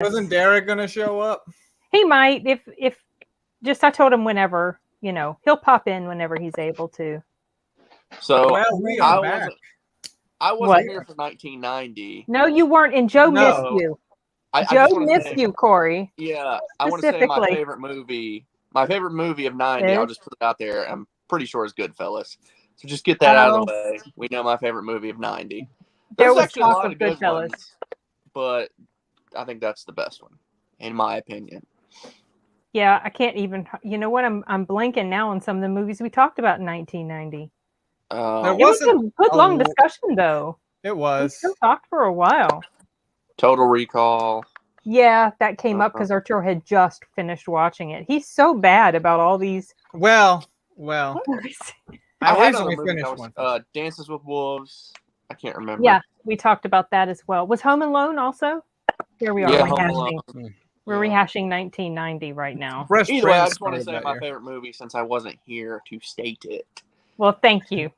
Wasn't Derek going to show up? He might, if just I told him whenever, he'll pop in whenever he's able to. So well, we are back. I wasn't here for 1990. No, you weren't, and Joe missed you. Joe missed you, Corey. Yeah, I want to say my favorite movie of 90, I'll just put it out there. I'm pretty sure it's Goodfellas. So just get that out of the way. We know my favorite movie of 90. There's actually a lot of good ones, but I think that's the best one, in my opinion. Yeah, I can't even. You know what? I'm blanking now on some of the movies we talked about in 1990. It was a good long discussion, though. It was. We still talked for a while. Total Recall. Yeah, that came up because Arturo had just finished watching it. He's so bad about all these. Well. I recently finished one. Dances with Wolves. I can't remember. Yeah, we talked about that as well. Was Home Alone also? Here we are. Yeah, We're rehashing 1990 right now. Either way, I just want to say my favorite movie since I wasn't here to state it. Well, thank you.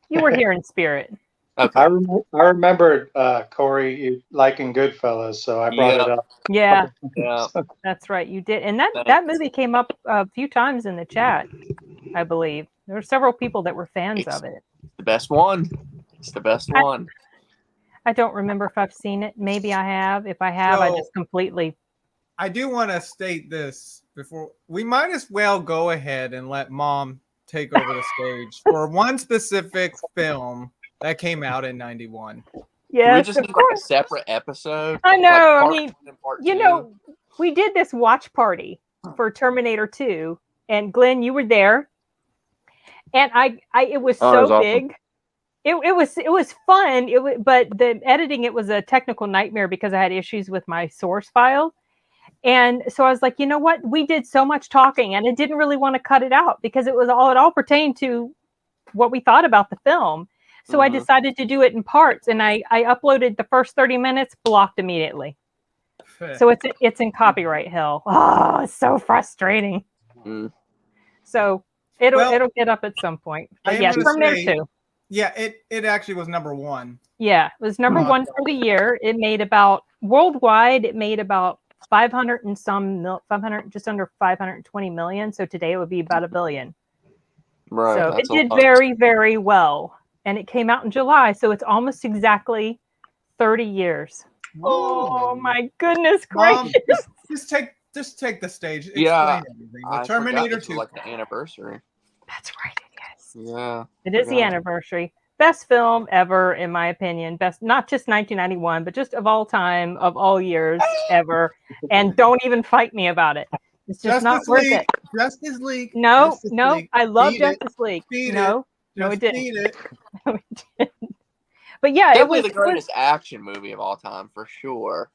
You were here in spirit. Okay. I remember Corey, you liking Goodfellas, so I brought it up. Yeah, that's right. You did, and that movie came up a few times in the chat, I believe. There were several people that were fans of it. The best one. It's the best one. I don't remember if I've seen it. Maybe I have. If I have, I just completely. I do want to state this before we might as well go ahead and let Mom take over the stage for one specific film that came out in 91. Yeah, we just need like a separate episode. I know. Like we did this watch party for Terminator 2, and Glenn, you were there, and it was so big. Awesome. It was fun. But the editing, it was a technical nightmare because I had issues with my source file. And so I was like, you know what? We did so much talking, and I didn't really want to cut it out because it all pertained to what we thought about the film. So I decided to do it in parts, and I uploaded the first 30 minutes, blocked immediately. So it's in copyright hell. Oh, it's so frustrating. So it'll get up at some point. But yeah, Terminator 2. Yeah, it actually was number one. Yeah, it was number one for the year. It made worldwide, it made about 500 and some 500, just under 520 million. So today it would be about $1 billion. Right. So it did very, very well. And it came out in July. So it's almost exactly 30 years. Oh my goodness gracious. Mom, just take the stage. Yeah. The Terminator 2. Like the anniversary. That's right, it is. Yeah. It is the anniversary. Best film ever, in my opinion. Best, not just 1991, but just of all time, of all years ever. And don't even fight me about it. It's just not worth it. Justice League. No, I love Justice League. No, it didn't. No, it didn't. But yeah, definitely the greatest action movie of all time, for sure.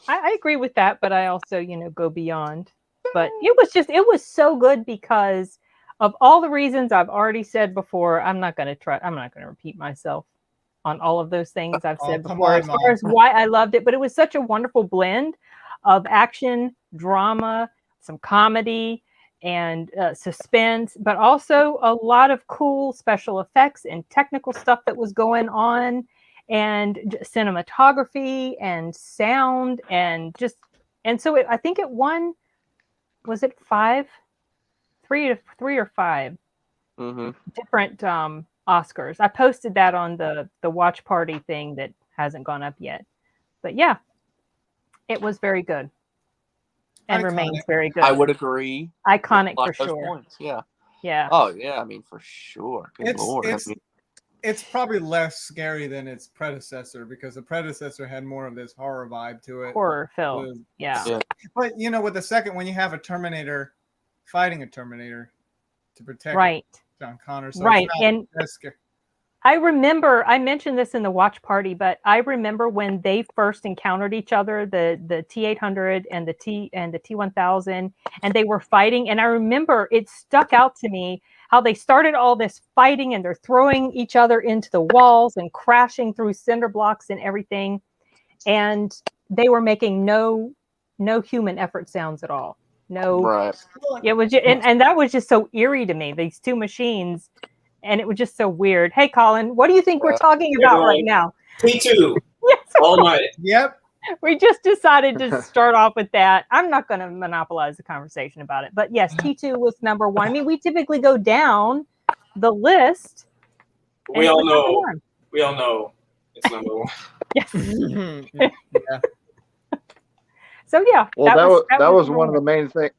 I agree with that, but I also, go beyond. But it was so good because of all the reasons I've already said before. I'm not going to repeat myself on all of those things I've said before as far as why I loved it. But it was such a wonderful blend of action, drama, some comedy, and suspense, but also a lot of cool special effects and technical stuff that was going on, and cinematography and sound, and so I think it won. Was it 3 or 5 different Oscars? I posted that on the watch party thing that hasn't gone up yet, but yeah, it was very good. And remains very good. I would agree. Iconic for sure. Points. Yeah. Yeah. Oh yeah. I mean, for sure. Good Lord. It's probably less scary than its predecessor because the predecessor had more of this horror vibe to it. Horror film. Yeah. But with the second, when you have a Terminator fighting a Terminator to protect John Connor, so right, and that's scary. I remember, I mentioned this in the watch party, but I remember when they first encountered each other, the T-800 and the T-1000, and they were fighting. And I remember it stuck out to me how they started all this fighting, and they're throwing each other into the walls and crashing through cinder blocks and everything. And they were making no human effort sounds at all. No, right. It was, and that was just so eerie to me. These two machines. And it was just so weird. Hey, Colin, what do you think we're talking about right now? T2. Yes. All night. Yep. We just decided to start off with that. I'm not going to monopolize the conversation about it. But yes, T2 was number one. I mean, we typically go down the list. We all know. We all know it's number one. Yes. Yeah. So yeah. Well, that was one of the main things.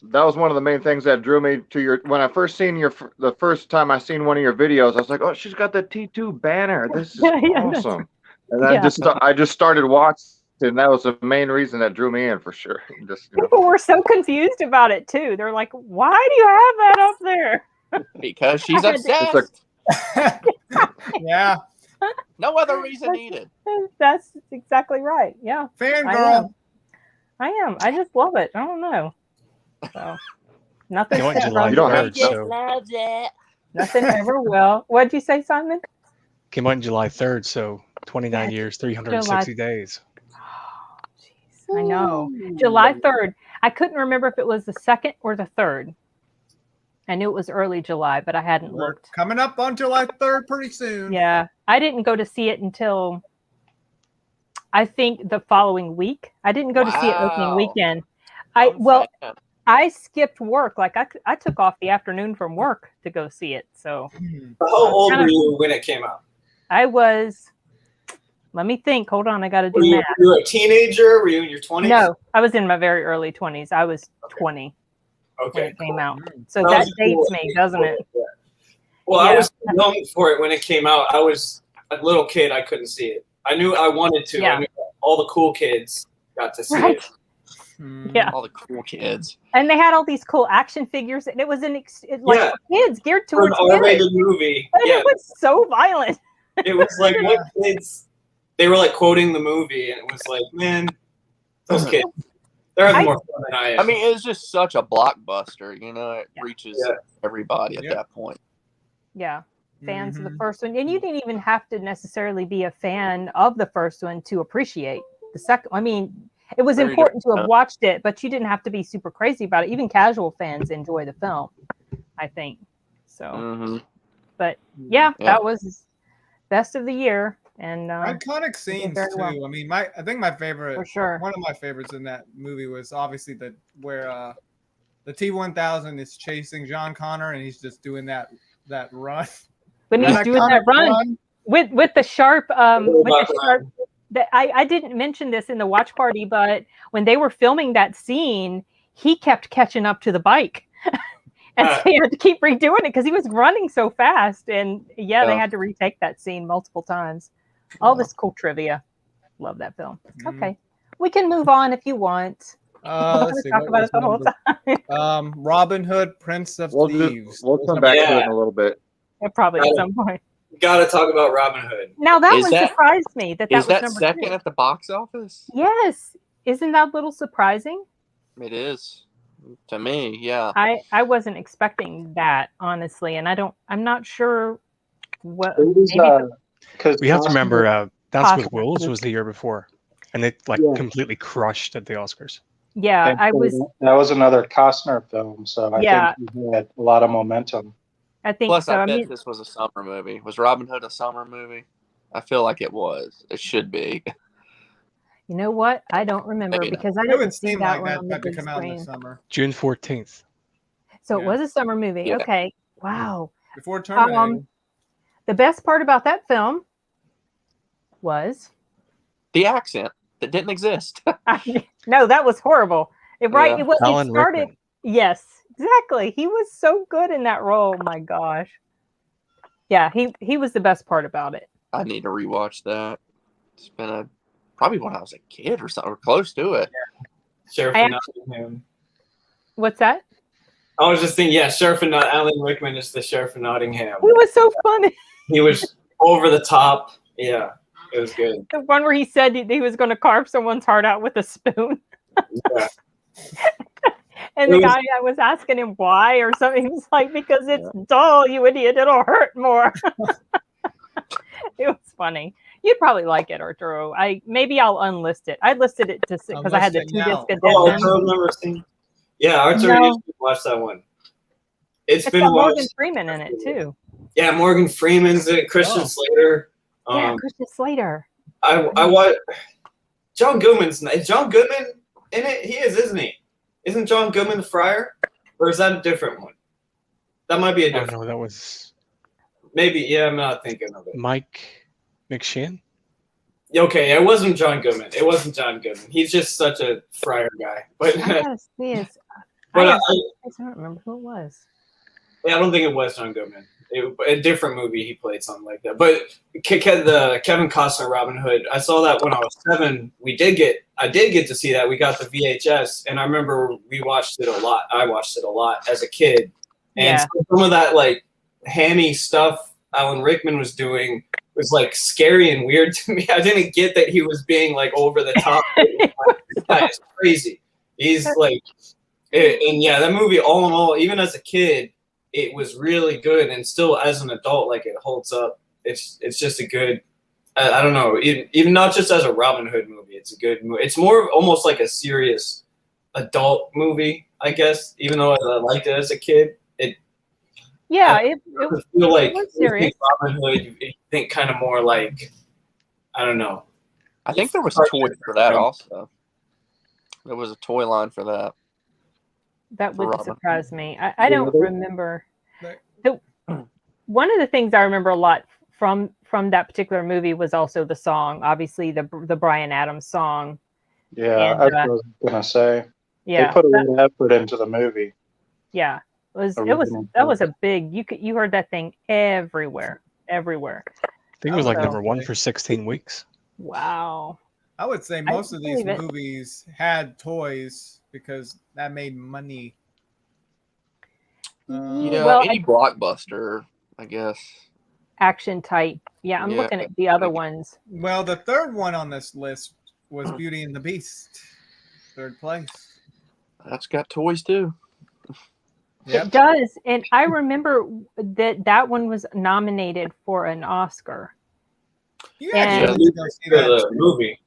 That was one of the main things that drew me to your. When I first seen the first time I seen one of your videos, I was like, "Oh, she's got the T2 banner. This is awesome!" And I just started watching, and that was the main reason that drew me in for sure. People were so confused about it too. They're like, "Why do you have that up there?" Because she's obsessed. Yeah. No other reason needed. That's exactly right. Yeah. Fangirl. I am. I just love it. I don't know. So nothing. You don't have to. Loves it. Nothing ever will. What'd you say, Simon? Came out on July 3rd, so 29 years, 360 days. Oh, I know. July 3rd. I couldn't remember if it was the 2nd or the 3rd. I knew it was early July, but I hadn't looked. Coming up on July 3rd pretty soon. Yeah. I didn't go to see it until I think the following week. I didn't go to see it opening weekend. I skipped work. Like I took off the afternoon from work to go see it. So how old were you when it came out? I was, let me think. Hold on. I got to do math. Were you a teenager? Were you in your 20s? No, I was in my very early 20s. I was 20 when it came out. So that dates me, doesn't it? Well, I was young for it when it came out. I was a little kid. I couldn't see it. I knew I wanted to. Yeah. I knew all the cool kids got to see it. Yeah, all the cool kids, and they had all these cool action figures, and it was for kids, geared towards an R-rated movie. But it was so violent. It was like what kids, they were like quoting the movie, and it was like, man, those kids, they're having more fun than I am. I mean, it was just such a blockbuster. You know, it reaches everybody at that point. Yeah, fans of the first one, and you didn't even have to necessarily be a fan of the first one to appreciate the second. I mean. It was important to have watched it, but you didn't have to be super crazy about it. Even casual fans enjoy the film, I think. So, but yeah, that was best of the year. And iconic scenes too. Well. I mean, I think my favorite, for sure, one of my favorites in that movie was obviously where the T-1000 is chasing John Connor, and he's just doing that run. When he's doing that run with the sharp, I didn't mention this in the watch party, but when they were filming that scene, he kept catching up to the bike. And so he had to keep redoing it because he was running so fast. And they had to retake that scene multiple times. All this cool trivia. Love that film. Okay. We can move on if you want. Let's see. Talk about it the whole time. Robin Hood, Prince of Thieves. We'll come back to it in a little bit. Probably at some point. Got to talk about Robin Hood. Now that one surprised me. That was number second 2 at the box office? Yes. Isn't that a little surprising? It is. To me, yeah. I wasn't expecting that, honestly, and I'm not sure what. Because we have to remember, That's with Wolves was the year before, and it completely crushed at the Oscars. Yeah, that was another Costner film, so I think he had a lot of momentum. I think Plus, so. I bet this was a summer movie. Was Robin Hood a summer movie? I feel like it was. It should be. You know what? I don't remember because I didn't see that one on the big screen. Summer. June 14th. So it was a summer movie. Yeah. Okay. Wow. Before Terminator. The best part about that film was the accent that didn't exist. No, that was horrible. It started. Rickman. Yes, exactly. He was so good in that role. My gosh. Yeah, he was the best part about it. I need to rewatch that. It's been probably when I was a kid or something, or close to it. Sheriff of Nottingham. What's that? I was just thinking, Sheriff of Nottingham. Alan Rickman is the Sheriff of Nottingham. He was so funny. He was over the top. Yeah, it was good. The one where he said he was going to carve someone's heart out with a spoon. Yeah. And the guy was asking him why or something. He was like, because it's dull, you idiot. It'll hurt more. It was funny. You'd probably like it, Arturo. Maybe I'll unlist it. I listed it just because I had the 2-disc edition. Oh, Arturo's never seen. Yeah, Arturo used to watch that one. It's been got Morgan Freeman in it too. Yeah, Morgan Freeman's in it. Christian Slater. Christian Slater. I watch. John Goodman's is John Goodman in it? He is, isn't he? Isn't John Goodman the friar? Or is that a different one? That might be a different one. No, that was... Maybe, yeah, I'm not thinking of it. Mike McShane? Okay, it wasn't John Goodman. It wasn't John Goodman. He's just such a friar guy. But I gotta see his, but I don't remember who it was. Yeah, I don't think it was John Goodman. A different movie he played something like that. But the Kevin Costner Robin Hood, I saw that when I was 7. I did get to see that. We got the VHS, and I remember we watched it a lot. I watched it a lot as a kid, and some of that like hammy stuff Alan Rickman was doing was like scary and weird to me. I didn't get that he was being like over the top. This guy is crazy. He's like, and yeah, that movie all in all, even as a kid, it was really good, and still as an adult, like it holds up. It's just a good. I don't know, even not just as a Robin Hood movie. It's a good movie. It's more almost like a serious adult movie, I guess. Even though I liked it as a kid, it feel like was serious. Robin Hood. You think kind of more like, I don't know. I think there was toys for that also. There was a toy line for that. That wouldn't surprise me. I don't remember. One of the things I remember a lot from that particular movie was also the song. Obviously, the Bryan Adams song. Yeah, and, I was gonna say. Yeah, they put a lot of effort into the movie. Yeah, that was a big. You heard that thing everywhere. I think it was like #1 for 16 weeks. Wow. I would say most of these movies had toys because that made money. Any blockbuster, I guess. Action type. Yeah, I'm looking at the other ones. Well, the third one on this list was Beauty and the Beast. 3rd place. That's got toys too. Yep. It does. And I remember that one was nominated for an Oscar. The movie.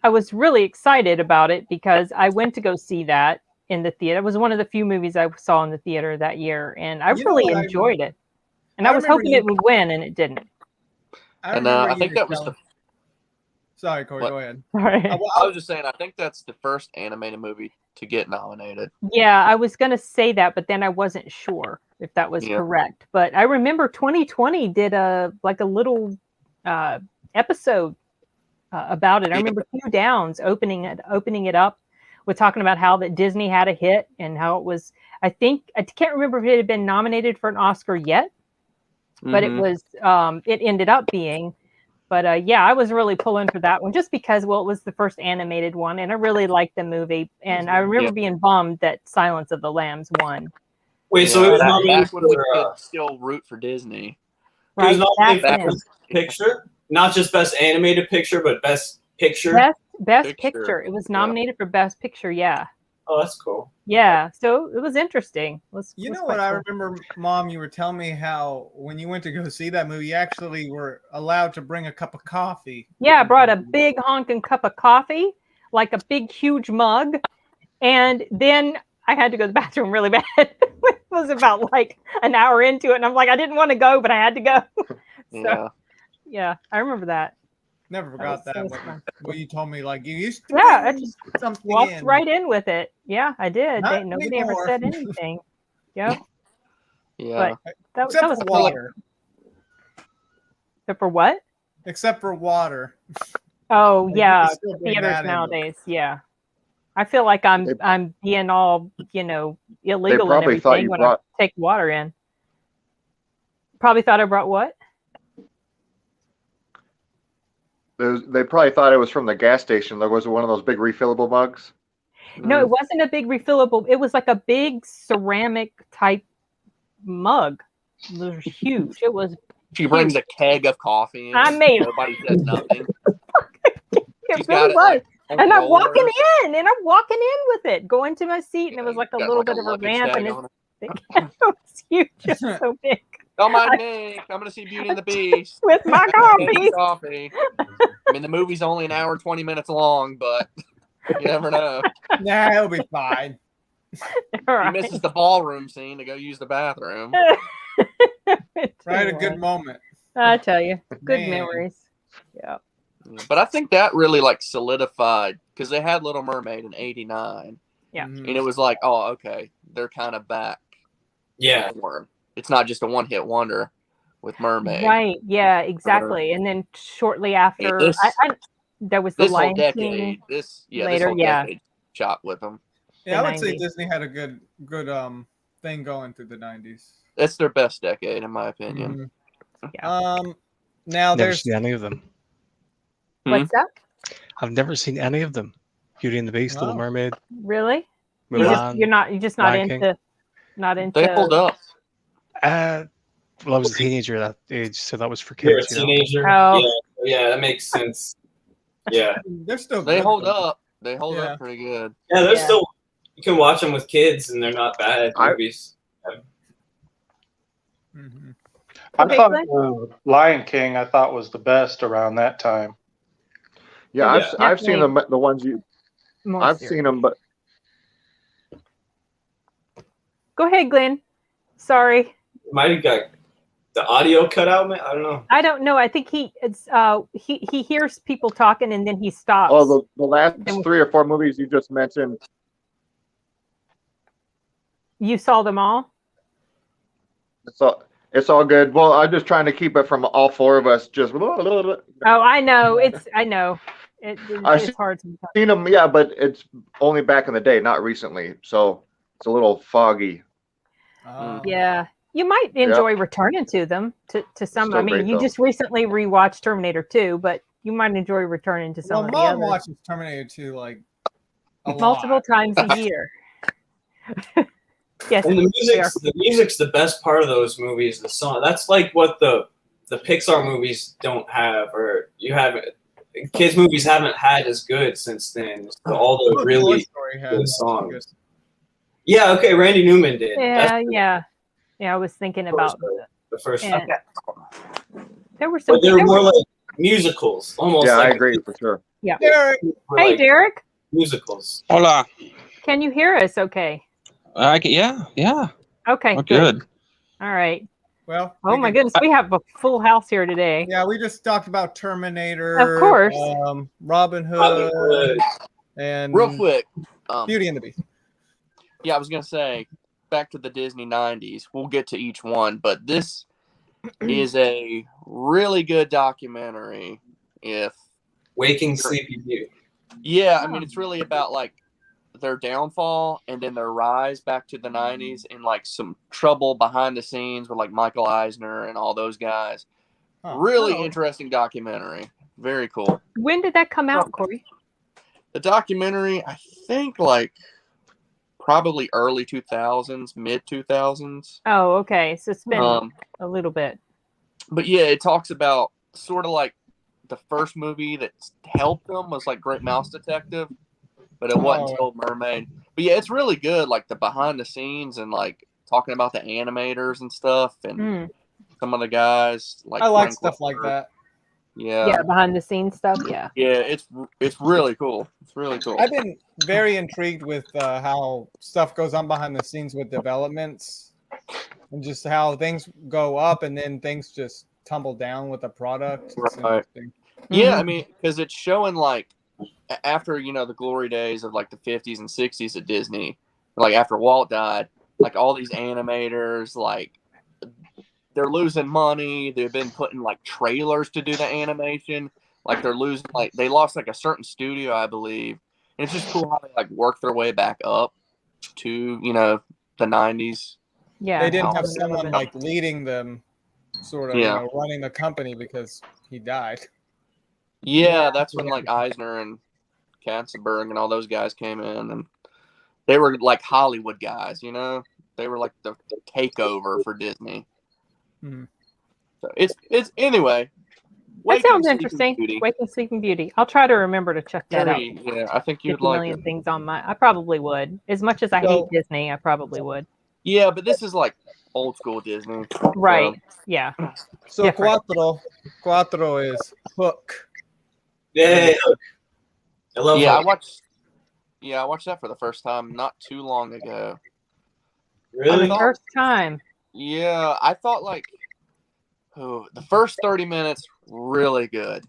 I was really excited about it because I went to go see that in the theater. It was one of the few movies I saw in the theater that year, and I really enjoyed it. And I was hoping it would win, and it didn't. I think that was the... Sorry, Corey, go ahead. Sorry. I was just saying, I think that's the first animated movie to get nominated. Yeah, I was going to say that, but then I wasn't sure if that was correct. But I remember 2020 did a little episode about it. I remember Hugh Downs opening it up with talking about how that Disney had a hit and how it was. I can't remember if it had been nominated for an Oscar yet, but it was. It ended up being. But I was really pulling for that one just because, it was the first animated one, and I really liked the movie. And I remember being bummed that Silence of the Lambs won. Wait, so it was nominated for... we could still root for Disney. Right, it was nominated for Best Picture, not just Best Animated Picture, but Best Picture. Best Picture. It was nominated for Best Picture. Yeah. Oh, that's cool. Yeah, so it was interesting. You know what? I remember, Mom, you were telling me how when you went to go see that movie, you actually were allowed to bring a cup of coffee. Yeah, I brought a big honking cup of coffee, like a big, huge mug. And then I had to go to the bathroom really bad. It was about like an hour into it. And I'm like, I didn't want to go, but I had to go. Yeah, I remember that. Never forgot that. What you told me, like you used to. Yeah, I just walked right in with it. Yeah, I did. Nobody ever said anything. Yep. Yeah. But that was water. Except for what? Except for water. Oh yeah, theaters nowadays. Yeah, I feel like I'm being all illegal and everything when I take water in. Probably thought I brought what? They probably thought it was from the gas station. There was one of those big refillable mugs. No, it wasn't a big refillable. It was like a big ceramic type mug. It was huge. It was. She brings a keg of coffee. I made nobody said nothing. It really was. And I'm walking in with it, going to my seat, and it was like a little bit of a ramp, and it was huge. It was so big. Don't mind me. I'm going to see Beauty and the Beast. With my coffee. I mean, the movie's only an hour and 20 minutes long, but you never know. Nah, it'll be fine. He misses the ballroom scene to go use the bathroom. Right, a good moment. I tell you, good memories. Yeah. But I think that really like solidified because they had Little Mermaid in '89. Yeah. And it was like, oh, okay, they're kind of back. Yeah. It's not just a one-hit wonder with Mermaid. Right. Yeah, exactly. And then shortly after, there was the Lion King. This later, whole decade shot with them. Yeah, I would say Disney had a good thing going through the 90s. That's their best decade, in my opinion. Yeah. Now never seen any of them. What's that? I've never seen any of them. Beauty and the Beast, Little Mermaid. Really? Mulan, you're just not into. They hold up. Well, I was a teenager at that age, so that was for You're a kids. teenager. Oh. Yeah, that makes sense. Yeah, they hold up. They hold up pretty good. Yeah, they're still. You can watch them with kids, and they're not bad movies. I thought Lion King. I thought was the best around that time. Yeah, I've seen them. The ones you. I've seen them, but. Go ahead, Glenn. Sorry. Might have got the audio cut out, man. I don't know. I don't know. I think he hears people talking and then he stops. Oh, the last 3 or 4 movies you just mentioned. You saw them all? It's all good. Well, I'm just trying to keep it from all 4 of us. Just. Oh, I know. I know. It's hard sometimes. Seen them, yeah, but it's only back in the day, not recently. So it's a little foggy. Yeah. You might enjoy returning to them to some. I mean, you just recently rewatched Terminator 2, but you might enjoy returning to some of the others. Mom watches Terminator 2 like multiple times a year. Yes. And the music's the best part of those movies. The song. That's like what the Pixar movies don't have, or you haven't. Kids movies haven't had as good since then. So all the really good songs. Yeah. Okay. Randy Newman did. Yeah. I was thinking about the first. There were some. But they were more like musicals, almost. Yeah, like I agree for sure. Yeah. Derek. Hey, Derek. Musicals. Hola. Can you hear us? Okay. Yeah. Okay. Good. All right. Well. Oh my goodness, we have a full house here today. Yeah, we just talked about Terminator. Of course. Robin Hood. And real quick, Beauty and the Beast. Yeah, I was gonna say. Back to the Disney 90s. We'll get to each one, but this is a really good documentary. If Waking Sleepy Beauty. Yeah, I mean it's really about like their downfall and then their rise back to the 90s and like some trouble behind the scenes with like Michael Eisner and all those guys. Really interesting documentary. Very cool. When did that come out, Corey? The documentary, I think like probably early 2000s, mid 2000s. Oh, okay. So it's been a little bit. But yeah, it talks about sort of like the first movie that helped them was like Great Mouse Detective, but it wasn't until Mermaid. But yeah, it's really good, like the behind the scenes and like talking about the animators and stuff and some of the guys. Like I like stuff like that. Yeah, behind the scenes stuff. Yeah. Yeah, it's really cool. It's really cool. I've been very intrigued with how stuff goes on behind the scenes with developments and just how things go up and then things just tumble down with the product. Right. Yeah, I mean, because it's showing like after the glory days of like the 50s and 60s at Disney, like after Walt died, like all these animators like. They're losing money. They've been putting like trailers to do the animation. Like they're losing, like they lost like a certain studio, I believe. And it's just cool how they like work their way back up to, the 90s. Yeah. They didn't have someone like leading them, sort of, running the company because he died. Yeah, that's when like Eisner and Katzenberg and all those guys came in, and they were like Hollywood guys, They were like the takeover for Disney. So it's anyway. That sounds interesting. Waking Sleeping Beauty. I'll try to remember to check that out. Yeah, I think you'd like it. Things on I probably would. As much as I hate Disney, I probably would. Yeah, but this is like old school Disney. Right. Yeah. So Cuatro is Hook. Yeah. I love Hook. I watched that for the first time not too long ago. Really? First time. Yeah, I thought like the first 30 minutes really good.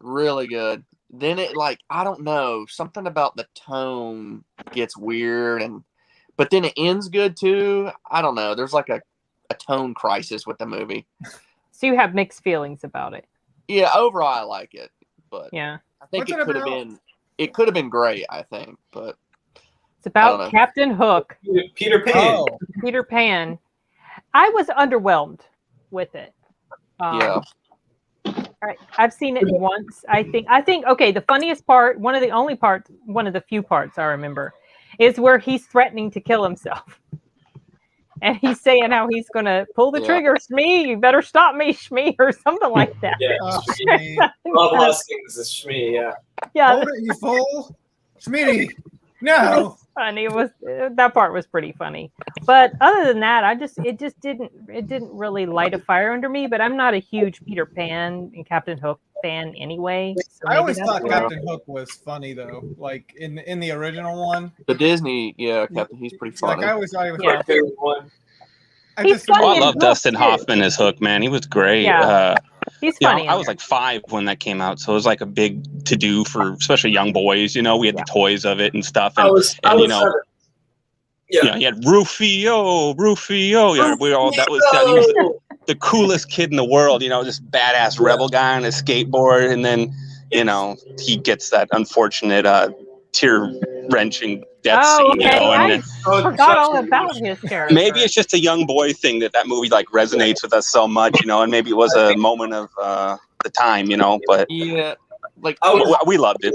Really good. Then it I don't know, something about the tone gets weird, but then it ends good too. I don't know. There's like a tone crisis with the movie. So you have mixed feelings about it. Yeah, overall I like it, but yeah, I think it could have been great. I think, but it's about Captain Hook. Peter Pan. Oh. Peter Pan. I was underwhelmed with it. Yeah. I've seen it once. I think okay, the funniest part, one of the few parts I remember, is where he's threatening to kill himself. And he's saying how he's gonna pull the trigger, Shmee, you better stop me, Shmee, or something like that. Yeah, Bob Hoskins is Shmee, yeah. Hold it, you fool. Shmee, no. Funny. That part was pretty funny, but other than that, it didn't really light a fire under me. But I'm not a huge Peter Pan and Captain Hook fan anyway. So I always thought Captain Hook was funny though, like in the original one. The Disney, Captain, he's pretty funny. Like I always thought he was funny. I love Dustin Hoffman as Hook, man. He was great. Yeah. He's funny. I was like 5 when that came out, so it was like a big to do for especially young boys. You know, we had the toys of it and stuff, and you know, he had Rufio. Yeah, he was the coolest kid in the world. You know, this badass rebel guy on a skateboard, and then you know he gets that unfortunate tear-wrenching death scene. Okay. You know, and I forgot all about his character. Maybe it's just a young boy thing that movie like resonates with us so much, you know, and maybe it was a moment of the time, you know, but yeah, like we loved it.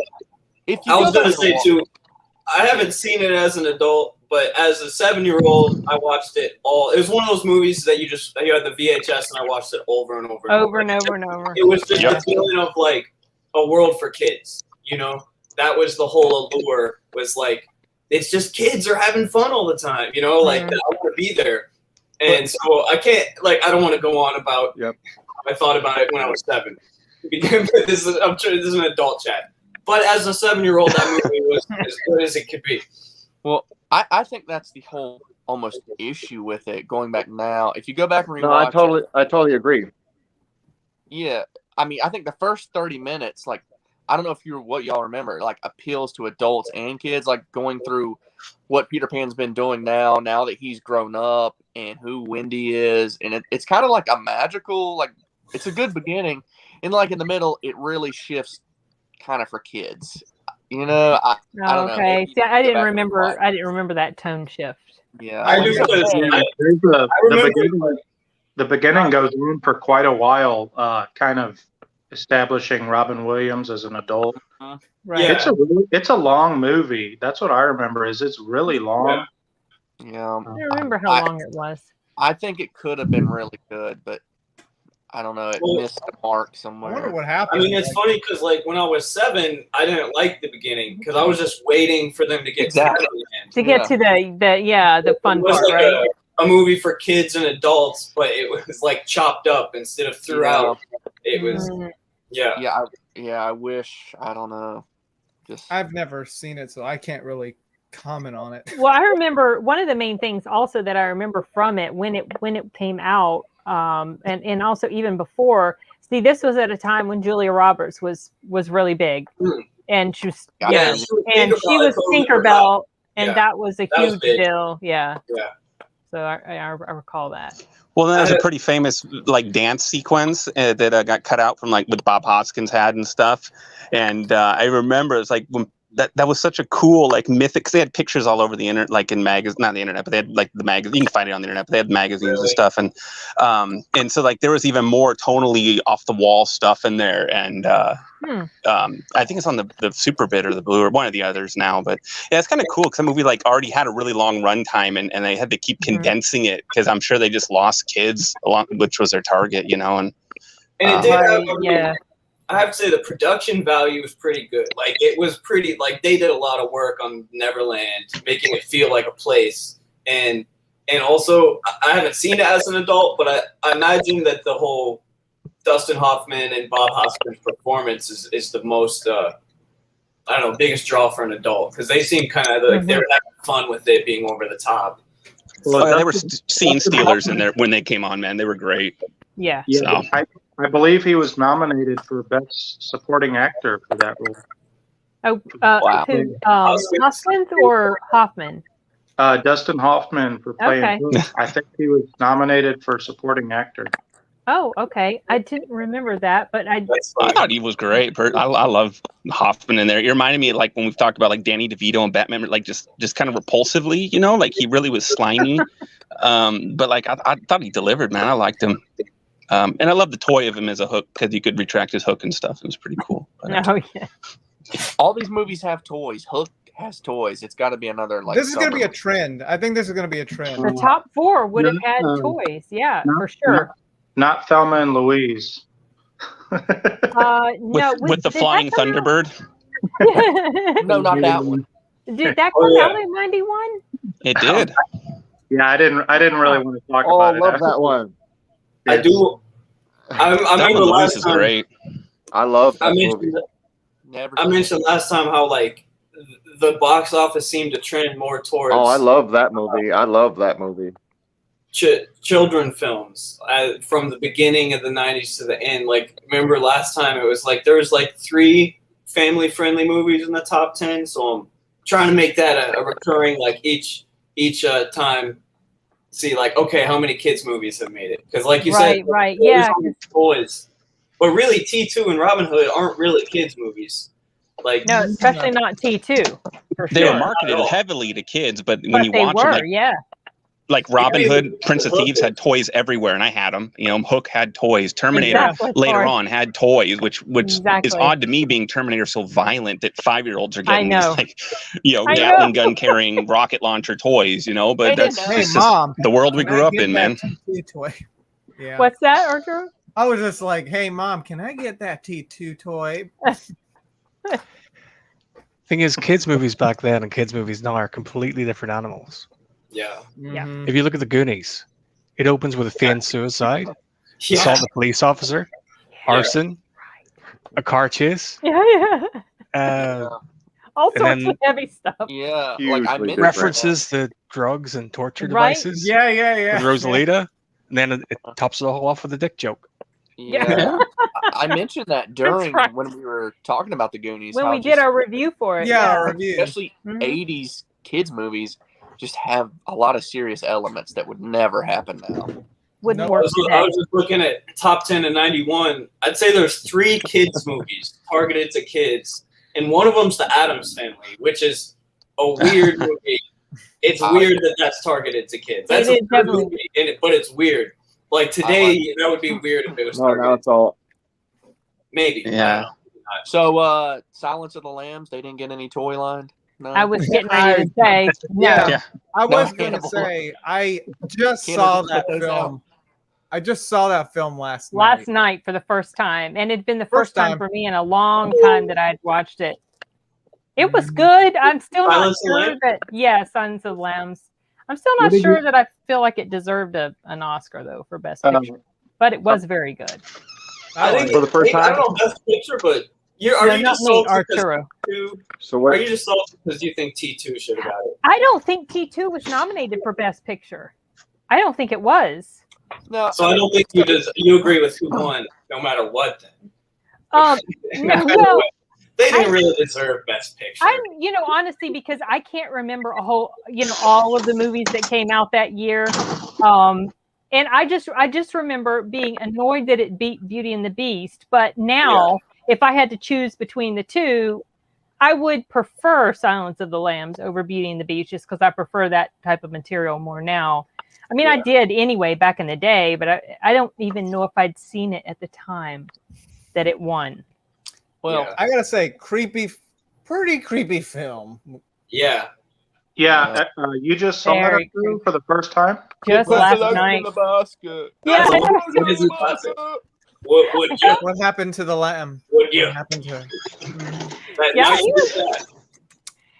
I was going to say too, I haven't seen it as an adult, but as a 7-year-old, I watched it all. It was one of those movies that you had the VHS and I watched it over and over. And over. It was just a feeling of like a world for kids, you know? That was the whole allure, was like, it's just kids are having fun all the time, you know, like I want to be there. And so I can't, I don't want to go on about, I thought about it when I was 7. I'm sure this is an adult chat. But as a 7-year-old, that movie was as good as it could be. Well, I think that's the whole almost issue with it going back now. If you go back and rewatch I totally agree. Yeah. I mean, I think the first 30 minutes, I don't know what y'all remember, appeals to adults and kids, going through what Peter Pan's been doing now that he's grown up and who Wendy is. And it's kind of like a magical, it's a good beginning. And in the middle, it really shifts kind of for kids. You know, I don't know. Okay. See, I didn't remember that tone shift. Yeah. The beginning goes on for quite a while, kind of establishing Robin Williams as an adult. Right. Yeah. It's a long movie. That's what I remember. It's really long. Yeah. I don't remember how long it was. I think it could have been really good, but I don't know. It missed the mark somewhere. I wonder what happened. I mean, it's funny because when I was 7, I didn't like the beginning because I was just waiting for them to get to the end. To get to the fun part, right? A movie for kids and adults, but it was chopped up instead of throughout. It was. I wish. I don't know. I've never seen it, so I can't really comment on it. Well, I remember one of the main things also that I remember from it when it came out, and also even before. See, this was at a time when Julia Roberts was really big, and she was she was Tinkerbell, and that was a huge deal. Yeah. Yeah. So I recall that. Well, there's a pretty famous dance sequence that got cut out from what Bob Hoskins had and stuff, and I remember it's when that was such a cool mythic. Because they had pictures all over the internet, in magazines, not the internet, but they had the magazine. You can find it on the internet, but they had magazines and stuff, and so there was even more tonally off the wall stuff in there, and I think it's on the Super Bit or the Blue or one of the others now. But yeah, it's kind of cool because the movie already had a really long runtime, and they had to keep condensing it because I'm sure they just lost kids along, which was their target, you know, and it did I have to say the production value was pretty good. It was pretty, they did a lot of work on Neverland, making it feel like a place. And also, I haven't seen it as an adult, but I imagine that the whole Dustin Hoffman and Bob Hoskins performance is the most, biggest draw for an adult. Because they seem kind of they were having fun with it being over the top. Well, they were scene stealers in there when they came on, man. They were great. Yeah. So. I believe he was nominated for Best Supporting Actor for that role. Oh, Wow. Hoskins or Hoffman? Dustin Hoffman for playing Okay. Hook. I think he was nominated for Supporting Actor. Oh, okay. I didn't remember that, but I thought he was great. I love Hoffman in there. It reminded me of, like, when we've talked about like Danny DeVito and Batman, like just kind of repulsively, you know, like he really was slimy. But like I thought he delivered, man. I liked him. And I love the toy of him as a Hook because you could retract his hook and stuff. It was pretty cool. But, oh yeah. All these movies have toys. Hook has toys. It's got to be another like. This is going to be a trend. I think this is going to be a trend. The top 4 would have had toys. Yeah, for sure. Not Thelma and Louise. No, with the flying Thunderbird. No, not that one. Did that come out in '91? It did. Yeah, I didn't really want to talk about I it. love that one. I do. I remember Louise is last time. great. I love that movie. I mentioned last time how like the box office seemed to trend more towards. Oh, I love that movie. I love that movie. Children films from the beginning of the 90s to the end. Like, remember last time it was like there was like 3 family-friendly movies in the top 10. So I'm trying to make that a recurring, like each time. See, like, okay, how many kids movies have made it? Because, like you said, right, yeah. Toys, but really, T2 and Robin Hood aren't really kids movies. Like, No, especially not T2. For They sure. were marketed heavily to kids, but when you they watch were, them, like Robin Hood, Prince of Thieves had toys everywhere, and I had them. You know, Hook had toys. Terminator later on had toys, which is odd to me, being Terminator so violent that 5-year-olds are getting these, like, you know, Gatling gun carrying rocket launcher toys. You know, but that's just Mom, the world we grew up in, man. Toy? Yeah. What's that, Arthur? I was just like, "Hey, Mom, can I get that T2 toy?" Thing is, kids' movies back then and kids' movies now are completely different animals. Yeah. Mm-hmm. If you look at the Goonies, it opens with a feigned suicide, assault the police officer, arson, a car chase. All sorts of heavy stuff. Yeah. Like I references the drugs and torture devices. Yeah. With Rosalita. And then it tops it all off with a dick joke. Yeah. I mentioned that during when we were talking about the Goonies. When we did our review for it. Yeah, our review. Especially 80s kids movies just have a lot of serious elements that would never happen now. Wouldn't work today. I was just looking at top 10 in 91. I'd say there's 3 kids movies targeted to kids, and one of them's the Addams Family, which is a weird movie. It's weird that that's targeted to kids. That's a good movie, but it's weird. Like today, that would be weird if it was targeted. No, now it's all. Maybe. Yeah. So, Silence of the Lambs, they didn't get any toy line? No? I was getting ready to say, yeah. I was going to say, I just saw that film. I just saw that film last night for the first time, and it'd been the first time for me in a long time that I'd watched it. It was good. I'm still not sure that Silence of the Lambs. I'm still not sure that I feel like it deserved an Oscar though for Best Picture, but it was very good. I think for the first time. I don't know Best Picture, but are you just salty because you think T2 should have got it? I don't think T2 was nominated for Best Picture. I don't think it was. No, so I don't think you agree with who won, no matter what. Then, no. They didn't really deserve Best Picture. Honestly, because I can't remember all of the movies that came out that year. And I just remember being annoyed that it beat Beauty and the Beast. But now, if I had to choose between the two, I would prefer Silence of the Lambs over Beauty and the Beast, just because I prefer that type of material more now. I mean, I did anyway back in the day, but I don't even know if I'd seen it at the time that it won. Well, I gotta say, pretty creepy film. Yeah. Yeah, you just saw that for the first time? Just last night. Yeah. What happened to the lamb? What happened to him?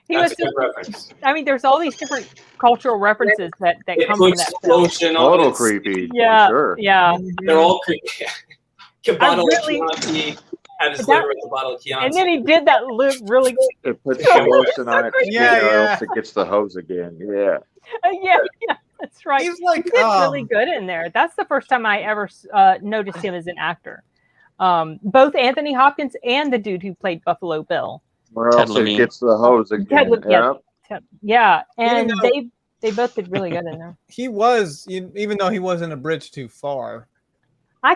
He was. I mean, there's all these different cultural references that come from that film. Total creepy. Yeah, for sure. Yeah. They're all creepy. Had his liver at the bottle of Chianti. And then he did that really good. It puts the lotion on it. Yeah. It gets the hose again. Yeah. Yeah. That's right. He's like He's really good in there. That's the first time I ever noticed him as an actor. Both Anthony Hopkins and the dude who played Buffalo Bill. Where else it gets the hose again? Yeah, and they both did really good in there. He was, even though he wasn't a bridge too far. I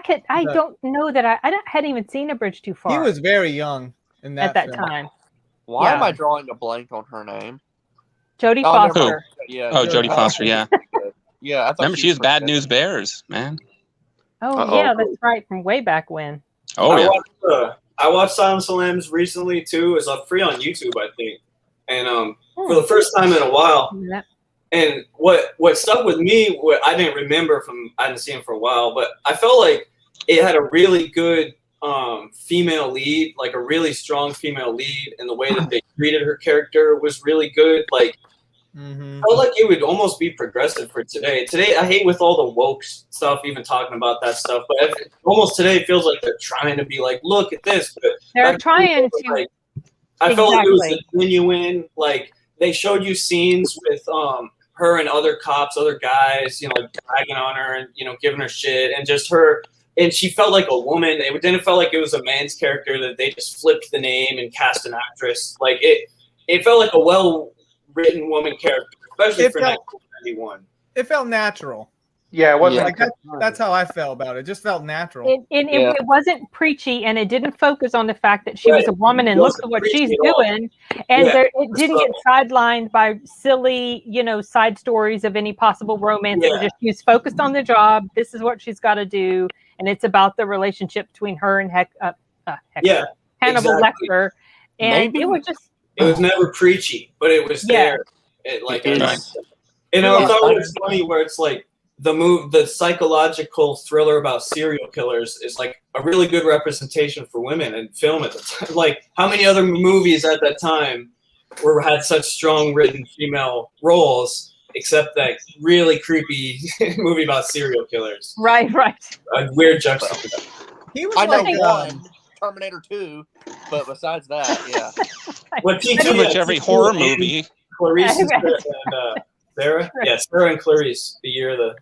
don't know that I hadn't even seen A Bridge Too Far. He was very young in that at that film. time. Why am I drawing a blank on her name? Jodie Foster. Yeah. Oh, Jodie Foster. Yeah. Yeah. I thought remember she was Bad News Bears, man. Oh yeah, that's right, from way back when. Oh yeah. I watched Silence of the Lambs recently too. It's free on YouTube, I think, and for the first time in a while. Yeah. And what stuck with me, what I didn't remember I didn't see him for a while, but I felt like it had a really good female lead, like a really strong female lead, and the way that they treated her character was really good. Like, I felt like it would almost be progressive for today. Today, I hate with all the woke stuff, even talking about that stuff, but almost today it feels like they're trying to be like, look at this. But they're trying to. Like, I felt like it was a genuine, like, they showed you scenes with her and other cops, other guys, like dragging on her and, giving her shit, and just her. And she felt like a woman. It didn't feel like it was a man's character that they just flipped the name and cast an actress. Like it felt like a well-written woman character, especially for 1991. It felt natural. Yeah, it wasn't. Like that's how I felt about it. It just felt natural. It wasn't preachy, and it didn't focus on the fact that she was a woman and look at what she's doing. And it didn't get sidelined by silly, side stories of any possible romance. It was just, she was focused on the job. This is what she's got to do, and it's about the relationship between her and Hannibal Lecter. And it was just. It was never preachy, but it was there. I thought it was funny where it's like. The psychological thriller about serial killers is like a really good representation for women in film at the time. Like, how many other movies at that time had such strong written female roles, except that really creepy movie about serial killers? Right. A weird juxtaposition. He was one, Terminator 2, but besides that, yeah. Pretty much every horror movie. Clarice and Sarah? Yeah, Sarah and Clarice, the year of the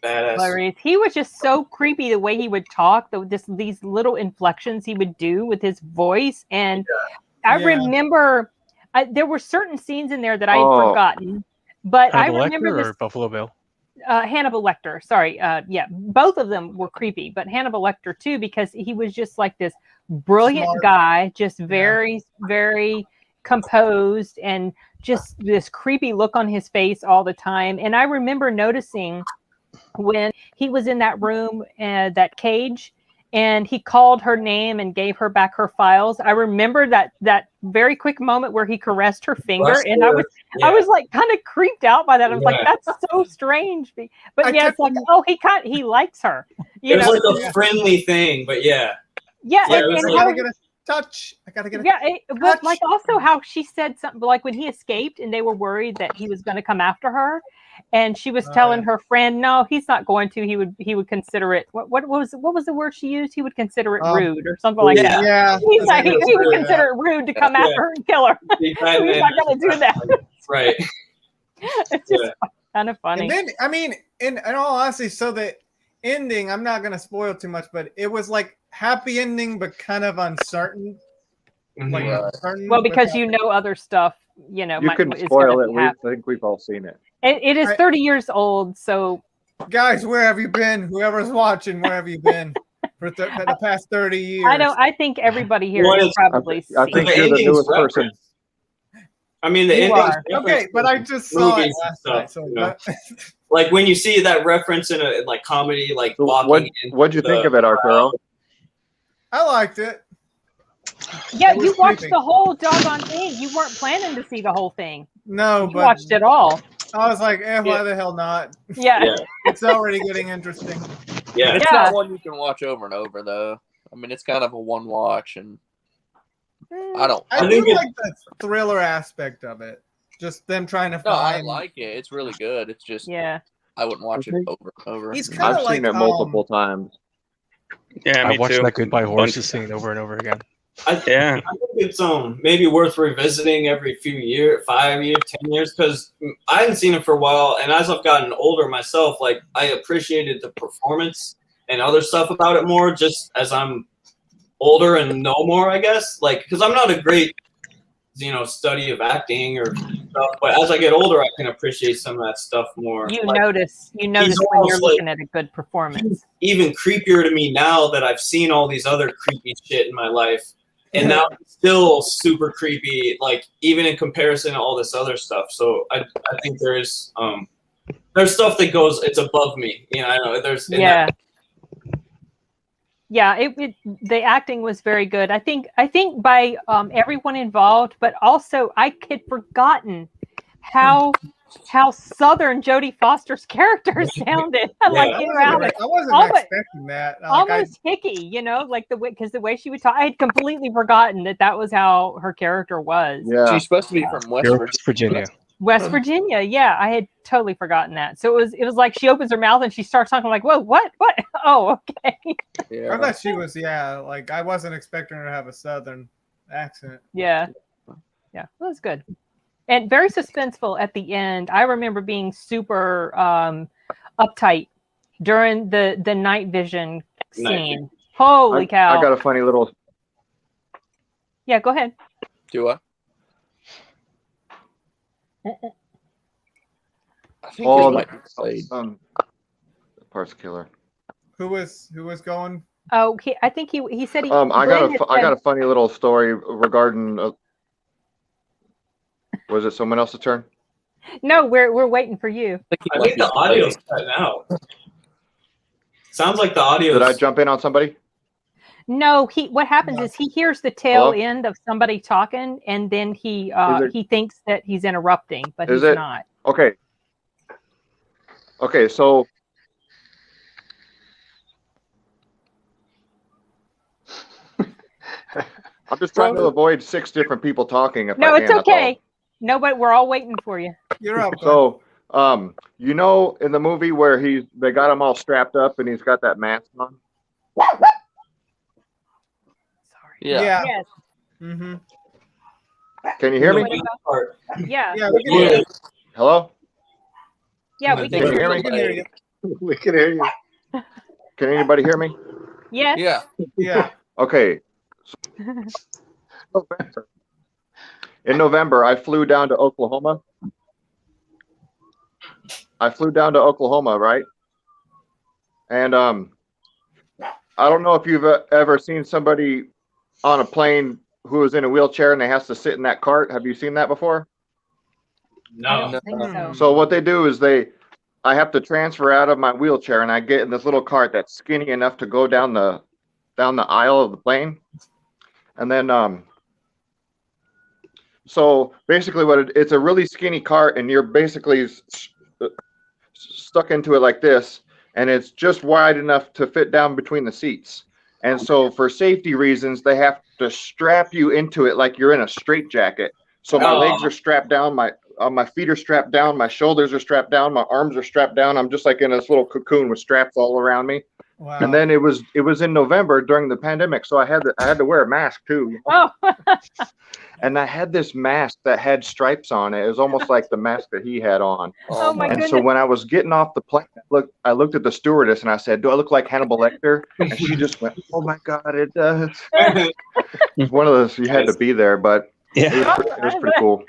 badass. Clarice. He was just so creepy the way he would talk, these little inflections he would do with his voice. And I remember there were certain scenes in there that I had forgotten. But Hannibal I remember Lecter this. Or Buffalo Bill? Hannibal Lecter. Sorry. Both of them were creepy, but Hannibal Lecter too, because he was just like this brilliant guy, just very, very composed and just this creepy look on his face all the time. And I remember noticing when he was in that room, that cage, and he called her name and gave her back her files. I remember that very quick moment where he caressed her finger, and I was like kind of creeped out by that. I was like, that's so strange. But it's like, he likes her. It was like a friendly thing, but yeah. Touch. I gotta get but like also how she said something like when he escaped and they were worried that he was going to come after her, and she was telling her friend, no, he's not going to. He would consider it. What was the word she used? He would consider it rude or something like that. Yeah, he would consider it rude to come after her and kill her. He's not going to do that. Right. It's just kind of funny. And then, I mean, in all honesty, so the ending, I'm not going to spoil too much, but it was like happy ending, but kind of uncertain. Like uncertain. Well, because other stuff, you can spoil it. I think we've all seen it. It is 30 years old, so. Guys, where have you been? Whoever's watching, where have you been for the past 30 years? I think everybody here has probably seen. I think you're the newest person. I mean, the ending. Okay, but I just saw it last night. So like when you see that reference in a like comedy, like walking. What'd you think of it, Arturo? I liked it. Yeah, you watched the whole doggone thing. You weren't planning to see the whole thing. No, you watched it all. I was like, why the hell not? Yeah. It's already getting interesting. Yeah. It's not one you can watch over and over, though. I mean, it's kind of a one watch, and I do like the thriller aspect of it. Just them trying to find. No, I like it. It's really good. It's just I wouldn't watch it over and over. I've seen it multiple times. Yeah, I watched that Goodbye Horses scene over and over again. I think it's maybe worth revisiting every few years, 5 years, 10 years, because I hadn't seen it for a while, and as I've gotten older myself, like I appreciated the performance and other stuff about it more, just as I'm older and know more, I guess. Like, because I'm not a great, study of acting or stuff, but as I get older, I can appreciate some of that stuff more. You notice when you're looking at a good performance. Even creepier to me now that I've seen all these other creepy shit in my life, and now it's still super creepy, like even in comparison to all this other stuff. So I think there's stuff that goes, it's above me. I know there's the acting was very good. I think by everyone involved, but also I had forgotten how Southern Jodie Foster's character sounded. I wasn't expecting that. Almost hicky, like because the way she would talk, I had completely forgotten that was how her character was. Yeah, she's supposed to be from West Virginia. West Virginia, yeah, I had totally forgotten that. So it was like she opens her mouth and she starts talking like, "Whoa, what? Oh, okay." Yeah. I thought she was, like I wasn't expecting her to have a Southern accent. Yeah, it was good and very suspenseful at the end. I remember being super uptight during the night vision scene. Holy cow! I got a funny little. Yeah, go ahead. Do I? I think the parts killer. Who was going? Oh, I think he said he. I got a funny little story regarding. Was it someone else's turn? No, we're waiting for you. I think the audio's cutting out. Sounds like the audio. Did I jump in on somebody? No, what happens is he hears the tail end of somebody talking, and then he thinks that he's interrupting, but he's not. Okay. Okay, so I'm just trying to avoid 6 different people talking. No, it's okay. No, but we're all waiting for you. You're up. So, in the movie where they got him all strapped up and he's got that mask on. Yeah. Yes. Mm-hmm. Can you hear me? Yeah. Yeah, we can hear you. Hello? Yeah, we can hear you. We can hear you. Can anybody hear me? Yes. Yeah. Yeah. Okay. In November, I flew down to Oklahoma. Right? And I don't know if you've ever seen somebody on a plane who is in a wheelchair and they has to sit in that cart. Have you seen that before? No. I don't think so. So what they do is I have to transfer out of my wheelchair and I get in this little cart that's skinny enough to go down the aisle of the plane. And then so basically it's a really skinny cart and you're basically stuck into it like this, and it's just wide enough to fit down between the seats. And so for safety reasons, they have to strap you into it like you're in a straitjacket. So my legs are strapped down, my feet are strapped down, my shoulders are strapped down, my arms are strapped down. I'm just like in this little cocoon with straps all around me. Wow. And then it was in November during the pandemic, so I had to wear a mask too. Oh. And I had this mask that had stripes on it. It was almost like the mask that he had on. Oh my goodness. So when I was getting off the plane, I looked at the stewardess and I said, "Do I look like Hannibal Lecter?" And she just went, "Oh my God, it does." It's one of those, you had to be there, but it was pretty cool.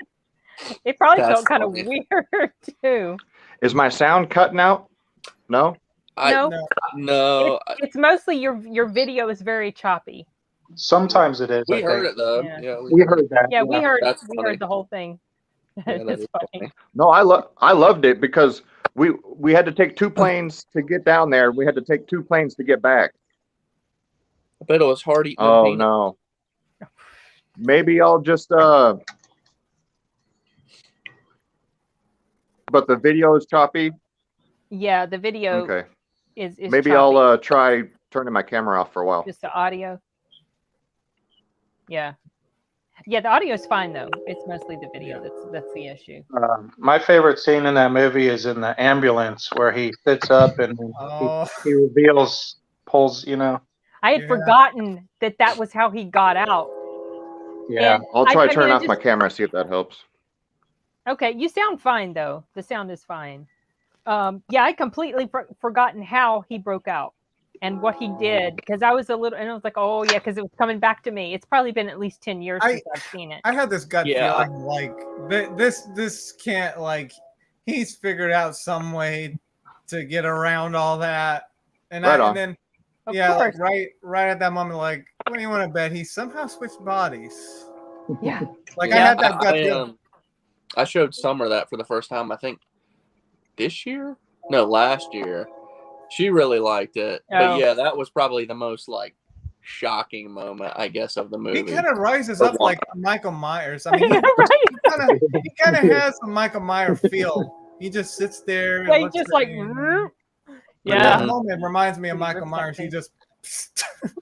It probably felt kind of weird too. Is my sound cutting out? No? No. It's mostly your video is very choppy. Sometimes it is. We heard it though. Yeah. We heard that. Yeah, we heard funny. the whole thing. It's funny. No, I loved it because we had to take 2 planes to get down there. We had to take 2 planes to get back. I bet it was hard eating. Oh no. Maybe I'll just but the video is choppy. Yeah, the video Okay. is Maybe choppy. I'll try turning my camera off for a while. Just the audio. Yeah. Yeah, the audio is fine though. It's mostly the video that's the issue. My favorite scene in that movie is in the ambulance where he sits up and he pulls, I had forgotten that was how he got out. Yeah. And I'll try I to turn mean, off my camera, see if that helps. Okay, you sound fine though. The sound is fine. Yeah, I completely forgotten how he broke out and what he did because I was a little, and I was like, oh yeah, because it was coming back to me. It's probably been at least 10 years since I've seen it. I had this gut feeling like this can't, like, he's figured out some way to get around all that, and then like, right at that moment, like, what do you want to bet he somehow switched bodies? Yeah, like I had that gut feeling. I showed Summer that for the first time, I think this year? No, last year. She really liked it. But yeah, that was probably the most like shocking moment, I guess, of the movie. He kind of rises up like Michael Myers. I mean, he kind of has a Michael Myers feel. He just sits there. Yeah, he just like, that moment reminds me of Michael Myers. He just.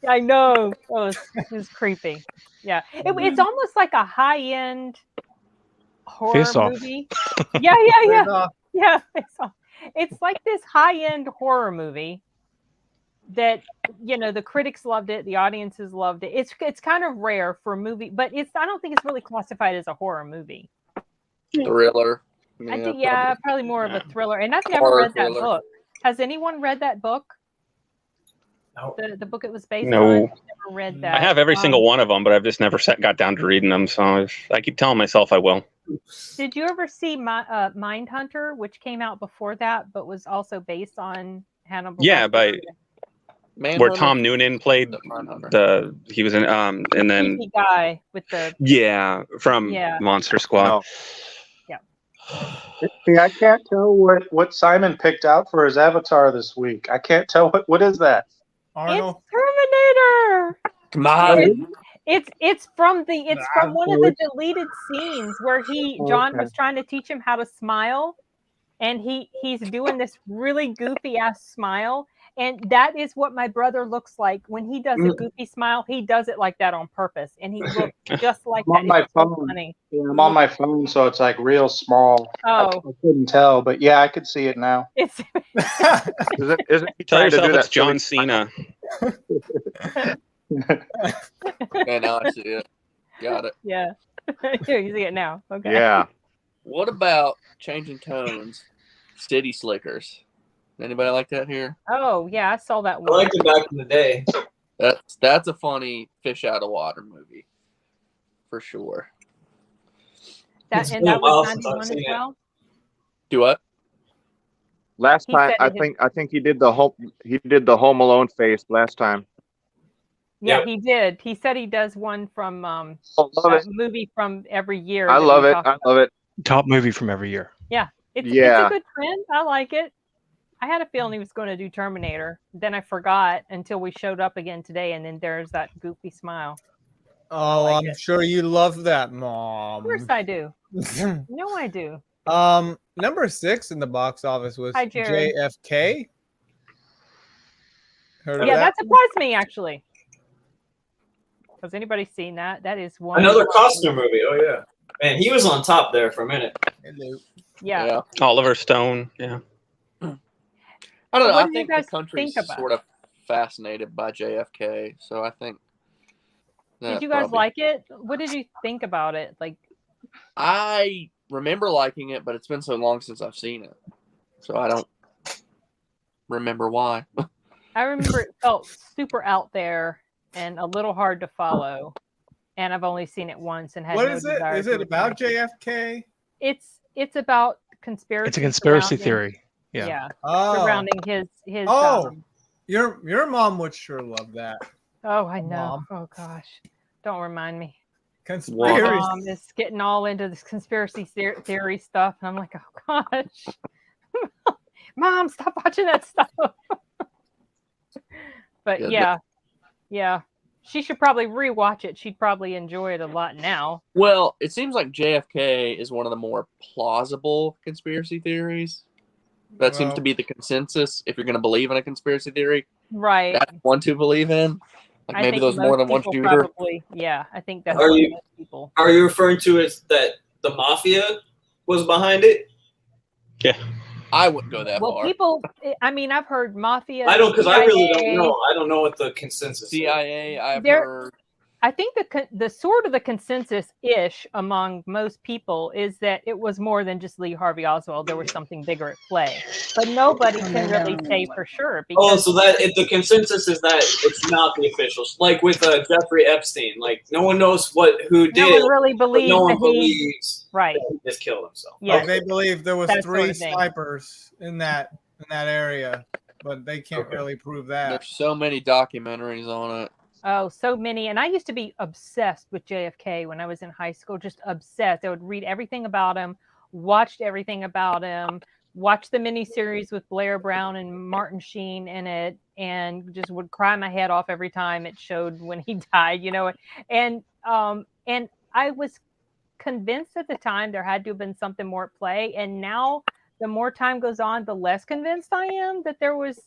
I know. Oh, it's creepy. Yeah, it's almost like a high-end horror movie. Yeah. It's like this high-end horror movie that, you know, the critics loved it, the audiences loved it. It's kind of rare for a movie, but I don't think it's really classified as a horror movie. Thriller. Yeah, I think probably more of a thriller. And I've never read that book. Has anyone read that book? No. The book it was based on? I've never read that. I have every single one of them, but I've just never got down to reading them. So I keep telling myself I will. Did you ever see Mindhunter, which came out before that, but was also based on Hannibal? Yeah, where Tom Noonan played he was in and then the guy with the from Monster Squad. No. See, I can't tell what Simon picked out for his avatar this week. I can't tell what is that. Arnold? It's Terminator. Come on. It's from one of the deleted scenes where John was trying to teach him how to smile, and he's doing this really goofy ass smile, and that is what my brother looks like when he does a goofy smile. He does it like that on purpose, and he looks just like that. On my phone. So funny. Yeah, I'm on my phone, so it's like real small. I couldn't tell, but yeah, I could see it now. It's Tell yourself it's John Cena. Okay, now I see it. Got it. Yeah. You see it now. Okay. Yeah. What about changing tones? City Slickers. Anybody like that here? Oh yeah, I saw that one. I liked it back in the day. That's a funny fish out of water movie, for sure. That was 91 as well. Do what? Last time I think he did the Home Alone face last time. Yeah, he did. He said he does one from a movie from every year. I love it. Top movie from every year. Yeah. It's a good trend. I like it. I had a feeling he was going to do Terminator. Then I forgot until we showed up again today, and then there's that goofy smile. Oh, I'm sure you love that, Mom. Of course I do. No, I do. Number 6 in the box office was Hi, Jared. JFK. That surprised me, actually. Has anybody seen that? That is one. Another Costner movie. Oh yeah, man, he was on top there for a minute. Yeah. Oliver Stone. Yeah. I don't know. I think the country's sort of fascinated by JFK, so I think. Did you guys like it? What did you think about it? Like, I remember liking it, but it's been so long since I've seen it, so I don't remember why. I remember it felt super out there and a little hard to follow, and I've only seen it once and had. What is it? Is it about JFK? It's about conspiracy. It's a conspiracy theory. Yeah. Surrounding his. Your mom would sure love that. Oh, I know. Mom. Oh gosh, don't remind me. Conspiracy. My mom is getting all into this conspiracy theory stuff, and I'm like, oh gosh, Mom, stop watching that stuff. But yeah, she should probably rewatch it. She'd probably enjoy it a lot now. Well, it seems like JFK is one of the more plausible conspiracy theories. That seems to be the consensus. If you're going to believe in a conspiracy theory, right? That's one to believe in. Like maybe there's more than one shooter. Probably, yeah, I think that's. Are you referring to it that the mafia was behind it? Yeah, I wouldn't go that far. Well, people. I mean, I've heard mafia. I don't, because I really don't know. I don't know what the consensus. CIA. I've heard. I think the sort of the consensus-ish among most people is that it was more than just Lee Harvey Oswald. There was something bigger at play, but nobody can really say for sure. Because so that the consensus is that it's not the officials. Like with Jeffrey Epstein, like no one knows who did. No one really believes. No one believes right. that he just killed himself. Yeah, they believe there was that 3 sort of snipers in that area, but they can't really prove that. There's so many documentaries on it. Oh, so many. And I used to be obsessed with JFK when I was in high school, just obsessed. I would read everything about him, watched everything about him, watched the miniseries with Blair Brown and Martin Sheen in it, and just would cry my head off every time it showed when he died, you know. And I was convinced at the time there had to have been something more at play. And now the more time goes on, the less convinced I am that there was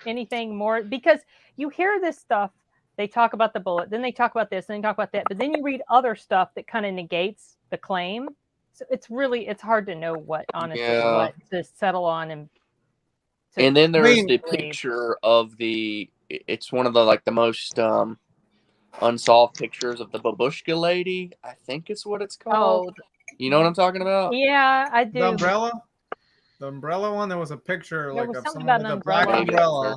anything more, because you hear this stuff. They talk about the bullet, then they talk about this, then they talk about that. But then you read other stuff that kind of negates the claim. So it's hard to know what, honestly, what to settle on. And then there's the picture of it's one of the most unsolved pictures of the babushka lady. I think it's what it's called. You know what I'm talking about? Yeah, I do. The umbrella? The umbrella one? There was a picture there of something someone about with a black umbrella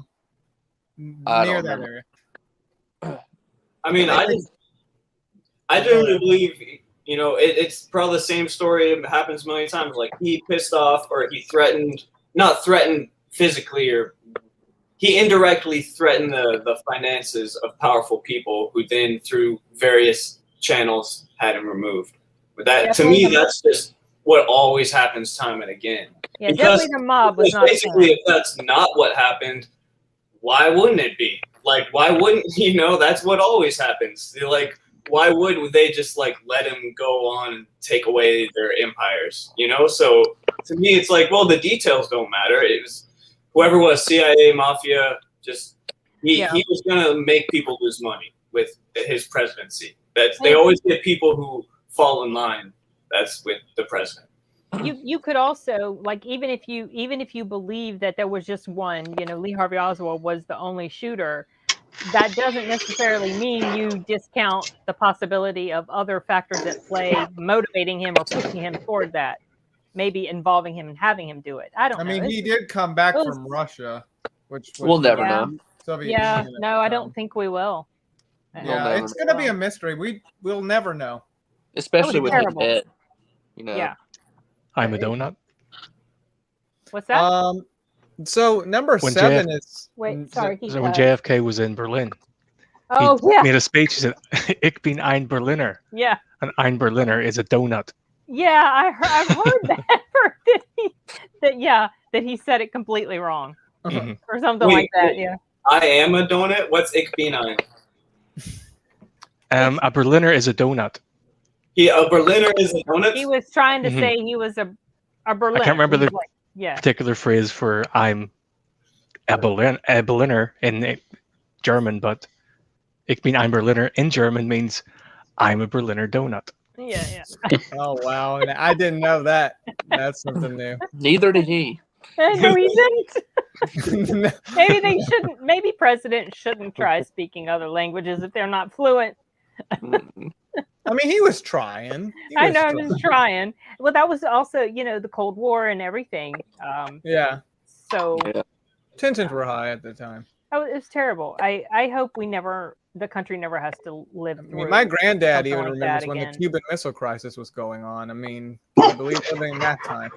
near that area. I mean, I generally believe, it's probably the same story. It happens a million times. Like he pissed off, or he not threatened physically, or he indirectly threatened the finances of powerful people who then through various channels had him removed. But that, to me, that's just what always happens time and again. Yeah, definitely the mob was not basically, if that's not what happened, why wouldn't it be? Like, why wouldn't, that's what always happens. Like, why would they just let him go on and take away their empires? So to me, it's like, well, the details don't matter. It was whoever was CIA, mafia, he was gonna make people lose money with his presidency. They always get people who fall in line. That's with the president. You could also, even if you believe that there was just one, Lee Harvey Oswald was the only shooter, that doesn't necessarily mean you discount the possibility of other factors at play motivating him or pushing him toward that, maybe involving him and having him do it. I don't know. I mean, he did come back from Russia, which we'll never know. I don't think we will. Yeah, it's going to be a mystery. We'll never know. Especially with his head. Yeah. I'm a donut. What's that? So number 7 is. Wait, sorry. So when JFK was in Berlin, he made a speech. He said, "Ich bin ein Berliner." Yeah. And ein Berliner is a donut. Yeah, I've heard that. That he said it completely wrong, or something like that. Yeah. I am a donut. What's ich bin ein? A Berliner is a donut. A Berliner is a donut. He was trying to say he was a Berliner. I can't remember the particular phrase for "I'm a Berliner" in German, but "Ich bin ein Berliner" in German means "I'm a Berliner donut." Yeah. Oh wow! And I didn't know that. That's something new. Neither did he. No, he didn't. Maybe they shouldn't. Maybe presidents shouldn't try speaking other languages if they're not fluent. I mean, he was trying. He was trying. Well, that was also, the Cold War and everything. So tensions were high at the time. Oh, it was terrible. I hope the country never has to live through. I mean, my granddad even remembers when the Cuban Missile Crisis was going on. I mean, I believe living in that time.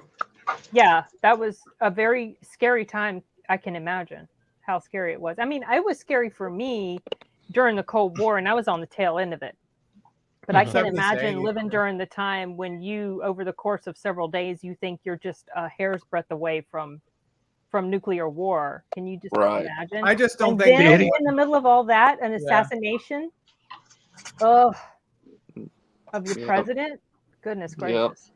Yeah, that was a very scary time. I can imagine how scary it was. I mean, it was scary for me during the Cold War, and I was on the tail end of it. But I can imagine living during the time when you, over the course of several days, you think you're just a hair's breadth away from nuclear war. Can you just imagine? I just don't think then, in the middle of all that, an assassination of your president. Goodness gracious,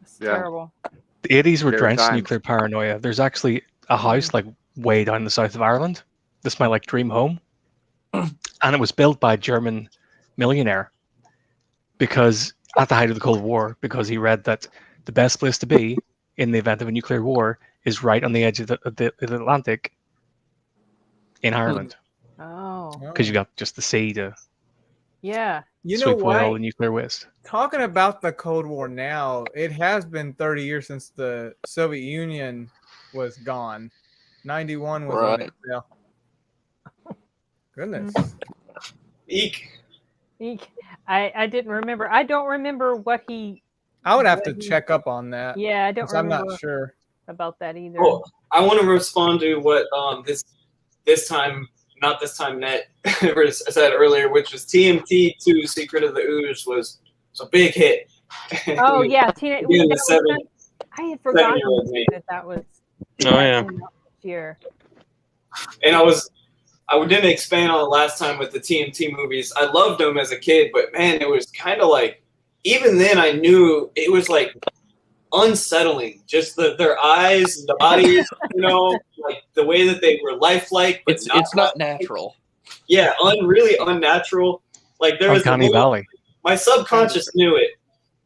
it's terrible. The 80s were drenched in nuclear paranoia. There's actually a house way down the south of Ireland. This is my dream home, and it was built by a German millionaire because at the height of the Cold War, because he read that the best place to be in the event of a nuclear war is right on the edge of the Atlantic in Ireland. Oh. Because you got just the sea to Yeah. You know Sweep away all what? the nuclear waste. Talking about the Cold War now, it has been 30 years since the Soviet Union was gone. 91 was when it fell. Goodness. Eek. I didn't remember. I don't remember what he. I would have to check up on that. Yeah, I don't remember. I'm not sure about that either. Well, I want to respond to what this time Net said earlier, which was TMT 2 Secret of the Ooze was a big hit. Oh yeah, I had forgotten that was. Oh yeah. This year. And I didn't expand on it last time with the TMT movies. I loved them as a kid, but man, it was kind of like, even then I knew it was like unsettling. Just their eyes, the bodies, like the way that they were lifelike. But it's not natural. Yeah, really unnatural. Like there was Valley. My subconscious knew it,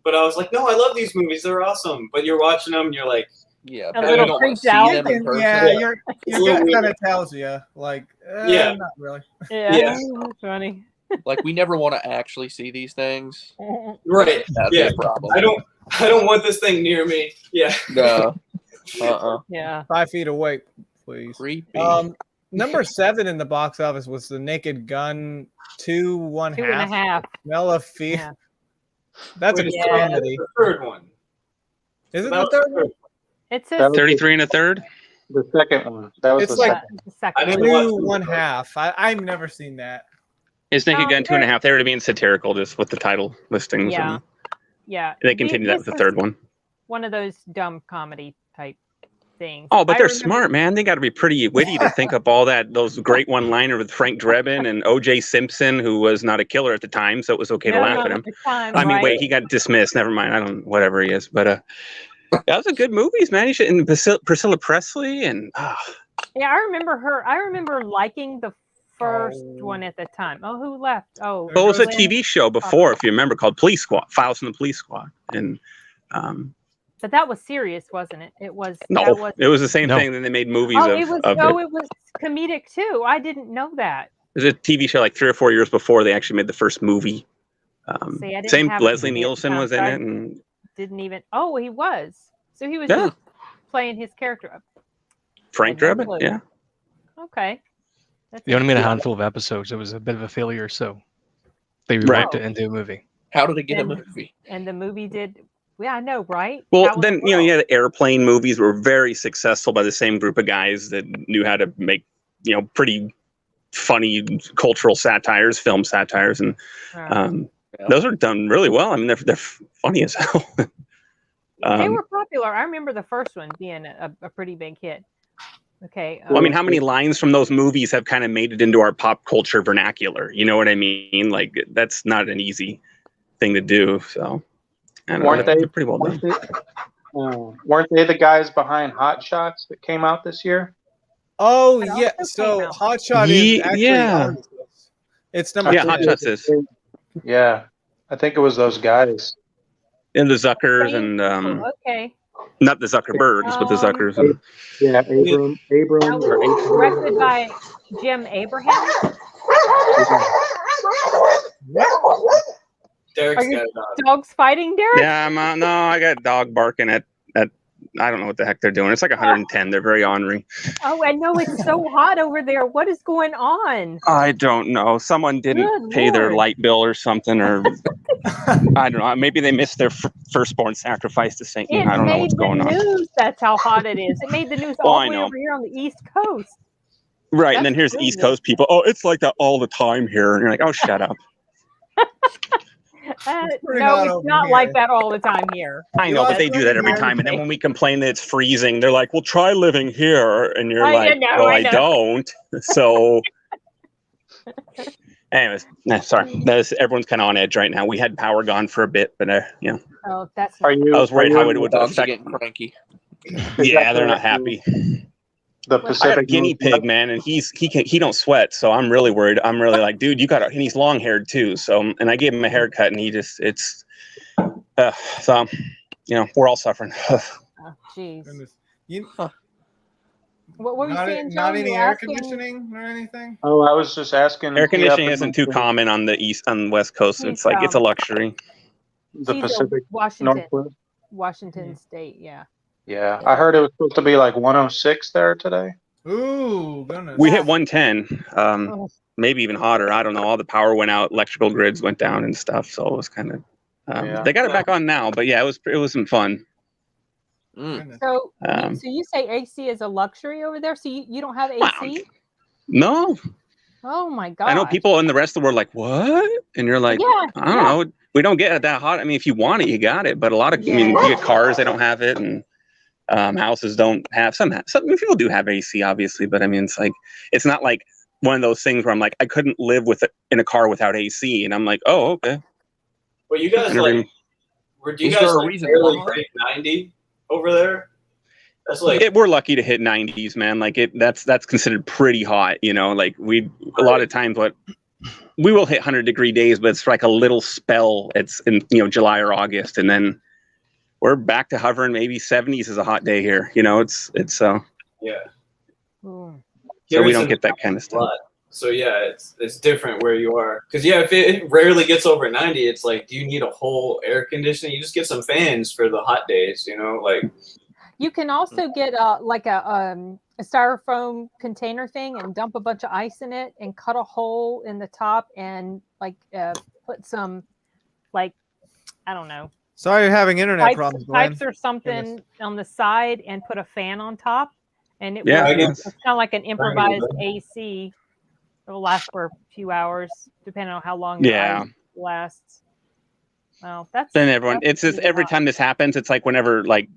but I was like, no, I love these movies. They're awesome. But you're watching them, and you're like, yeah, a little freaked out. Yeah, your gut kind of tells you, like, not really. Yeah, that's funny. Like we never want to actually see these things. Right. That'd be a problem. I don't want this thing near me. Yeah. No. Yeah. 5 feet away, please. Creepy. Number 7 in the box office was The Naked Gun 2 1/2. Smell of Fear. Yeah. That's a comedy. The third one. Is it the third one? It says 33 1/3. The second one. That was it's the like second. 2 1/2. I've never seen that. It's Naked Gun 2.5. They were being satirical just with the title listings. Yeah. And yeah. they continue that with the third one. One of those dumb comedy type things. Oh, but they're smart, man. They got to be pretty witty to think up all those great one-liner with Frank Drebin and O.J. Simpson, who was not a killer at the time, so it was okay to laugh at him. Wait, he got dismissed. Never mind. Whatever he is. But that was a good movies, man. And Priscilla Presley and yeah, I remember her. I remember liking the first one at the time. Oh, who left? Oh, well, it was a TV show before, if you remember, called Police Squad, Files from the Police Squad, and but that was serious, wasn't it? It was. It was the same thing. Then they made movies of it was comedic too. I didn't know that. It was a TV show like 3 or 4 years before they actually made the first movie. Same Leslie Nielsen was in it, and didn't even. Oh, he was. So he was just playing his character. Frank Drebin, yeah. Okay. They only made a handful of episodes. It was a bit of a failure, so they reworked it into a movie. How did it get a movie? And the movie did. Yeah, I know, right? Well, then the airplane movies were very successful by the same group of guys that knew how to make pretty funny cultural satires, film satires, and those are done really well. I mean, they're funny as hell. They were popular. I remember the first one being a pretty big hit. Okay. Well, I mean, how many lines from those movies have kind of made it into our pop culture vernacular? You know what I mean? Like, that's not an easy thing to do. So, weren't they pretty well done? Weren't they the guys behind Hot Shots that came out this year? Oh yeah. So Hot Shot is actually it's number 2. Hot Shots is. Yeah, I think it was those guys. And the Zuckers and not the Zuckerbergs, but the Zuckers. And, Abrams directed by Jim Abraham. Derek's got a dog. Dogs fighting, Derek? Yeah, no, I got a dog barking at I don't know what the heck they're doing. It's like 110. They're very ornery. Oh, I know it's so hot over there. What is going on? I don't know. Someone didn't pay their light bill or something, or I don't know. Maybe they missed their firstborn sacrifice to Satan. I don't know what's going on. News. That's how hot it is. It made the news all the way over here on the East Coast. Right, and then here's the East Coast people. Oh, it's like that all the time here. And you're like, oh, shut up. No, it's not like that all the time here. I know, but they do that every time. And then when we complain that it's freezing, they're like, well, try living here. And you're like, well, I don't. So, anyways, sorry. Everyone's kind of on edge right now. We had power gone for a bit, but, Oh, that's. I was worried how it would affect. Getting cranky. Yeah, they're not happy. The Pacific I got a guinea pig, man, and he don't sweat, so I'm really worried. I'm really like, dude, and he's long haired too. So, and I gave him a haircut, and we're all suffering. Oh, jeez. What were you saying, Joe? Not any air conditioning or anything? Oh, I was just asking. Air conditioning isn't too common on the West Coast. So it's like it's a luxury. The Pacific Northwest. Washington State, yeah. Yeah, I heard it was supposed to be like 106 there today. Ooh, goodness. We hit 110, maybe even hotter. I don't know. All the power went out, electrical grids went down and stuff. So it was kind of. They got it back on now, but yeah, it was some fun. So you say AC is a luxury over there? So you don't have AC? No. Oh my god! I know people in the rest of the world are like, what? And you're like, I don't know. We don't get it that hot. I mean, if you want it, you got it. But a lot of, I mean, you get cars, they don't have it, and houses don't have. Some people do have AC, obviously, but I mean, it's not like one of those things where I'm like, I couldn't live in a car without AC, and I'm like, oh, okay. Well, you guys do you guys barely break 90 over there? That's like we're lucky to hit 90s, man. Like that's considered pretty hot, you know. Like a lot of times we will hit 100-degree days, but it's like a little spell. It's in July or August, and then we're back to hovering. Maybe 70s is a hot day here. You know, it's yeah. So we don't get that kind of stuff. So yeah, it's different where you are, because if it rarely gets over 90, it's like, do you need a whole air conditioning? You just get some fans for the hot days, you know, like. You can also get like a styrofoam container thing and dump a bunch of ice in it and cut a hole in the top and like put some, like, I don't know. Sorry you're having internet problems, Glenn. Pipes or something on the side and put a fan on top, and it's kind of like an improvised AC. It'll last for a few hours depending on how long your ice lasts. Well, then everyone. It's just every time this happens, it's like whenever like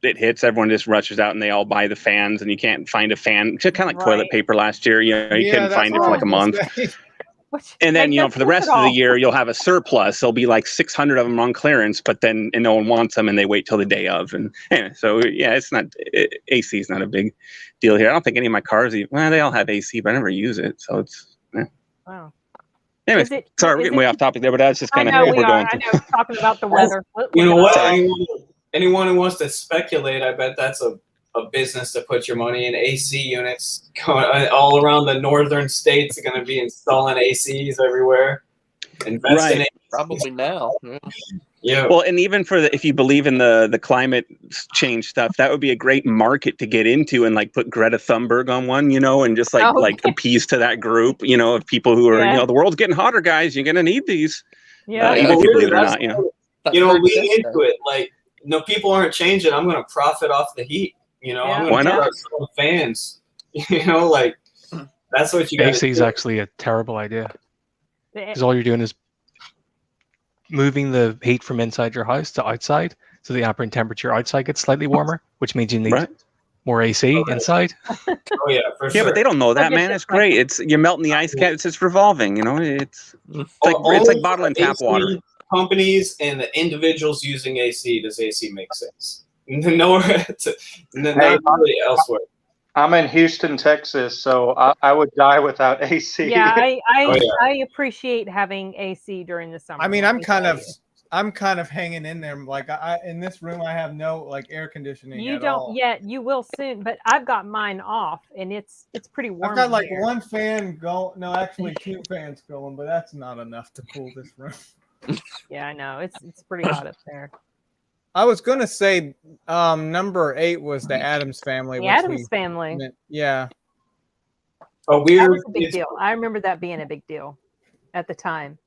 it hits, everyone just rushes out and they all buy the fans, and you can't find a fan. Just kind of like toilet paper last year. You couldn't find it for like a month. And then, for the rest of the year, you'll have a surplus. There'll be like 600 of them on clearance, but then no one wants them, and they wait till the day of. And anyway, so it's not AC is not a big deal here. I don't think any of my cars, they all have AC, but I never use it. So it's wow. Anyway, sorry, we're getting way off topic there, but that's just kind of what we're going through. I know, talking about the weather. You know what? Anyone who wants to speculate, I bet that's a business to put your money in. AC units going all around the northern states are going to be installing ACs everywhere. Invest in it. Probably now. Yeah. Well, and even if you believe in the climate change stuff, that would be a great market to get into and like put Greta Thunberg on one, and just like appease to that group, of people who are, the world's getting hotter, guys. You're going to need these. Yeah. Even if you believe it or not, lean into it. Like, people aren't changing. I'm going to profit off the heat. I'm going to start selling fans. Like that's what you got. AC is actually a terrible idea because all you're doing is moving the heat from inside your house to outside, so the ambient temperature outside gets slightly warmer, which means you need more AC inside. Oh yeah, for sure. Yeah, but they don't know that, man. It's great. You're melting the ice caps. It's revolving. It's like bottling tap water. Companies and the individuals using AC, does AC make sense? Nowhere, not really elsewhere. I'm in Houston, Texas, so I would die without AC. Yeah, I appreciate having AC during the summer. I mean, I'm kind of hanging in there. Like in this room, I have no like air conditioning. You don't yet. You will soon, but I've got mine off, and it's pretty warm. I've got like one fan going. No, actually 2 fans going, but that's not enough to cool this room. Yeah, I know. It's pretty hot up there. I was gonna say number 8 was the Addams Family. The Addams Family. Yeah. That was a big deal. I remember that being a big deal at the time.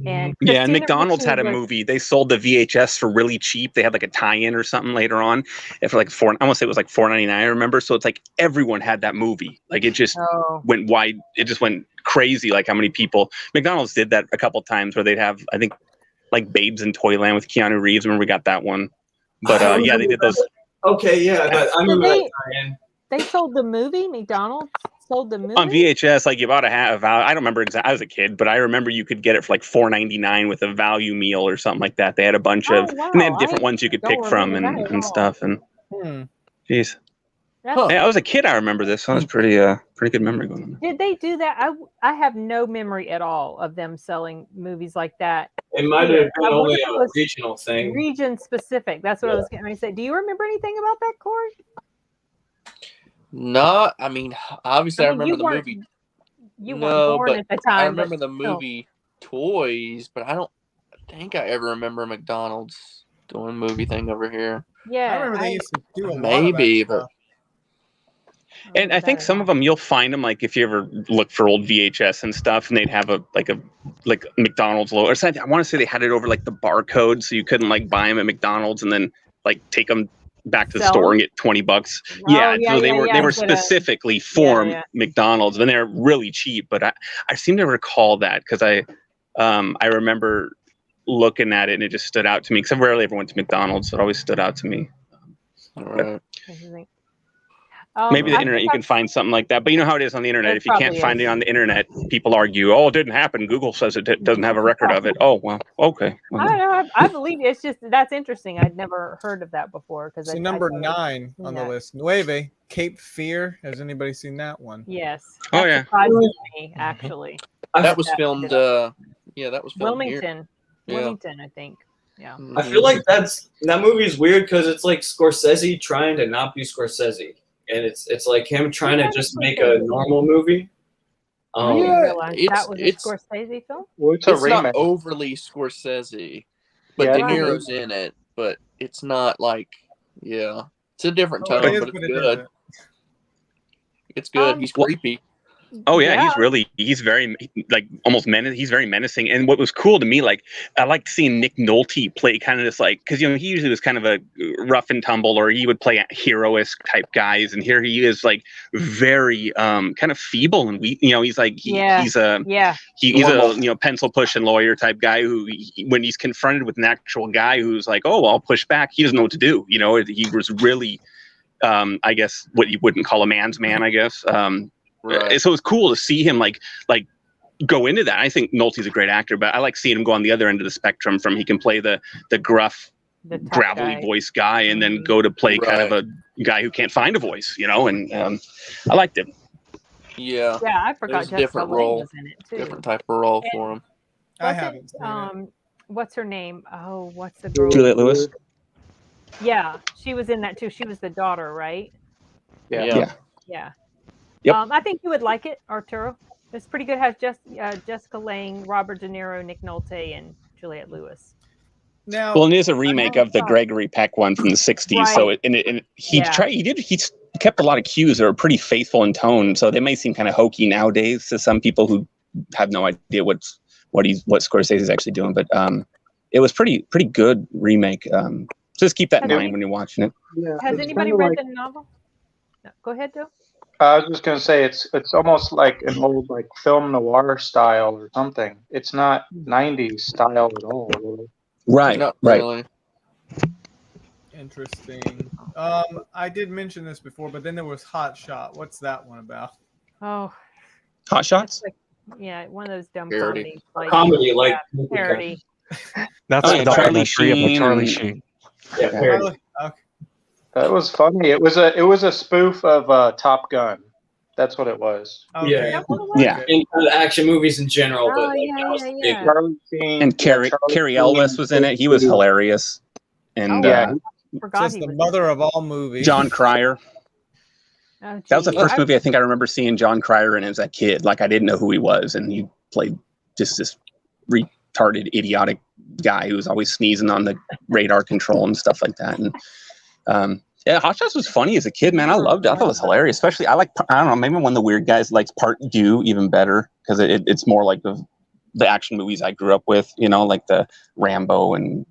And and McDonald's had a movie. They sold the VHS for really cheap. They had like a tie-in or something later on, and for like I want to say it was like $4.99. I remember. So it's like everyone had that movie. Like it just went wide. It just went crazy. Like how many people McDonald's did that a couple times where they'd have, I think, like Babes in Toyland with Keanu Reeves. Remember we got that one. But they did those. Okay, yeah, I remember that tie-in. They sold the movie. McDonald's sold the movie on VHS. Like you bought I don't remember exactly. I was a kid, but I remember you could get it for like $4.99 with a value meal or something like that. They had a bunch of, and they had different ones you could pick from and stuff. And jeez, hey, I was a kid. I remember this. So it was pretty good memory going on. Did they do that? I have no memory at all of them selling movies like that. It might have been only a regional thing. Region specific. That's what I was getting ready to say. Do you remember anything about that, Corey? Not, I mean, obviously I remember the movie. You weren't born at the time. I remember the movie Toys, but I don't think I ever remember McDonald's doing a movie thing over here. Yeah, I remember they used to do a lot maybe, of that stuff. And I think some of them you'll find them, like if you ever look for old VHS and stuff, and they'd have a McDonald's logo or something. I want to say they had it over like the barcode, so you couldn't like buy them at McDonald's and then like take them back to the store and get $20. So they were specifically for McDonald's, and they're really cheap. But I seem to recall that because I remember looking at it and it just stood out to me because I rarely ever went to McDonald's, so it always stood out to me. Right. Maybe the internet you can find something like that, but you know how it is on the internet. If you can't find it on the internet, people argue, "Oh, it didn't happen." Google says it doesn't have a record of it. Oh, well, okay. I don't know. I believe it's just that's interesting. I'd never heard of that before because. So number 9 on the list, Nueve, Cape Fear. Has anybody seen that one? Yes. Oh yeah. Surprised me actually. That was filmed. That was filmed Wilmington. Here. Wilmington, I think. Yeah. I feel like that movie is weird because it's like Scorsese trying to not be Scorsese. And it's like him trying to just make a normal movie. I didn't realize that was a Scorsese film. Well, it's not overly Scorsese, but De Niro's in it. But it's not like, it's a different tone, but it's good. It's good. He's creepy. Oh yeah, he's very like almost he's very menacing. And what was cool to me, like I liked seeing Nick Nolte play kind of this like, because he usually was kind of a rough and tumble, or he would play hero-esque type guys, and here he is like very kind of feeble and weak. He's like he's a pencil pushing lawyer type guy who when he's confronted with an actual guy who's like, oh, I'll push back, he doesn't know what to do. He was really I guess what you wouldn't call a man's man, I guess. Right. So it's cool to see him like go into that. I think Nolte's a great actor, but I like seeing him go on the other end of the spectrum from he can play the gruff, gravelly voice guy and then go to play kind of a guy who can't find a voice, and I liked him. Yeah. Yeah, I forgot different role was in it too. Different type of role for him. I haven't seen it. What's her name? Oh, what's the girl? Juliette Lewis. Yeah, she was in that too. She was the daughter, right? Yeah. Yep. I think you would like it, Arturo. It's pretty good. It has Jessica Lange, Robert De Niro, Nick Nolte, and Juliette Lewis. Now, well, it is a remake of the Gregory Peck one from the '60s. Right. So he kept a lot of cues that were pretty faithful in tone. So they may seem kind of hokey nowadays to some people who have no idea what Scorsese is actually doing. But it was pretty good remake. Just keep that in mind when you're watching it. Yeah, has anybody read the novel? No. Go ahead, Joe. I was just going to say it's almost like an old like film noir style or something. It's not 90s style at all. Really. Right. Not right. Really. Interesting. I did mention this before, but then there was Hot Shot. What's that one about? Oh, Hot Shots. One of those dumb parody. Comedy, parody. That's the documentary of Charlie Sheen. Yeah, parody. Okay. That was funny. It was a spoof of Top Gun. That's what it was. Okay. Yeah. And action movies in general, but Charlie Sheen and Carrie Elwes was in it. He was hilarious. And just the mother of all movies. John Cryer. That was the first movie I think I remember seeing John Cryer in as a kid. Like I didn't know who he was, and he played just this retarded, idiotic guy who was always sneezing on the radar control and stuff like that. And Hot Shots was funny as a kid, man. I loved it. I thought it was hilarious. Especially, I don't know, maybe one of the weird guys likes Part Deux even better because it's more like the action movies I grew up with, like the Rambo and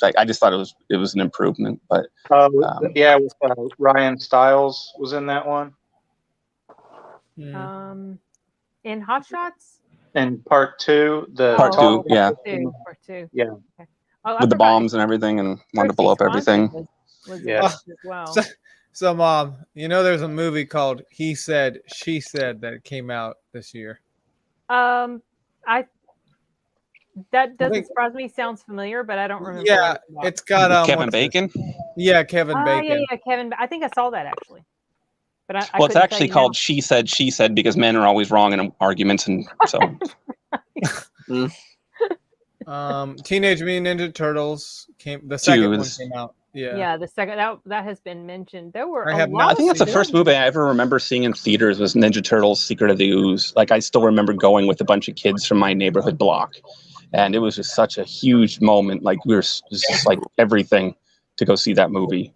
I just thought it was an improvement. But with Ryan Stiles was in that one. In Hot Shots. And Part Two, Part Two. Yeah. Yeah. Okay. With the bombs and everything, and wanted to blow up everything. As well. So, Mom, there's a movie called He Said, She Said that came out this year. That doesn't surprise me. Sounds familiar, but I don't remember. Yeah, it's got Kevin Bacon. Yeah, Kevin Bacon. Yeah, Kevin. I think I saw that actually. But well, it's actually called She Said, She Said because men are always wrong in arguments, and so. Teenage Mutant Ninja Turtles the second one came out Yeah, the second that has been mentioned. There were I think that's the first movie I ever remember seeing in theaters was Ninja Turtles: Secret of the Ooze. Like I still remember going with a bunch of kids from my neighborhood block, and it was just such a huge moment. Like it was just like everything to go see that movie.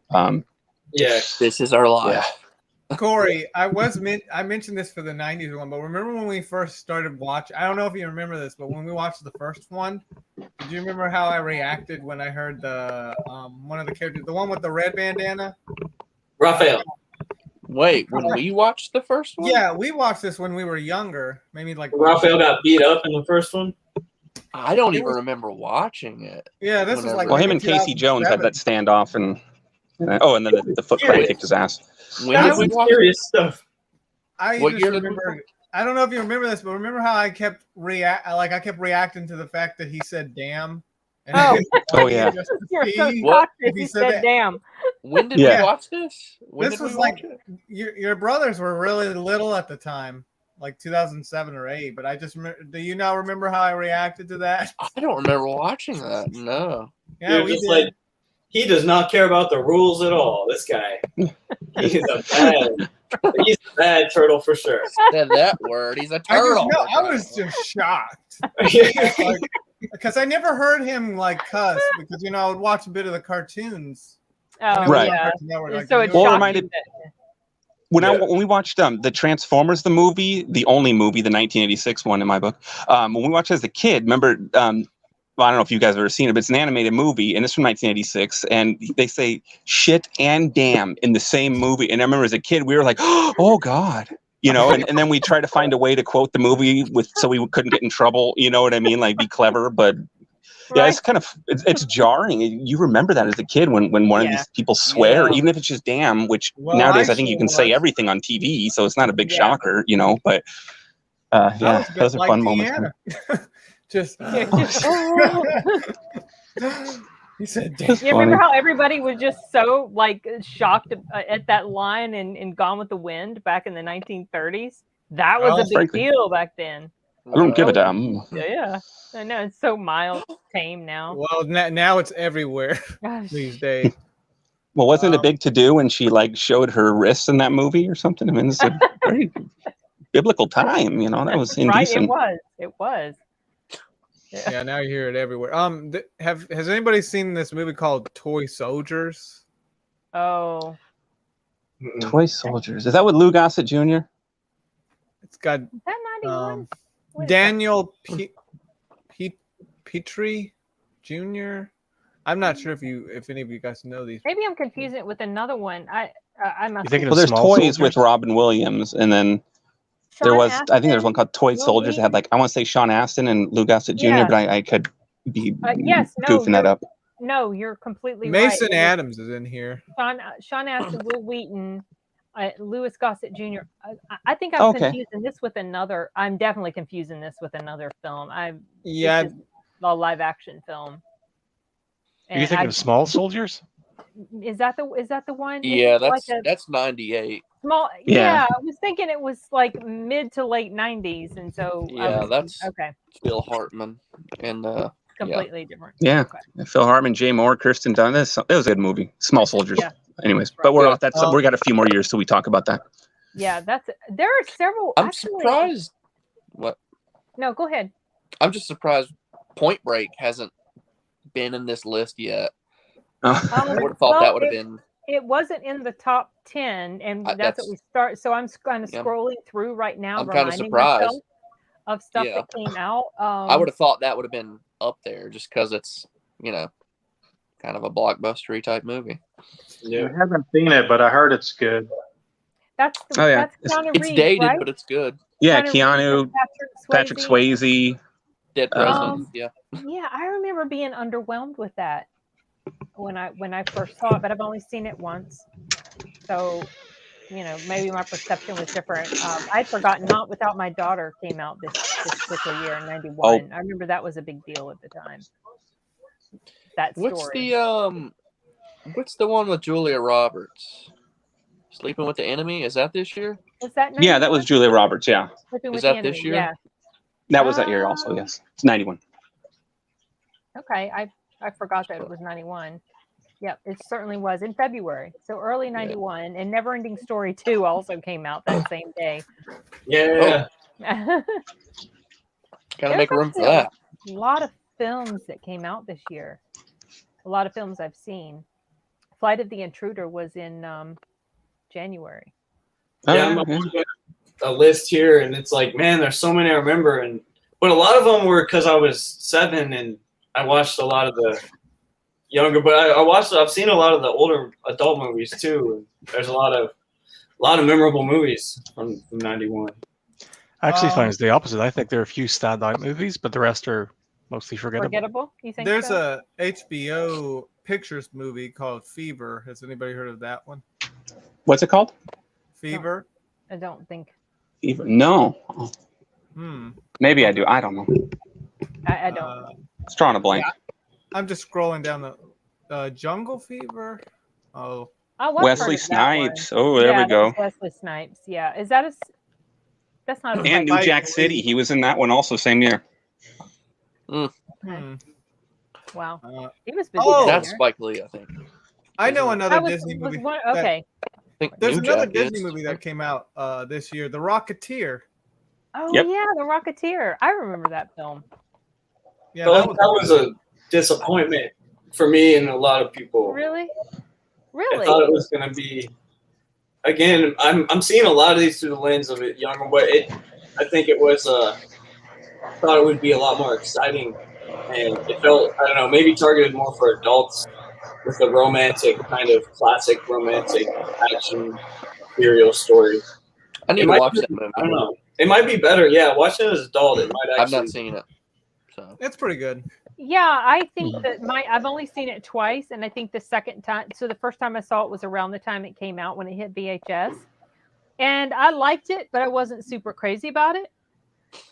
This is our life. Yeah. Corey, I mentioned this for the 90s one, but remember when we first started watching? I don't know if you remember this, but when we watched the first one, did you remember how I reacted when I heard the one of the characters, the one with the red bandana? Raphael. Wait, when we watched the first one? Yeah, we watched this when we were younger. Maybe like Raphael got beat up in the first one. I don't even remember watching it. Yeah, this was like. Well, him and Casey Jones had that standoff, and then the foot fight kicked his ass. When did we watch serious stuff? I just remember. I don't know if you remember this, but remember how I kept reacting to the fact that he said "damn." And yeah. You're so shocked that he said "damn." When did we watch this? This was like your brothers were really little at the time, like 2007 or 8. But I just remember. Do you now remember how I reacted to that? I don't remember watching that. No. Yeah, we just did. like, he does not care about the rules at all. This guy, he's a bad turtle for sure. Said that word. He's a turtle. I was just shocked because I never heard him like cuss because I would watch a bit of the cartoons. Oh, right. Yeah. So it reminded. When we watched the Transformers, the movie, the only movie, the 1986 one in my book, when we watched it as a kid, remember. Well, I don't know if you guys have ever seen it, but it's an animated movie, and it's from 1986, and they say shit and damn in the same movie. And I remember as a kid, we were like, oh, God. And then we tried to find a way to quote the movie so we couldn't get in trouble, you know what I mean? Like, be clever. But, yeah, it's kind of, it's jarring. You remember that as a kid when one of these people swear, even if it's just damn, which nowadays I think you can say everything on TV, so it's not a big shocker, but, those are fun moments. Just he said, "You remember how everybody was just so like shocked at that line in Gone with the Wind back in the 1930s? That was a big deal back then. I don't give a damn. Yeah, I know it's so mild, tame now. Well, now it's everywhere these days. Well, wasn't it a big to do when she showed her wrists in that movie or something? I mean, it's a very biblical time. That was indecent. Right, it was. Yeah, now you hear it everywhere. Has anybody seen this movie called Toy Soldiers? Oh, Toy Soldiers. Is that with Lou Gossett Jr.? It's got Daniel Petrie Jr. I'm not sure if any of you guys know these. Maybe I'm confusing it with another one. I must. Well, there's Toys with Robin Williams, and then. I think there's one called Toy Soldiers that had I want to say Sean Astin and Lou Gossett Jr., but I could be goofing that up. No, you're completely Mason right. Adams is in here. Sean Astin, Will Wheaton, Louis Gossett Jr. I think I'm confusing this with another. I'm definitely confusing this with another film. A live action film. Are you thinking of Small Soldiers? Is that the one? Yeah, that's 98. Small, yeah, I was thinking it was like mid to late 90s, and so that's okay. Phil Hartman and completely different. Yeah, Phil Hartman, Jay Moore, Kirsten Dunst. It was a good movie. Small Soldiers. Yeah. Anyways, but we're off. We got a few more years till we talk about that. Yeah, there are several. I'm surprised. What? No, go ahead. I'm just surprised Point Break hasn't been in this list yet. I would have thought that would have been. It wasn't in the top 10, and that's what we start. So I'm kind of scrolling through right now, I'm kind of surprised of stuff that came out. I would have thought that would have been up there just because it's kind of a blockbustery type movie. Yeah, I haven't seen it, but I heard it's good. That's Keanu Reeves, dated, right? but it's good. Yeah, Keanu, Patrick Swayze, Dead Presidents. Yeah, I remember being underwhelmed with that when I first saw it, but I've only seen it once, so maybe my perception was different. I'd forgotten Not Without My Daughter came out this fiscal year in '91. I remember that was a big deal at the time. That story. What's the one with Julia Roberts? Sleeping with the Enemy? Is that this year? Was that 91? Yeah, that was Julia Roberts. Yeah. Is that this year? Yeah. That was that year also. Yes, it's '91. Okay, I forgot that it was '91. Yep, it certainly was in February. So early 91. And Neverending Story 2 also came out that same day. Yeah. Gotta make room for that. A lot of films that came out this year. A lot of films I've seen. Flight of the Intruder was in January. Yeah, I'm looking at a list here, and it's like, man, there's so many I remember, but a lot of them were because I was 7 and I watched a lot of the younger. But I've seen a lot of the older adult movies too. There's a lot of memorable movies from 91. I actually find it's the opposite. I think there are a few standout movies, but the rest are mostly forgettable. You think there's so? a HBO Pictures movie called Fever. Has anybody heard of that one? What's it called? Fever. I don't think. Fever? No. Maybe I do. I don't know. I don't. It's drawing a blank. Yeah, I'm just scrolling down the Jungle Fever. Oh. Wesley Snipes. Oh, there we go. Wesley Snipes. Yeah. Is that a? That's not. And New Jack City. He was in that one also same year. Wow. He was busy. That's Spike Lee, I think. I know another Disney movie. Okay. There's another Disney movie that came out this year, The Rocketeer. Oh yeah, The Rocketeer. I remember that film. Yeah, that was a disappointment for me and a lot of people. Really? I thought it was going to be. Again, I'm seeing a lot of these through the lens of it younger, but I think it was. Thought it would be a lot more exciting, and it felt, I don't know, maybe targeted more for adults with a romantic kind of classic romantic action serial story. I need to watch that movie. I don't know. It might be better. Yeah, watching it as an adult, it might actually. I've not seen it, so it's pretty good. Yeah, I think that I've only seen it twice, and I think the second time. So the first time I saw it was around the time it came out when it hit VHS, and I liked it, but I wasn't super crazy about it.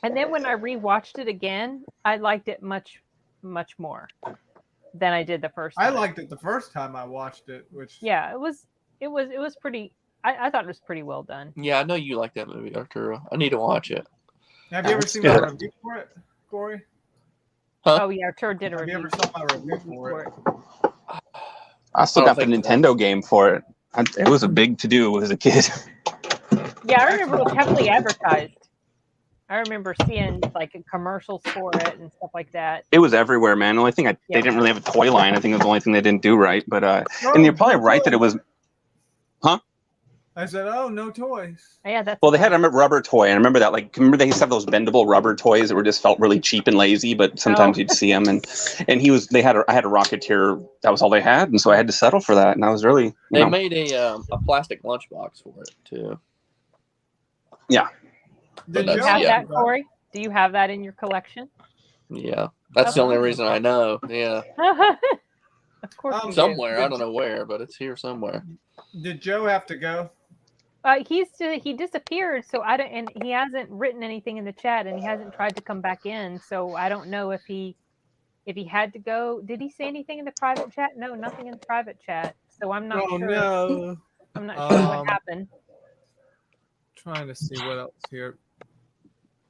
And then when I rewatched it again, I liked it much, much more than I did the first time. I liked it the first time I watched it, which it was pretty. I thought it was pretty well done. Yeah, I know you like that movie, Arturo. I need to watch it. Have you ever seen my review for it, Corey? Huh? Oh yeah, Arturo did a review. Have you ever saw my review for it? I still got the Nintendo game for it. It was a big to-do as a kid. Yeah, I remember it was heavily advertised. I remember seeing like commercials for it and stuff like that. It was everywhere, man. The only thing they didn't really have a toy line. I think it was the only thing they didn't do right. But and you're probably right that it was, huh? I said, "Oh, no toys." Yeah, that's. Well, they had a rubber toy. I remember that. Like, remember they used to have those bendable rubber toys that were just felt really cheap and lazy, but sometimes you'd see them. And I had a Rocketeer. That was all they had, and so I had to settle for that. And I was really. They made a plastic lunchbox for it too. Yeah. Did you have that, Corey? Do you have that in your collection? Yeah, that's the only reason I know. Yeah. Of course. Somewhere, I don't know where, but it's here somewhere. Did Joe have to go? He disappeared, so I don't, and he hasn't written anything in the chat, and he hasn't tried to come back in. So I don't know if he had to go. Did he say anything in the private chat? No, nothing in the private chat. So I'm not sure. No. I'm not sure what happened. Trying to see what else here.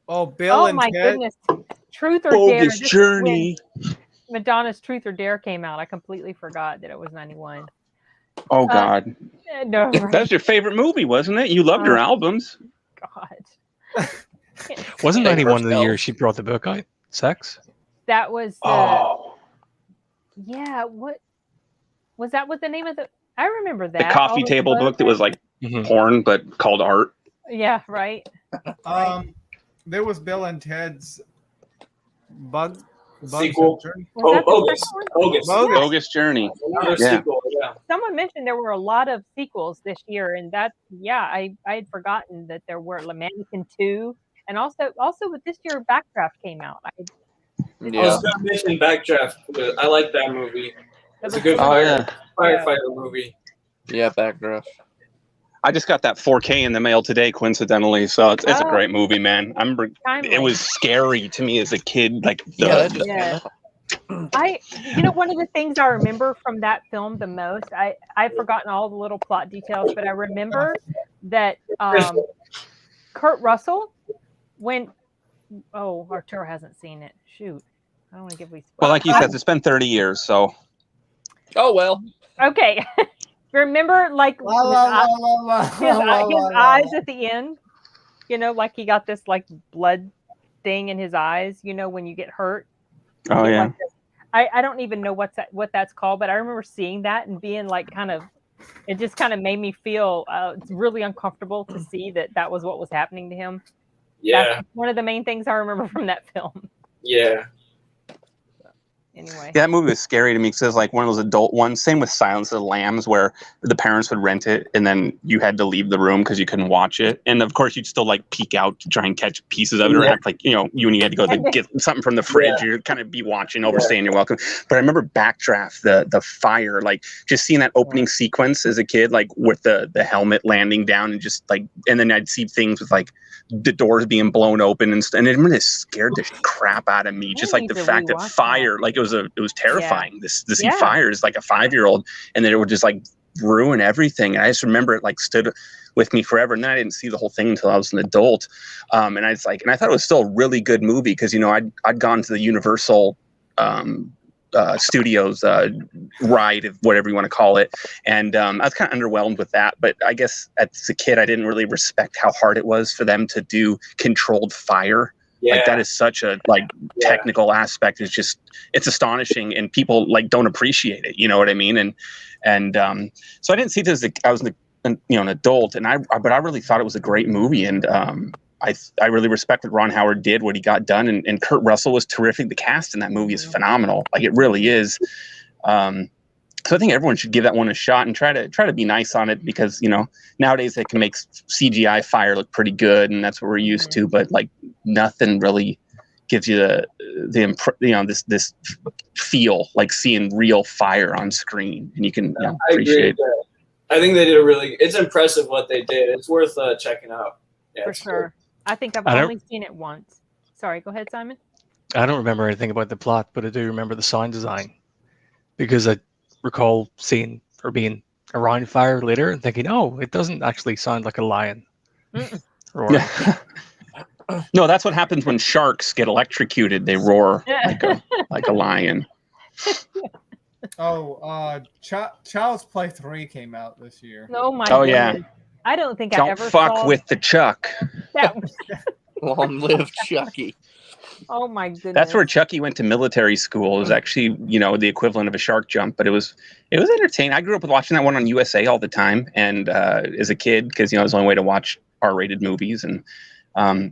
Oh, Bill and my Ted. Goodness. Truth or Dare. Bogus Journey. Madonna's Truth or Dare came out. I completely forgot that it was 91. Oh, God. No. That's your favorite movie, wasn't it? You loved her albums. God. Wasn't 91 the year she brought the book out? Sex? That was. Yeah. What was that? What the name of the? I remember that. The coffee table book that was like porn, but called art. Yeah, right. There was Bill and Ted's Bug sequel. Bogus Journey. Sequel, yeah. Someone mentioned there were a lot of sequels this year, and that I had forgotten that there were Mannequin 2, and also with this year Backdraft came out. I was going to mention Backdraft. I like that movie. It's a good firefighter movie. Yeah, Backdraft. I just got that 4K in the mail today, coincidentally. So it's a great movie, man. I remember it was scary to me as a kid. Like, one of the things I remember from that film the most, I've forgotten all the little plot details, but I remember that Kurt Russell Arturo hasn't seen it. Shoot, I don't want to give away. Well, like you said, it's been 30 years, so. Oh well. Okay. Remember, like his eyes at the end. You know, like he got this like blood thing in his eyes. You know, when you get hurt. Oh yeah. Like I don't even know what that's called, but I remember seeing that and being like it just kind of made me feel really uncomfortable to see that was what was happening to him. Yeah. That's one of the main things I remember from that film. Yeah. Anyway. Yeah, that movie was scary to me because it was like one of those adult ones. Same with Silence of the Lambs, where the parents would rent it and then you had to leave the room because you couldn't watch it. And of course, you'd still like peek out to try and catch pieces of it, or act like you when you had to go to get something from the fridge. You'd kind of be watching, overstaying your welcome. But I remember Backdraft, the fire, like just seeing that opening sequence as a kid, like with the helmet landing down and just like, and then I'd see things with like the doors being blown open and I remember this scared the crap out of me. Just like the fact that fire, like it was terrifying. To see fire as like a 5-year-old, and then it would just like ruin everything. And I just remember it like stood with me forever. And then I didn't see the whole thing until I was an adult. And I was like, and I thought it was still a really good movie because I'd gone to the Universal Studios ride, whatever you want to call it, and I was kind of underwhelmed with that. But I guess as a kid, I didn't really respect how hard it was for them to do controlled fire. Yeah. Like that is such a technical aspect. It's astonishing, and people like don't appreciate it. You know what I mean? And so I didn't see this. I was an adult, and but I really thought it was a great movie, and I really respect what Ron Howard did, what he got done, and Kurt Russell was terrific. The cast in that movie is phenomenal. Like it really is. So I think everyone should give that one a shot and try to be nice on it because nowadays they can make CGI fire look pretty good, and that's what we're used to. But like nothing really gives you this feel like seeing real fire on screen, and you can appreciate it. I think they did it's impressive what they did. It's worth checking out. Yeah, for sure. I think I've only seen it once. Sorry, go ahead, Simon. I don't remember anything about the plot, but I do remember the sound design because I recall seeing or being around fire later and thinking, oh, it doesn't actually sound like a lion. No, that's what happens when sharks get electrocuted. They roar like a lion. Oh, Child's Play 3 came out this year. Oh my goodness. Yeah. I don't think I ever fuck saw with the Chuck. Long live Chucky. Oh my goodness. That's where Chucky went to military school. It was actually, the equivalent of a shark jump, but it was entertaining. I grew up with watching that one on USA all the time, and as a kid, because it was the only way to watch R-rated movies, and I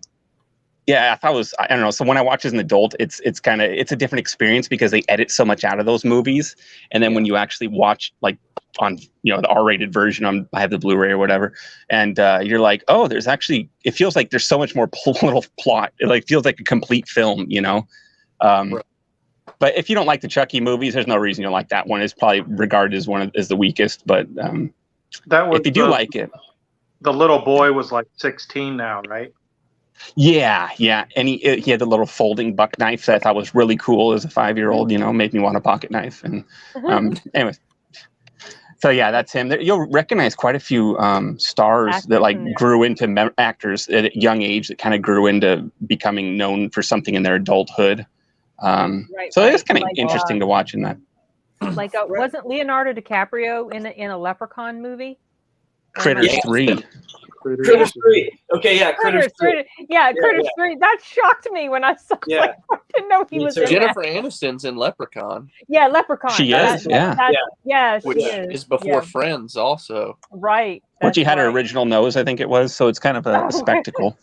thought it was, I don't know. So when I watch as an adult, it's a different experience because they edit so much out of those movies, and then when you actually watch like on the R-rated version, I have the Blu-ray or whatever, and you're like, oh, there's actually, it feels like there's so much more little plot. It like feels like a complete film, Right. But if you don't like the Chucky movies, there's no reason you don't like that one. It's probably regarded as the weakest, but if you do like it, the little boy was like 16 now, right? Yeah, and he had the little folding buck knife that I thought was really cool as a 5-year-old. Made me want a pocket knife, and anyways. So yeah, that's him. You'll recognize quite a few stars that like grew into actors at a young age that kind of grew into becoming known for something in their adulthood. So it's kind of interesting to watch in that. Like, wasn't Leonardo DiCaprio in a Leprechaun movie? Critters 3. Critters 3. Okay, yeah, Critters 3. Critters 3. That shocked me when I saw it. I didn't know he was in Jennifer Aniston's in Leprechaun. Yeah, Leprechaun. She is, yeah, which is before Friends also. Right. But she had her original nose, I think it was, so it's kind of a spectacle.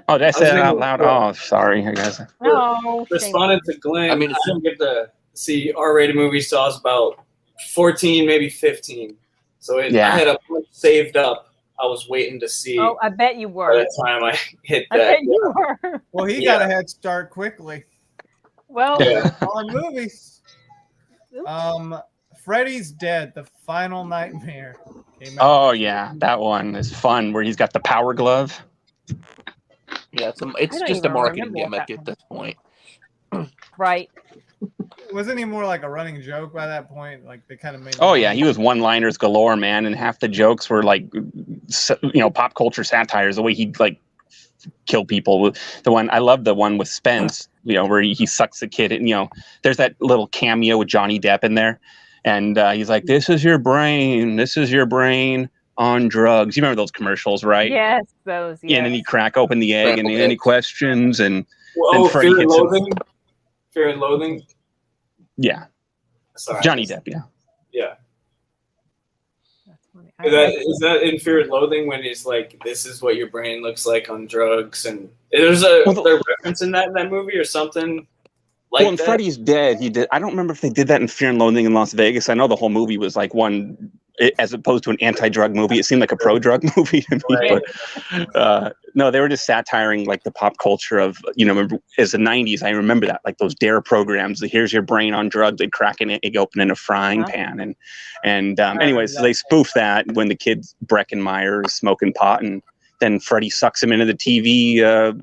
Oh, did I say that out loud? Oh, sorry, I guess. No. Responded to Glenn. I didn't get to see R-rated movies till I was about 14, maybe 15. So I had a bunch saved up. I was waiting to see. Oh, I bet you were. By the time I hit that. I bet you were. Well, he got a head start quickly. Well, on movies. Freddy's Dead, The Final Nightmare came out. Oh yeah, that one is fun where he's got the power glove. Yeah, it's just a marketing gimmick at this point. Right. Wasn't he more like a running joke by that point? Like they kind of made. Oh yeah, he was one-liners galore, man, and half the jokes were like, pop culture satires. The way he'd like kill people. I love the one with Spence, where he sucks the kid. And there's that little cameo with Johnny Depp in there, And he's like, "This is your brain. This is your brain on drugs." You remember those commercials, right? Yes, those. Yes. And then you crack open the egg, and any questions, and Whoa, then Freddy hits him. Fear and Loathing. Yeah. Sorry, Johnny Depp. Yeah. Yeah. That's funny. Is that in Fear and Loathing when he's like, "This is what your brain looks like on drugs," and there's a reference in that movie or something. Like when Freddy's dead, he did. I don't remember if they did that in Fear and Loathing in Las Vegas. I know the whole movie was like one, as opposed to an anti-drug movie. It seemed like a pro-drug movie to me. Right. But no, they were just satiring like the pop culture of, remember, as the '90s. I remember that, like those Dare programs. The here's your brain on drugs. They'd crack an egg open in a frying pan, and anyways, so they spoofed that when the kid's Breckenmeyer is smoking pot, and then Freddy sucks him into the TV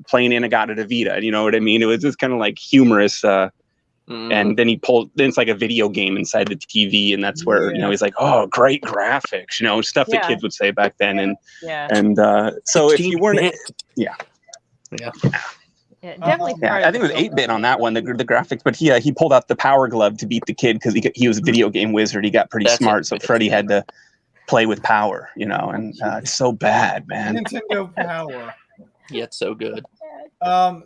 playing In-A-Gadda-Da-Vida. You know what I mean? It was just kind of like humorous. And then then it's like a video game inside the TV. And that's where, he's like, "Oh, great graphics," stuff that kids would say back then. And so if you weren't, Yeah, definitely. I think it was 8-bit on that one, the graphics. But he pulled out the power glove to beat the kid because he was a video game wizard. He got pretty smart. So Freddy had to play with power, and it's so bad, man. Nintendo Power. Yeah, it's so good.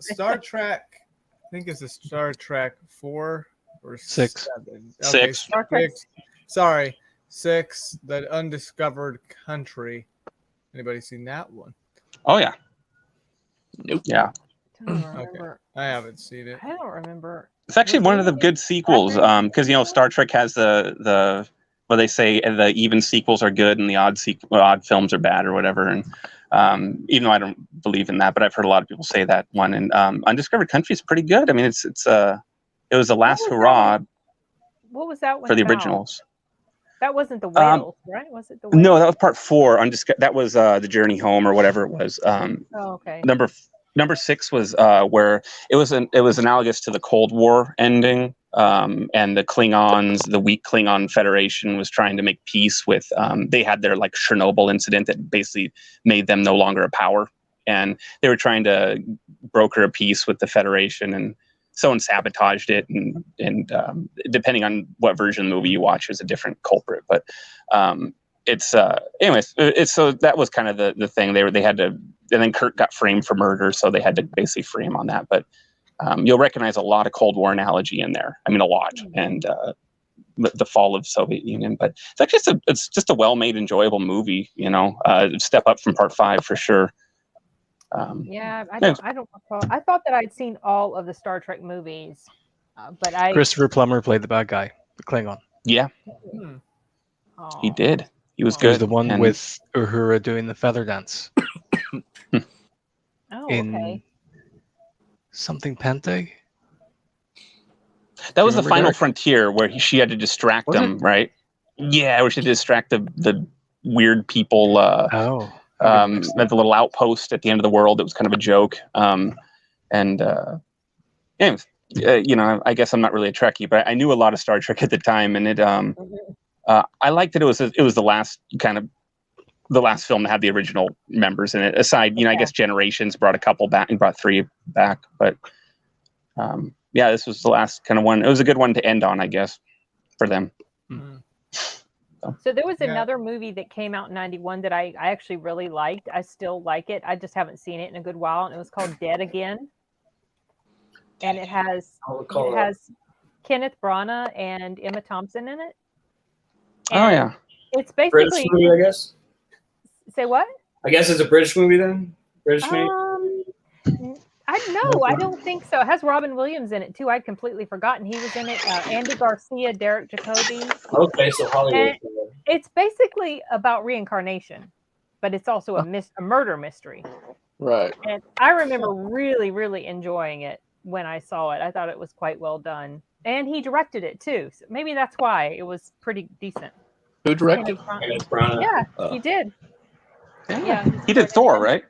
Star Trek. I think it's a Star Trek 4 or 6. 7. Okay, 6. Sorry, 6. The Undiscovered Country. Anybody seen that one? Oh yeah. Nope. Yeah. Okay. I haven't seen it. I don't remember. It's actually one of the good sequels, because Star Trek has the what they say, the even sequels are good and the odd films are bad or whatever. And even though I don't believe in that, but I've heard a lot of people say that one. And Undiscovered Country is pretty good. I mean, it was the last hurrah. What was that one for the about? Originals? That wasn't the whales, right? Was it the whales? No, that was part 4. That was the Journey Home or whatever it was. Okay. Number 6 was where it was analogous to the Cold War ending, and the Klingons, the weak Klingon Federation, was trying to make peace with. They had their like Chernobyl incident that basically made them no longer a power, and they were trying to broker a peace with the Federation, and someone sabotaged it, and depending on what version of the movie you watch, is a different culprit, but. Anyways, so that was kind of the thing. They had to, and then Kirk got framed for murder, so they had to basically free him on that. But you'll recognize a lot of Cold War analogy in there. I mean, a lot, and the fall of the Soviet Union. But it's actually it's just a well-made, enjoyable movie. Step up from part 5 for sure. I don't recall. I thought that I'd seen all of the Star Trek movies, but Christopher Plummer played the bad guy, the Klingon. Yeah, he did. He was He was good. the one with Uhura doing the feather dance. Okay. Something Pente? That was the final frontier where she had to distract them, right? Yeah, where she had to distract the weird people at the little outpost at the end of the world. It was kind of a joke. Anyways, I guess I'm not really a Trekkie, but I knew a lot of Star Trek at the time, and it I liked that it was the last film that had the original members in it. Aside, I guess Generations brought a couple back and brought 3 back, but this was the last kind of one. It was a good one to end on, I guess, for them. Mm-hmm. So there was another movie that came out in '91 that I actually really liked. I still like it. I just haven't seen it in a good while, and it was called Dead Again. And it has Kenneth Branagh and Emma Thompson in it. And it's basically British movie, I guess. Say what? I guess it's a British movie then. British made. I don't think so. It has Robin Williams in it too. I'd completely forgotten he was in it. Andy Garcia, Derek Jacobi. Okay, so Hollywood. And it's basically about reincarnation, but it's also a murder mystery. Right. And I remember really, really enjoying it when I saw it. I thought it was quite well done. And he directed it too. So maybe that's why it was pretty decent. Who directed? Yeah, he did. Yeah. He did Thor, right?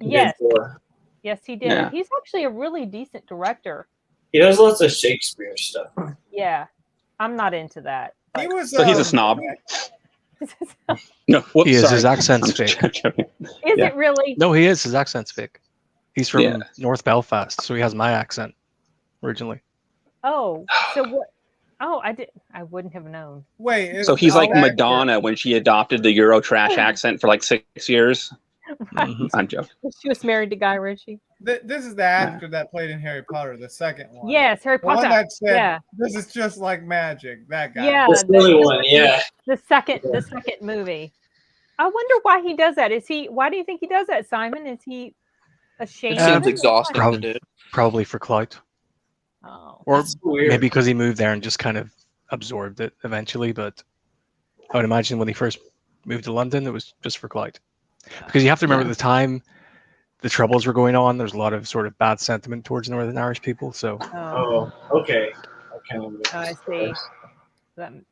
Yes. Yes, he did. Yeah. He's actually a really decent director. He does lots of Shakespeare stuff. Yeah. I'm not into that. So he's a snob. No, he is. His accent's fake. Is it really? No, he is. His accent's fake. He's from North Belfast, so he has my accent originally. Oh, so what? Oh, I wouldn't have known. Wait. So he's like Madonna when she adopted the Euro trash accent for like 6 years. Right. I'm joking. She was married to Guy Ritchie. This is the actor that played in Harry Potter, the second one. Yes, Harry Potter. The one that said, "This is just like magic." That guy. Yeah, the silly one. Yeah. The second movie. I wonder why he does that. Why do you think he does that, Simon? Is he ashamed? It seems exhausting to do. Probably for clout. Oh. Or maybe because he moved there and just kind of absorbed it eventually. But I would imagine when he first moved to London, it was just for clout. Because you have to remember at the time, the Troubles were going on. There's a lot of sort of bad sentiment towards Northern Irish people. So. Oh, okay. I see.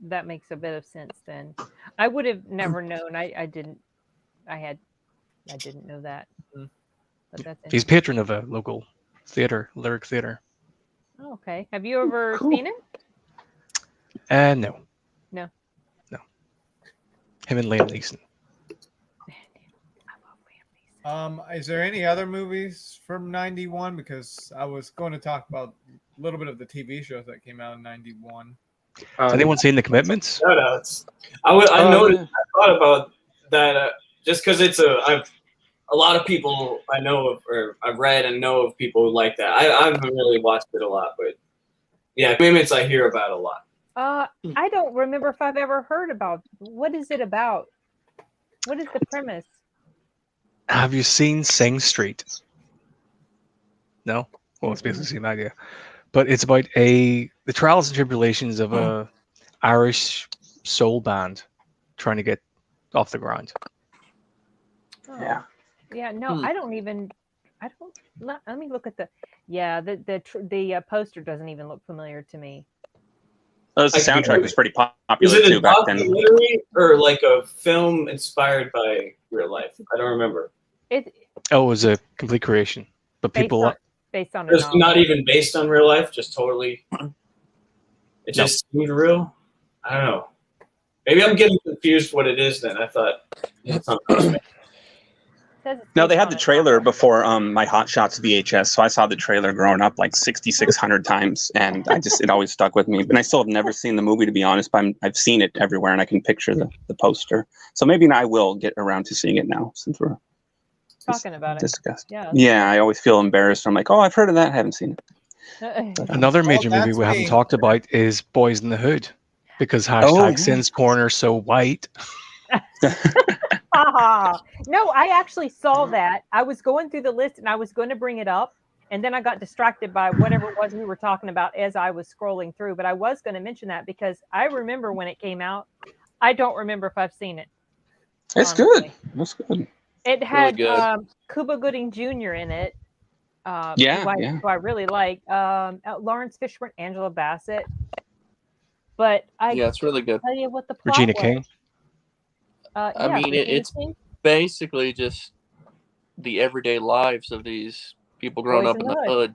That makes a bit of sense then. I would have never known. I didn't know that. But that's He's patron of a local theater, Lyric Theater. Oh, okay. Have you ever seen it? No. No. Him and Liam Neeson. Is there any other movies from '91? Because I was going to talk about a little bit of the TV shows that came out in '91. Has anyone seen The Commitments? I thought about that just because it's a lot of people I know of, or I've read and know of people who like that. I haven't really watched it a lot, but yeah, Commitments I hear about a lot. I don't remember if I've ever heard about. What is it about? What is the premise? Have you seen Sing Street? No? Well, it's basically the same idea. But it's about the trials and tribulations of a Irish soul band trying to get off the ground. Oh. Yeah, no, I don't. Let me look at the poster doesn't even look familiar to me. The soundtrack was pretty popular Is it too back then. Or like a film inspired by real life? I don't remember. It was a complete creation, but people based on it's not even based on real life, just totally. It just seemed real. I don't know. Maybe I'm getting confused what it is. Then I thought. No, they had the trailer before my Hot Shots VHS, so I saw the trailer growing up like 6,600 times, and it always stuck with me. And I still have never seen the movie, to be honest, but I've seen it everywhere, and I can picture the poster. So maybe I will get around to seeing it now, since we're talking about it. Yeah, I always feel embarrassed. I'm like, oh, I've heard of that, I haven't seen it. Another major movie we haven't talked about is Boys in the Hood, because Sin's Corner so white. No, I actually saw that. I was going through the list and I was going to bring it up, and then I got distracted by whatever it was we were talking about as I was scrolling through. But I was going to mention that because I remember when it came out. I don't remember if I've seen it. It's good. That's good. It had Cuba Gooding Jr. in it. Who I really like. Lawrence Fishburne, Angela Bassett. But it's really good. Tell you what the plot Regina was. King. I mean, it's basically just the everyday lives of these people growing up in the hood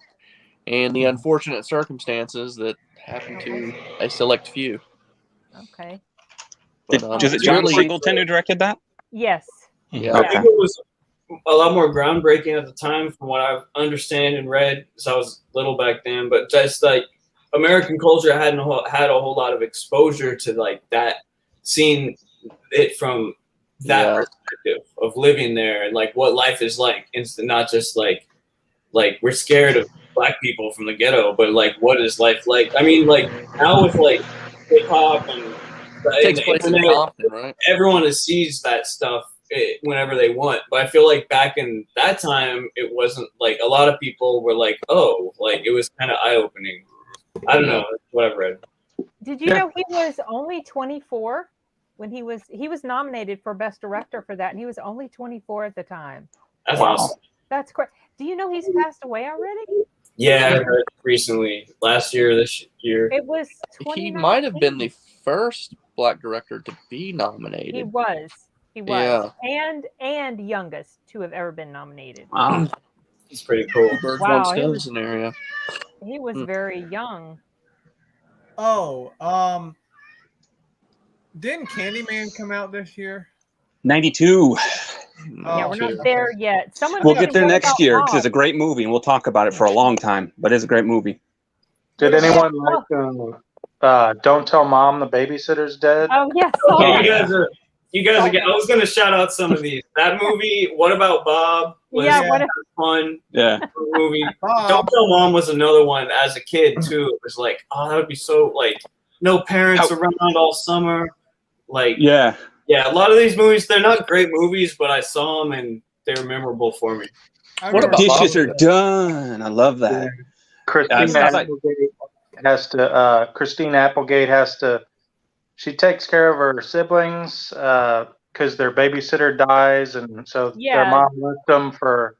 and the unfortunate circumstances that happen to a select few. Okay. Is it John Singleton who directed that? Yes. Yeah. I think it was a lot more groundbreaking at the time from what I understand and read, because I was little back then, but just like American culture hadn't had a whole lot of exposure to like that, seeing it from that perspective of living there and like what life is like, not just like we're scared of black people from the ghetto, but like what is life like? I mean, like now with like hip hop and the internet, right? Everyone sees that stuff whenever they want, but I feel like back in that time it wasn't like a lot of people were like, oh, like it was kind of eye-opening. I don't know, that's what I've read. Did you know he was only 24 when he was nominated for Best Director for that, and he was only 24 at the time. That's awesome. That's great. Do you know he's passed away already? Yeah, I heard recently. Last year, this year. It was 2019. He might have been the first black director to be nominated. He was. Yeah. And youngest to have ever been nominated. Wow. He's pretty cool. Birds Won't Stone scenario. He was very young. Oh, didn't Candyman come out this year? 92. Yeah, we're not there yet. We'll get there next year because it's a great movie and we'll talk about it for a long time. But it's a great movie. Did anyone Don't Tell Mom the Babysitter's Dead. Oh yes. Okay, you guys again. I was gonna shout out some of these. That movie, What About Bob? Was fun. Yeah. Movie. Don't Tell Mom was another one. As a kid too, it was like, oh, that would be so like no parents around all summer. Like yeah, a lot of these movies, they're not great movies, but I saw them and they're memorable for me. What about Dishes Are Done? I love that. Christine Applegate has to. She takes care of her siblings because their babysitter dies, and so their mom left them for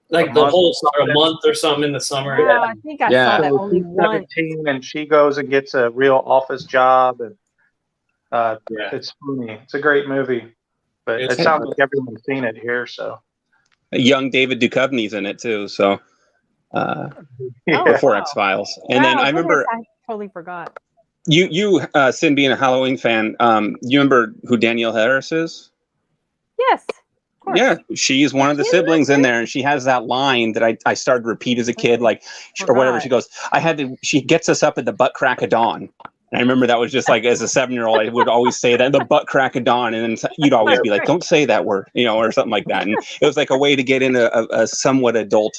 like a month or something in the summer. Yeah, I think I saw that only once. And she goes and gets a real office job, and it's funny. It's a great movie, but it sounds like everyone's seen it here. So young David Duchovny's in it too. So before X-Files, and then I remember I totally forgot. You, Sin, being a Halloween fan, you remember who Danielle Harris is? Yes. Of course. Yeah, she's one of the siblings in there, and she has that line that I started to repeat as a kid, like, or whatever. She goes, she gets us up at the butt crack of dawn. And I remember that was just like, as a 7-year-old, I would always say that, the butt crack of dawn. And then you'd always be like, don't say that word, or something like that. And it was like a way to get in a somewhat adult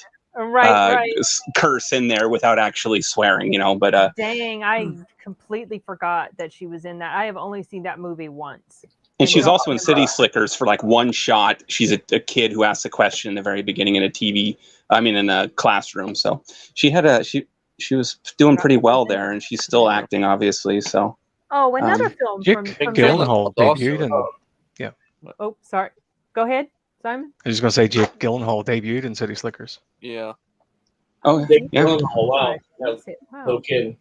curse in there without actually swearing, but dang, I completely forgot that she was in that. I have only seen that movie once. And she's also in City Slickers for like one shot. She's a kid who asks a question in the very beginning in a classroom. So she had she was doing pretty well there, and she's still acting, obviously. So another film from Gyllenhaal debuted in Oh, sorry. Go ahead, Simon. I was just gonna say Jake Gyllenhaal debuted in City Slickers. Yeah. Oh yeah. Wow. No kidding.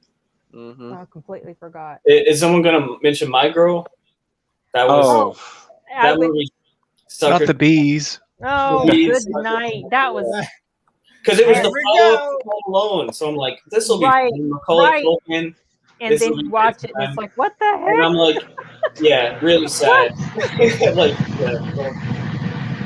Mm-hmm. I completely forgot. Is someone gonna mention My Girl? That was that movie. Not the bees. Oh, good night. That was because it was the follow-up to Home Alone. So I'm like, this will be Macaulay Culkin. And then you watch it, and it's like, what the heck? And I'm like, yeah, really sad. Like,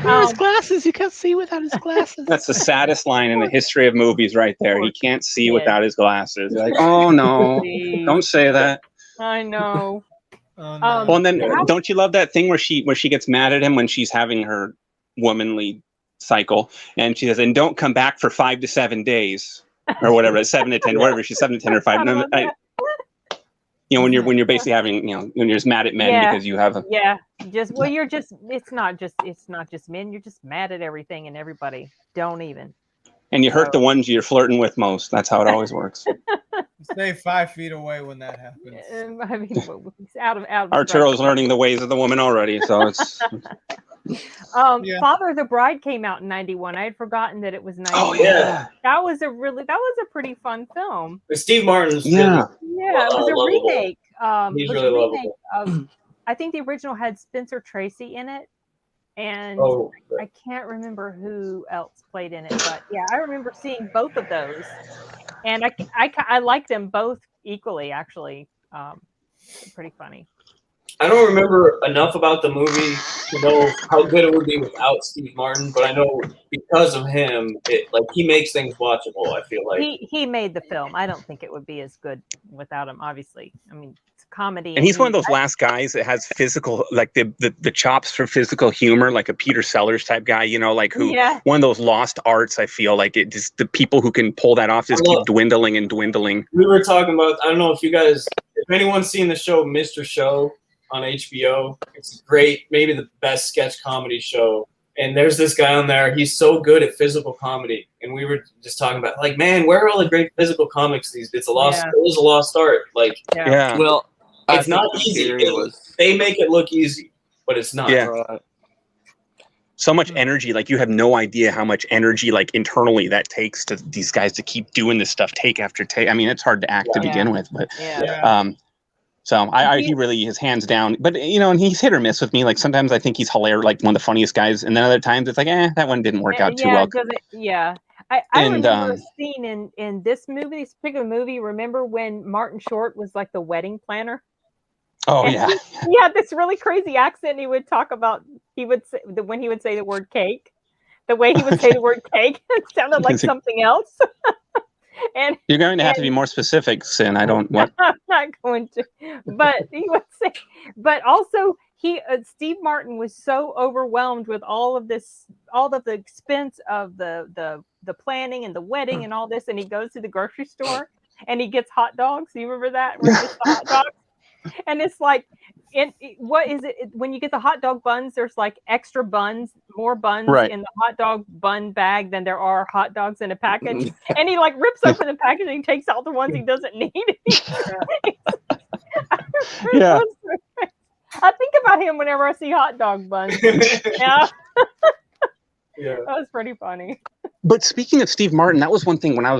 his glasses. You can't see without his glasses. That's the saddest line in the history of movies, right there. He can't see without his glasses. You're like, oh no, don't say that. I know. Well, and then don't you love that thing where she gets mad at him when she's having her womanly cycle, and she says, "And don't come back for 5 to 7 days, or whatever, 7 to 10, whatever. She's 7 to 10 or 5." When you're basically having, when you're just mad at men because you have it's not just men. You're just mad at everything and everybody. Don't even. And you hurt the ones you're flirting with most. That's how it always works. Stay 5 feet away when that happens. I mean, out of Arturo's learning the ways of the woman already, so it's. Father of the Bride came out in 91. I had forgotten that it was 91. Oh yeah, that was a pretty fun film. Steve Martin's it was a remake. He's really lovable. I think the original had Spencer Tracy in it, and I can't remember who else played in it, but yeah, I remember seeing both of those, and I like them both equally. Actually, pretty funny. I don't remember enough about the movie to know how good it would be without Steve Martin, but I know because of him, he makes things watchable. I feel like he made the film. I don't think it would be as good without him. Obviously, I mean, it's a comedy, and he's one of those last guys that has physical, like the chops for physical humor, like a Peter Sellers type guy. One of those lost arts. I feel like it just the people who can pull that off just keep dwindling and dwindling. We were talking about. I don't know if anyone's seen the show Mr. Show on HBO. It's great, maybe the best sketch comedy show. And there's this guy on there. He's so good at physical comedy. And we were just talking about, like, man, where are all the great physical comics? It is a lost art. Like, well, it's not easy. They make it look easy, but it's not. Yeah. So much energy, like you have no idea how much energy, like internally, that takes to these guys to keep doing this stuff take after take. I mean, it's hard to act to begin with, but so he really is hands down, but and he's hit or miss with me. Like sometimes I think he's hilarious, like one of the funniest guys, and then other times it's like, that one didn't work out too well. I remember seeing in this particular movie. Remember when Martin Short was like the wedding planner? Oh yeah, he had this really crazy accent. He would talk about when he would say the word cake, the way he would say the word cake, it sounded like something else. And you're going to have to be more specific, Sin. I don't what. I'm not going to. But he would say, but also Steve Martin was so overwhelmed with all of the expense of the planning and the wedding and all this, and he goes to the grocery store and he gets hot dogs. You remember that? Where he gets the hot dogs? And it's like, what is it when you get the hot dog buns? There's like extra buns, more buns in the hot dog bun bag than there are hot dogs in a package. And he like rips open the package and he takes out the ones he doesn't need. Yeah. I think about him whenever I see hot dog buns. Yeah. That was pretty funny. But speaking of Steve Martin, that was one thing when I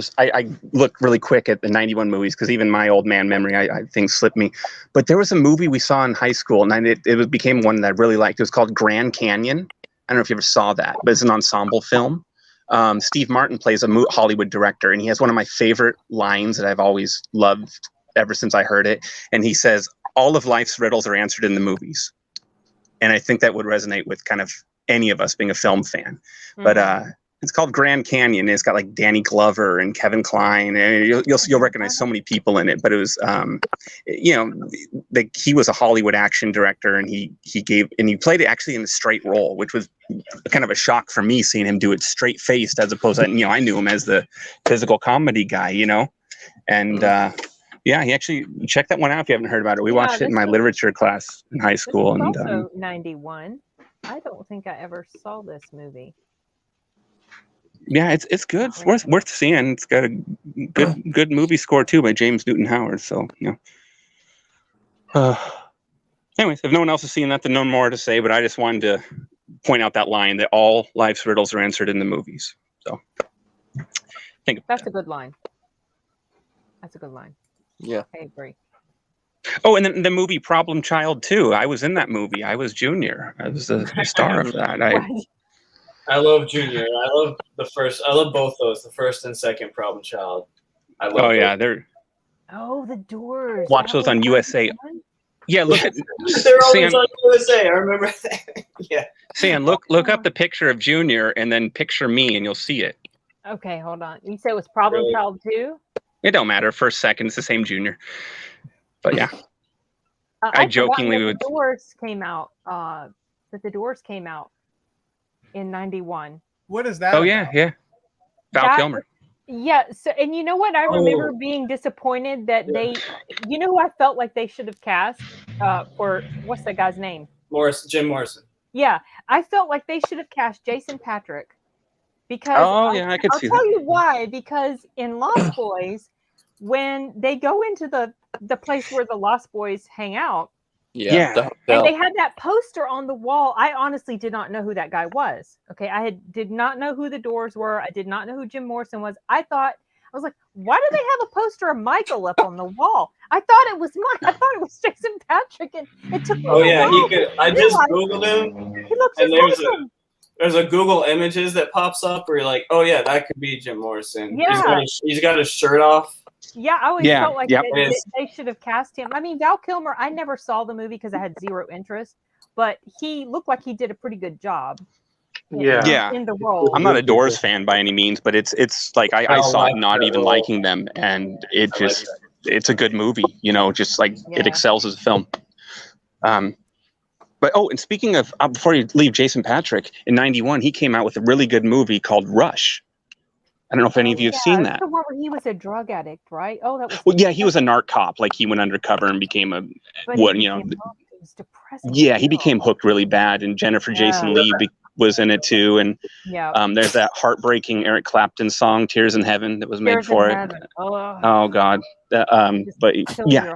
looked really quick at the 91 movies, because even my old man memory, things slipped me. But there was a movie we saw in high school, and it became one that I really liked. It was called Grand Canyon. I don't know if you ever saw that, but it's an ensemble film. Steve Martin plays a Hollywood director, and he has one of my favorite lines that I've always loved ever since I heard it. And he says, all of life's riddles are answered in the movies. And I think that would resonate with kind of any of us being a film fan. Mm-hmm. But it's called Grand Canyon. It's got like Danny Glover and Kevin Kline, and you'll recognize so many people in it. But it was, he was a Hollywood action director, and he played it actually in a straight role, which was kind of a shock for me, seeing him do it straight faced as opposed to, I knew him as the physical comedy guy, and he actually, check that one out if you haven't heard about it. We watched it in my literature class in high school. This and also 91. I don't think I ever saw this movie. Yeah, it's good. It's worth seeing. It's got a good movie score too by James Newton Howard. So anyways, if no one else has seen that, then no more to say. But I just wanted to point out that line that all life's riddles are answered in the movies. So that's a good line. That's a good line. Yeah, I agree. Oh, and then the movie Problem Child 2. I was in that movie. I was Junior. I was the star of that. I love Junior. I love the first. I love both those, the first and second Problem Child. I love they're. Oh, the Doors. Watch those on USA. Yeah, look at. They're always on USA. I remember that. Yeah. Sam, look up the picture of Junior and then picture me, and you'll see it. Okay, hold on. You said it was Problem Child 2? It don't matter. First, second, it's the same Junior. But yeah, I jokingly would. The Doors came out. The Doors came out in 91. What is that? Oh about? yeah. Val Kilmer. Yeah. So, and you know what? I remember being disappointed that they. You know who I felt like they should have cast for what's that guy's name? Jim Morrison. Yeah, I felt like they should have cast Jason Patrick because. Oh yeah, I could see that. I'll tell you why. Because in Lost Boys, when they go into the place where the Lost Boys hang out. Yeah. And they had that poster on the wall. I honestly did not know who that guy was. Okay. Did not know who the Doors were. I did not know who Jim Morrison was. I was like, why do they have a poster of Michael up on the wall? I thought it was Mike. I thought it was Jason Patrick. And it took me a while. He could. I just Googled him. He looks awesome. There's a Google Images that pops up where you're like, oh yeah, that could be Jim Morrison. Yeah. He's got his shirt off. Yeah, I always felt like they should have cast him. I mean, Val Kilmer, I never saw the movie because I had zero interest, but he looked like he did a pretty good job. In the role. I'm not a Doors fan by any means, but it's like I saw it not even liking them, and it's a good movie, just like it excels as a film. But and speaking of, before you leave, Jason Patrick, in 91, he came out with a really good movie called Rush. I don't know if any of you have seen that. The one where he was a drug addict, right? Oh, that was. Well, yeah, he was a narc cop. Like he went undercover and became a It was depressing. Yeah, he became hooked really bad, and Jennifer Jason Leigh was in it too. And there's that heartbreaking Eric Clapton song "Tears in Heaven" that was made for it. Oh God, but yeah.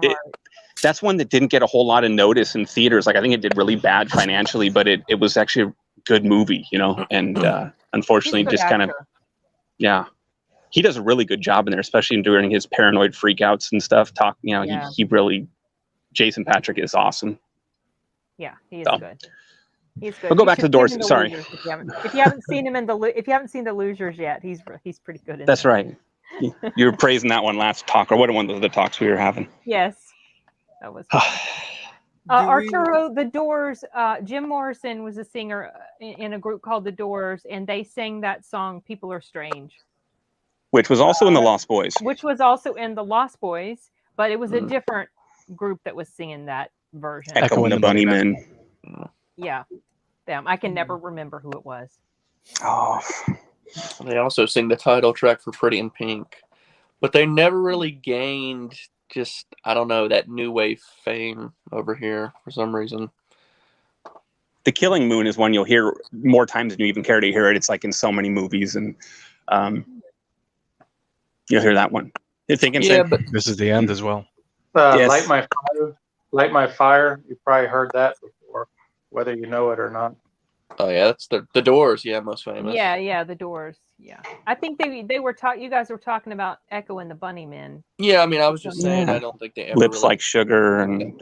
That's one that didn't get a whole lot of notice in theaters. Like I think it did really bad financially, but it was actually a good movie, and unfortunately just kind of. Yeah, he does a really good job in there, especially during his paranoid freakouts and stuff. He really, Jason Patrick is awesome. Yeah, he is good. He's good. We'll go back to the Doors. Sorry, if you haven't seen him if you haven't seen the Losers yet, he's pretty good. That's right. You were praising that one last talk, or what one of the talks we were having? Yes, that was. Arturo, the Doors, Jim Morrison was a singer in a group called the Doors, and they sang that song "People Are Strange." which was also in the Lost Boys. Which was also in the Lost Boys, but it was a different group that was singing that version. Echo and the Bunnymen. Yeah. Damn, I can never remember who it was. Oh. They also sing the title track for Pretty in Pink. But they never really gained just, I don't know, that new wave fame over here for some reason. The Killing Moon is one you'll hear more times than you even care to hear it. It's like in so many movies, and you'll hear that one. But this is the end as well. Yes. Light My Fire. You probably heard that before, whether you know it or not. Oh yeah, that's the Doors. Yeah, most famous. Yeah, the Doors. Yeah, I think they were You guys were talking about Echo and the Bunnymen. Yeah, I mean, I was just saying, I don't think they ever Lips Like Sugar, and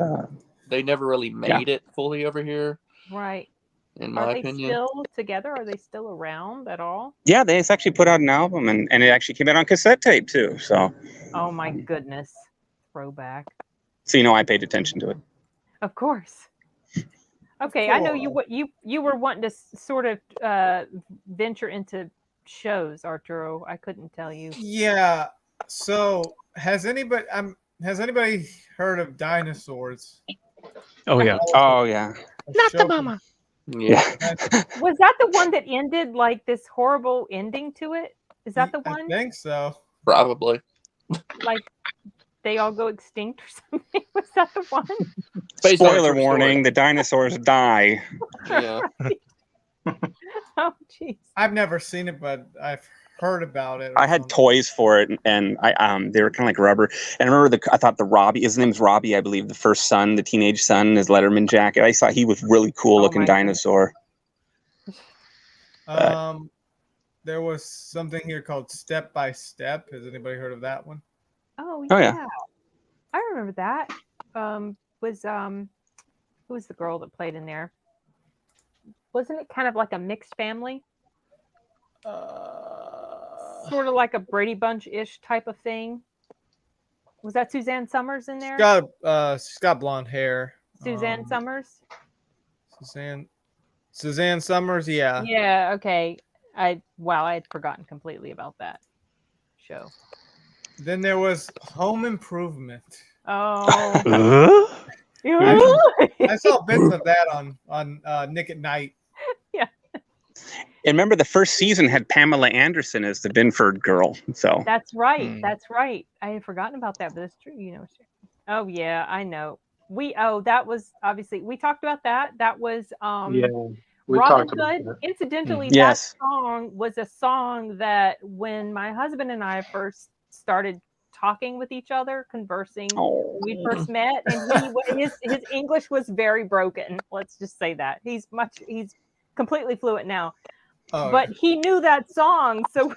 they never really made it fully over here. Right. In my opinion. Are they still together? Are they still around at all? Yeah, they actually put out an album, and it actually came out on cassette tape too. So. Oh my goodness, throwback. So I paid attention to it. Of course. Okay, cool. I know you were wanting to sort of venture into shows, Arturo. I couldn't tell you. Yeah. So has anybody heard of Dinosaurs? Oh yeah. Oh yeah. Not the mama. Yeah. Was that the one that ended like this horrible ending to it? Is that the one? I think so. Probably. Like they all go extinct or something? Was that the one? Spoiler warning, the dinosaurs die. Yeah. Oh, jeez. I've never seen it, but I've heard about it. I had toys for it, and they were kind of like rubber. And I remember I thought the Robbie, his name's Robbie, I believe, the first son, the teenage son, his Letterman jacket. I thought he was really cool looking dinosaur. There was something here called Step by Step. Has anybody heard of that one? Oh yeah. I remember that. Who was the girl that played in there? Wasn't it kind of like a mixed family? Sort of like a Brady Bunch-ish type of thing. Was that Suzanne Summers in there? She's got blonde hair. Suzanne Summers? Suzanne Summers, yeah. Yeah, okay. I had forgotten completely about that show. Then there was Home Improvement. Oh. I saw bits of that on Nick at Night. Yeah. And remember, the first season had Pamela Anderson as the Binford girl. So that's right. That's right. I had forgotten about that, but it's true. Oh yeah, I know. That was obviously we talked about that. That was Robin Hood. Incidentally, that song was a song that when my husband and I first started talking with each other, conversing, we first met, and his English was very broken. Let's just say that he's completely fluent now. But he knew that song, so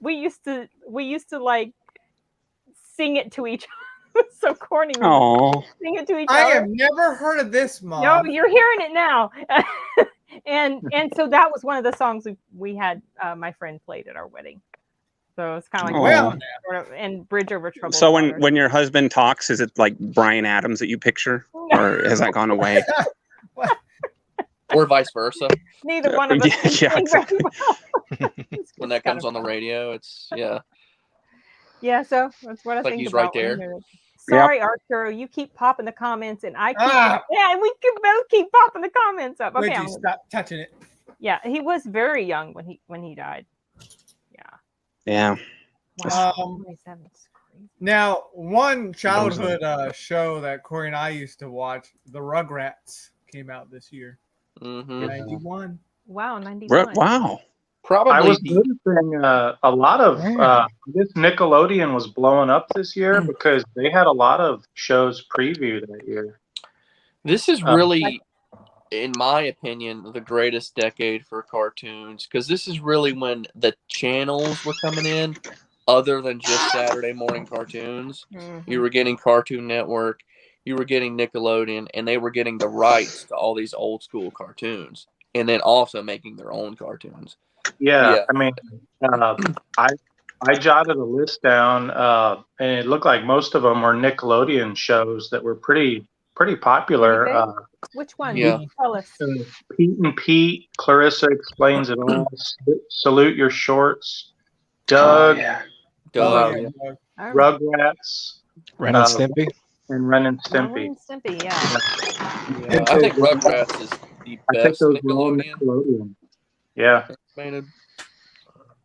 we used to like sing it to each other. So corny. Sing it to each other. I have never heard of this, Mom. No, you're hearing it now. and so that was one of the songs we had. My friend played at our wedding. So it's kind of like and Bridge Over Troubled So when your husband talks, is it like Bryan Adams that you picture, or has that gone away? Or vice versa. Neither one of us. Yeah, exactly. When that comes on the radio, it's Yeah, so that's what I think. He's about right there. Sorry, Arturo, you keep popping the comments, and I keep we both keep popping the comments up. Okay, Would you stop touching it? Yeah, he was very young when he died. Yeah. Wow. Now, one childhood show that Corey and I used to watch, The Rugrats, came out this year. 91. Wow, 91. Wow. Probably. I was noticing a lot of I guess Nickelodeon was blowing up this year because they had a lot of shows previewed that year. This is really, in my opinion, the greatest decade for cartoons, because this is really when the channels were coming in, other than just Saturday morning cartoons. You were getting Cartoon Network, you were getting Nickelodeon, and they were getting the rights to all these old school cartoons, and then also making their own cartoons. Yeah. I mean, I jotted a list down, and it looked like most of them were Nickelodeon shows that were pretty popular. Which one? Yeah. Tell us. Pete and Pete, Clarissa Explains It All, Salute Your Shorts, Doug, Rugrats. Ren and Stimpy. And Ren and Stimpy. Ren and Stimpy, yeah. I think Rugrats is the best Nickelodeon. Yeah.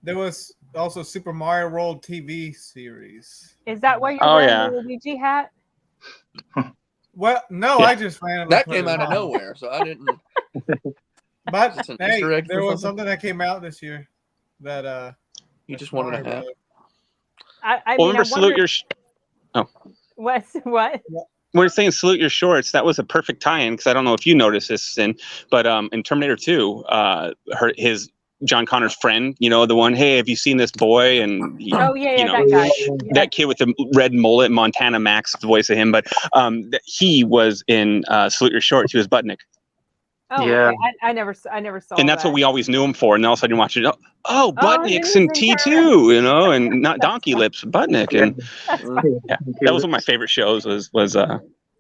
There was also Super Mario World TV series. Is that why you're wearing the Luigi hat? Well, no, I just randomly that came out of nowhere, so I didn't. But hey, there was something that came out this year that you just wanted to have. I mean, remember Salute Your. What? We're saying Salute Your Shorts. That was a perfect tie-in because I don't know if you noticed this, but in Terminator 2, his John Connor's friend, the one, hey, have you seen this boy? And that guy. That kid with the red mullet, Montana Max, the voice of him, but he was in Salute Your Shorts. He was Budnick. Oh, yeah. Okay. I never saw. And that's what we always knew him for. And then all of a sudden you watch it. Oh, Budnick's in T2, and not Donkey Lips, Budnick. And that was one of my favorite shows. Was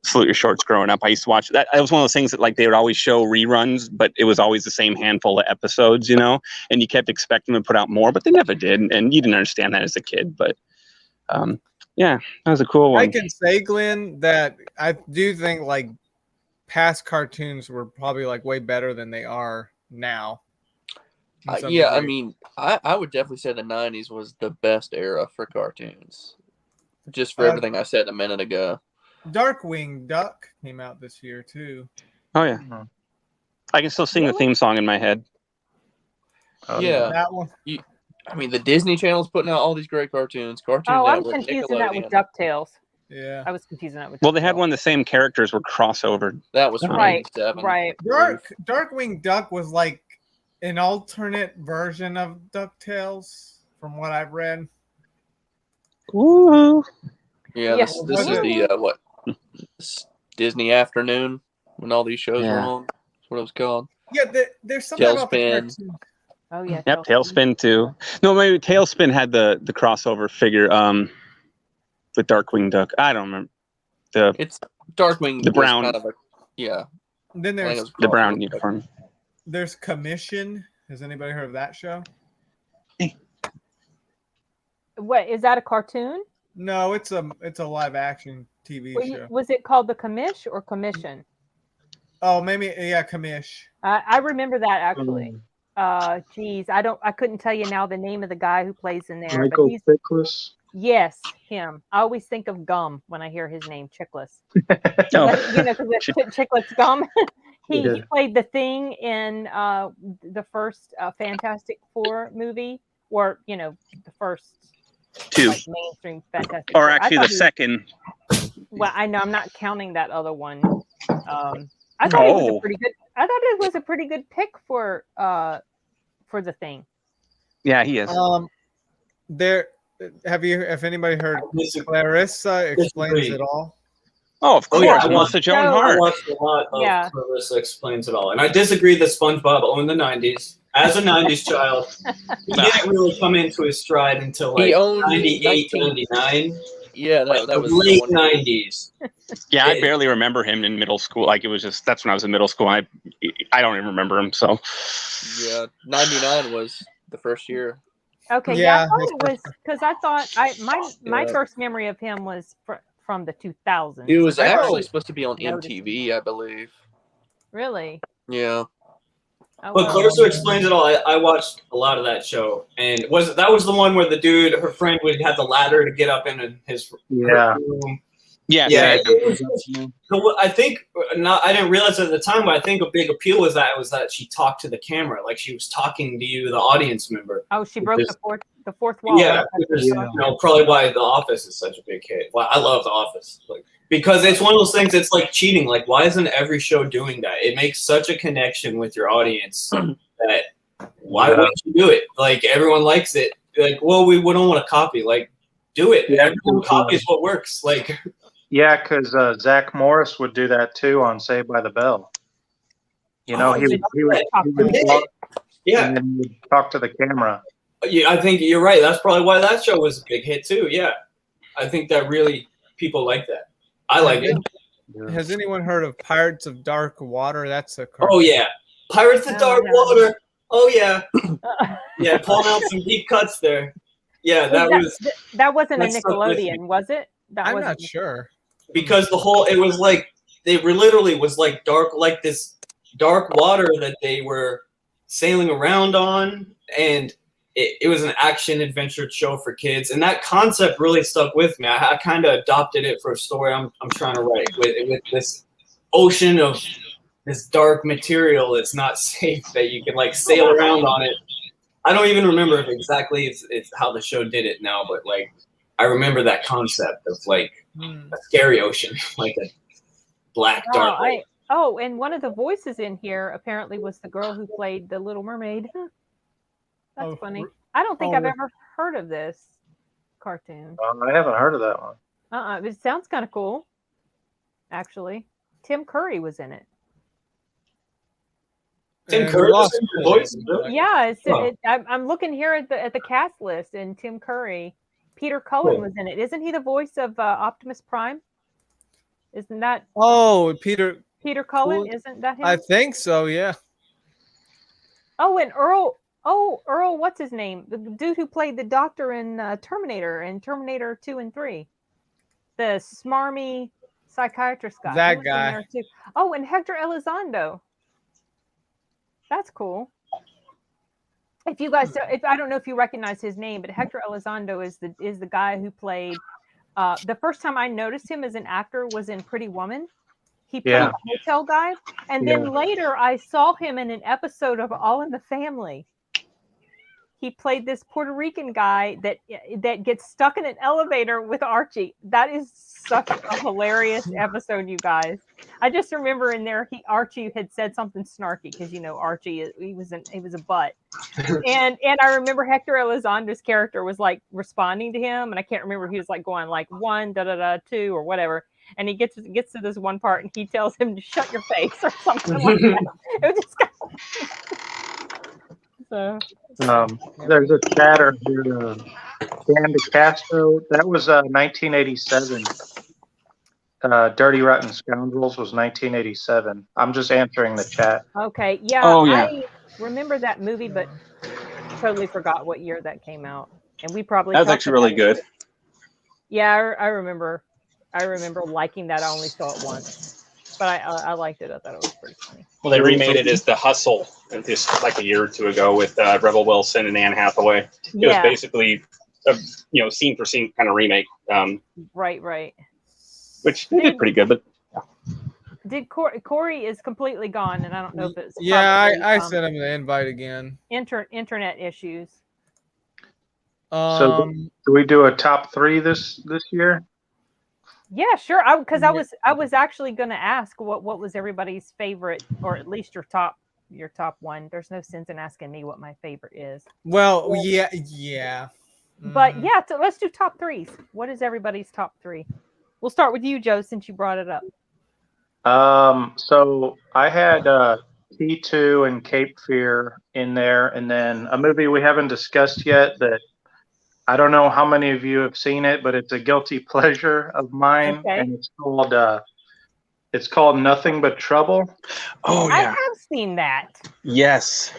Salute Your Shorts growing up. I used to watch that. It was one of those things that they would always show reruns, but it was always the same handful of episodes, and you kept expecting them to put out more, but they never did. And you didn't understand that as a kid. But that was a cool one. I can say, Glenn, that I do think past cartoons were probably way better than they are now. I mean, I would definitely say the 90s was the best era for cartoons. Just for everything I said a minute ago. Darkwing Duck came out this year too. Oh yeah, I can still sing the theme song in my head. That one. I mean, the Disney Channel's putting out all these great cartoons. I'm confusing that with DuckTales. Yeah, I was confusing that with. Well, they had one of the same characters were crossovered. That was from 87. Right. Darkwing Duck was an alternate version of DuckTales, from what I've read. Ooh. Yeah, this is the Disney Afternoon when all these shows were on. That's what it was called. Yeah, there's something about the cartoon. Oh yeah. Yep, Tailspin too. No, maybe Tailspin had the crossover figure. The Darkwing Duck. I don't remember. It's Darkwing. The brown. Kind of Then there's the brown uniform. There's Commission. Has anybody heard of that show? What is that? A cartoon? No, it's a live action TV show. Was it called The Commish or Commission? Oh, maybe Commish. I remember that actually. Geez, I couldn't tell you now the name of the guy who plays in there. Michael Chiklis. Yes, him. I always think of Gum when I hear his name, Chiklis. Because it's Chiklis Gum. He played the Thing in the first Fantastic Four movie, or the first two mainstream Fantastic or Four. actually the second. Well, I know I'm not counting that other one. I thought it was a pretty good. I thought it was a pretty good pick for the Thing. Yeah, he is. Have anybody heard Clarissa Explains It All? Oh, of course. I watched Joan Hart. I watched a lot of Clarissa Explains It All. And I disagree that SpongeBob owned the 90s. As a 90s child, he didn't really come into his stride until 98, 99. Yeah, that was late 90s. Yeah, I barely remember him in middle school. It was just, that's when I was in middle school. I don't even remember him. So, yeah, 99 was the first year. Okay, I thought it was because I thought my first memory of him was from the 2000s. It was actually supposed to be on MTV, I believe. Really? Yeah. But Clarissa Explains It All. I watched a lot of that show, and that was the one where the dude, her friend, would have the ladder to get up in his room. Yeah. I think I didn't realize it at the time, but I think a big appeal was that she talked to the camera, like she was talking to you, the audience member. Oh, she broke the fourth wall. Yeah, probably why The Office is such a big hit. Well, I love The Office, because it's one of those things. It's like cheating. Like, why isn't every show doing that? It makes such a connection with your audience that why wouldn't you do it? Like, everyone likes it. Like, well, we don't want to copy. Like, do it. Yeah, everyone copies what works. Like. Yeah, because Zach Morris would do that too on Saved by the Bell. He would talk to the camera. Yeah, I think you're right. That's probably why that show was a big hit too. Yeah, I think that really people like that. I like it. Has anyone heard of Pirates of Dark Water? That's a cartoon. Oh yeah, Pirates of Dark Water. Oh yeah, yeah, pulling out some deep cuts there. Yeah, that wasn't a Nickelodeon, was it? I'm not sure. Because it was like they were literally was like this dark water that they were sailing around on, and it was an action adventure show for kids, and that concept really stuck with me. I kind of adopted it for a story I'm trying to write with this ocean of this dark material that's not safe that you can like sail around on it. I don't even remember if exactly it's how the show did it now, but like I remember that concept of like a scary ocean, like a black dark. And one of the voices in here apparently was the girl who played the Little Mermaid. That's funny. I don't think I've ever heard of this cartoon. I haven't heard of that one. It sounds kind of cool, actually. Tim Curry was in it. Tim Curry was in the voice. Yeah, I'm looking here at the cast list, and Tim Curry, Peter Cullen was in it. Isn't he the voice of Optimus Prime? Isn't that? Oh, Peter Cullen, isn't that him? I think so. Yeah. Oh, and Earl. Oh, Earl, what's his name? The dude who played the doctor in Terminator and Terminator 2 and 3. The smarmy psychiatrist guy. That guy. Oh, and Hector Elizondo. That's cool. If you guys, I don't know if you recognize his name, but Hector Elizondo is the guy who played. The first time I noticed him as an actor was in Pretty Woman. He played the hotel guy, and then later I saw him in an episode of All in the Family. He played this Puerto Rican guy that gets stuck in an elevator with Archie. That is such a hilarious episode, you guys. I just remember in there Archie had said something snarky because Archie he was a butt, and I remember Hector Elizondo's character was like responding to him, and I can't remember, he was like going like 1 2 or whatever, and he gets to this one part and he tells him to shut your face or something like that. It was just kind of... There's a chatter here. Dan DeCastro, that was 1987. Dirty Rotten Scoundrels was 1987. I'm just answering the chat. Okay, yeah. I remember that movie, but totally forgot what year that came out. And we probably that was actually really good. Yeah, I remember liking that. I only saw it once, but I liked it. I thought it was pretty funny. Well, they remade it as The Hustle just like a year or two ago with Rebel Wilson and Anne Hathaway. It was basically a scene for scene kind of remake. Right. Which they did pretty good, but did Corey is completely gone, and I don't know if it's I sent him the invite again. Internet issues. So do we do a top 3 this year? Yeah, sure. Because I was actually going to ask what was everybody's favorite, or at least your top one. There's no sense in asking me what my favorite is. Well, yeah. But yeah, so let's do top 3s. What is everybody's top 3? We'll start with you, Joe, since you brought it up. So I had T2 and Cape Fear in there, and then a movie we haven't discussed yet that I don't know how many of you have seen it, but it's a guilty pleasure of mine, and it's called Nothing But Trouble. Oh, yeah. I have seen that. Yes.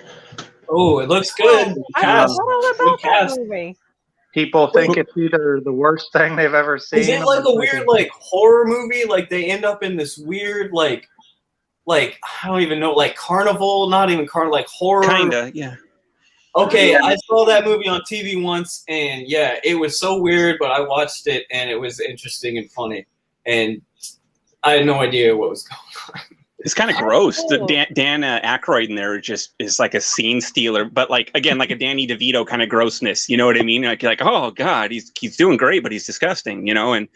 Oh, it looks good. I forgot all about that movie. People think it's either the worst thing they've ever seen. Is it like a weird like horror movie? Like they end up in this weird like I don't even know, like carnival, not even carnival, like horror. Kinda, yeah. Okay, I saw that movie on TV once, and yeah, it was so weird, but I watched it, and it was interesting and funny, and I had no idea what was going on. It's kind of gross. Dan Aykroyd in there is like a scene stealer, but like again, like a Danny DeVito kind of grossness. You know what I mean? Like oh god, he's doing great, but he's disgusting. And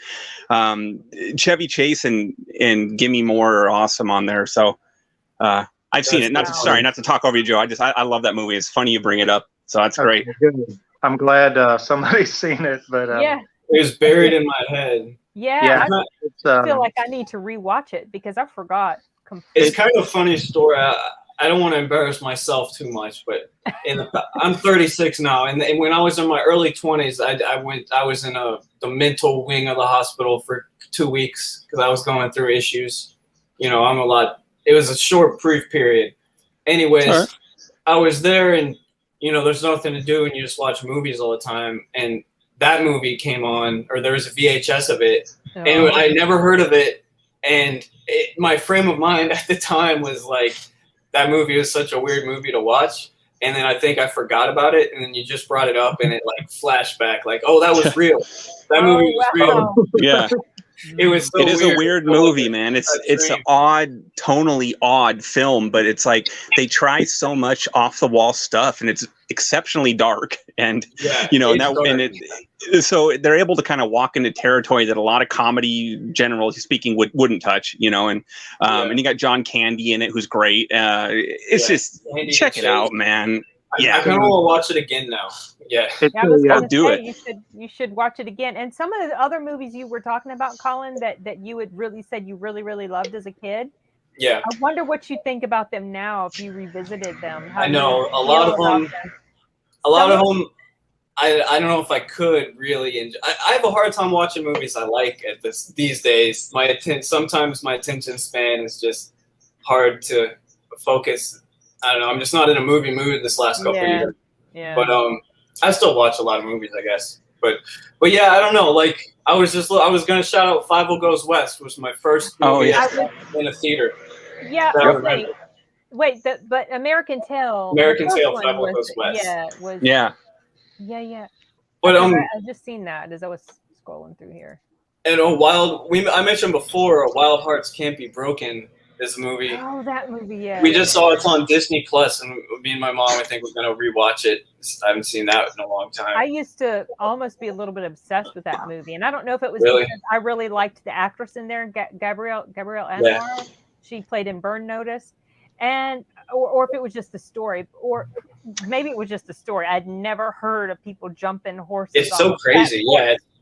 Chevy Chase and Gimme More are awesome on there. So I've seen it. Not to talk over you, Joe. I love that movie. It's funny you bring it up. So that's great. Good. I'm glad somebody's seen it, but it was buried in my head. Yeah. I feel like I need to rewatch it because I forgot. It's kind of a funny story. I don't want to embarrass myself too much, but I'm 36 now, and when I was in my early 20s, I was in the mental wing of the hospital for 2 weeks because I was going through issues. It was a short, brief period. Anyways, I was there, and there's nothing to do and you just watch movies all the time. And that movie came on, or there was a VHS of it, and I never heard of it. And my frame of mind at the time was like, that movie was such a weird movie to watch. And then I think I forgot about it, and then you just brought it up, and it like flashback, like, oh, that was real. That movie was real. Yeah. It was so It is a weird movie, man. It's an odd, tonally odd film, but it's like they try so much off the wall stuff, and it's exceptionally dark. And so they're able to kind of walk into territory that a lot of comedy, generally speaking, wouldn't touch. And you got John Candy in it, who's great. It's just check it out, man. I kind of want to watch it again now. Yeah, I'll do it. You should watch it again. And some of the other movies you were talking about, Colin, that you had really said you really, really loved as a kid. Yeah. I wonder what you think about them now if you revisited them. I know a lot of them. I don't know if I could really enjoy. I have a hard time watching movies I like these days. Sometimes my attention span is just hard to focus. I don't know. I'm just not in a movie mood this last couple of years. Yeah. But I still watch a lot of movies, I guess. But yeah, I don't know. Like I was gonna shout out 50 Goes West, was my first movie in a theater. Yeah. Wait. But American Tail. 50 Goes West. Yeah. It was. Yeah. Yeah. But I just seen that as I was scrolling through here. And I mentioned before, Wild Hearts Can't Be Broken. This movie. Oh, that movie, yeah. We just saw it on Disney Plus, and me and my mom, I think, we're going to rewatch it. I haven't seen that in a long time. I used to almost be a little bit obsessed with that movie, and I don't know if it was because I really liked the actress in there, Gabrielle Anwar. Yeah. She played in Burn Notice, and or if it was just the story, or maybe it was just the story. I'd never heard of people jumping horses. It's so crazy,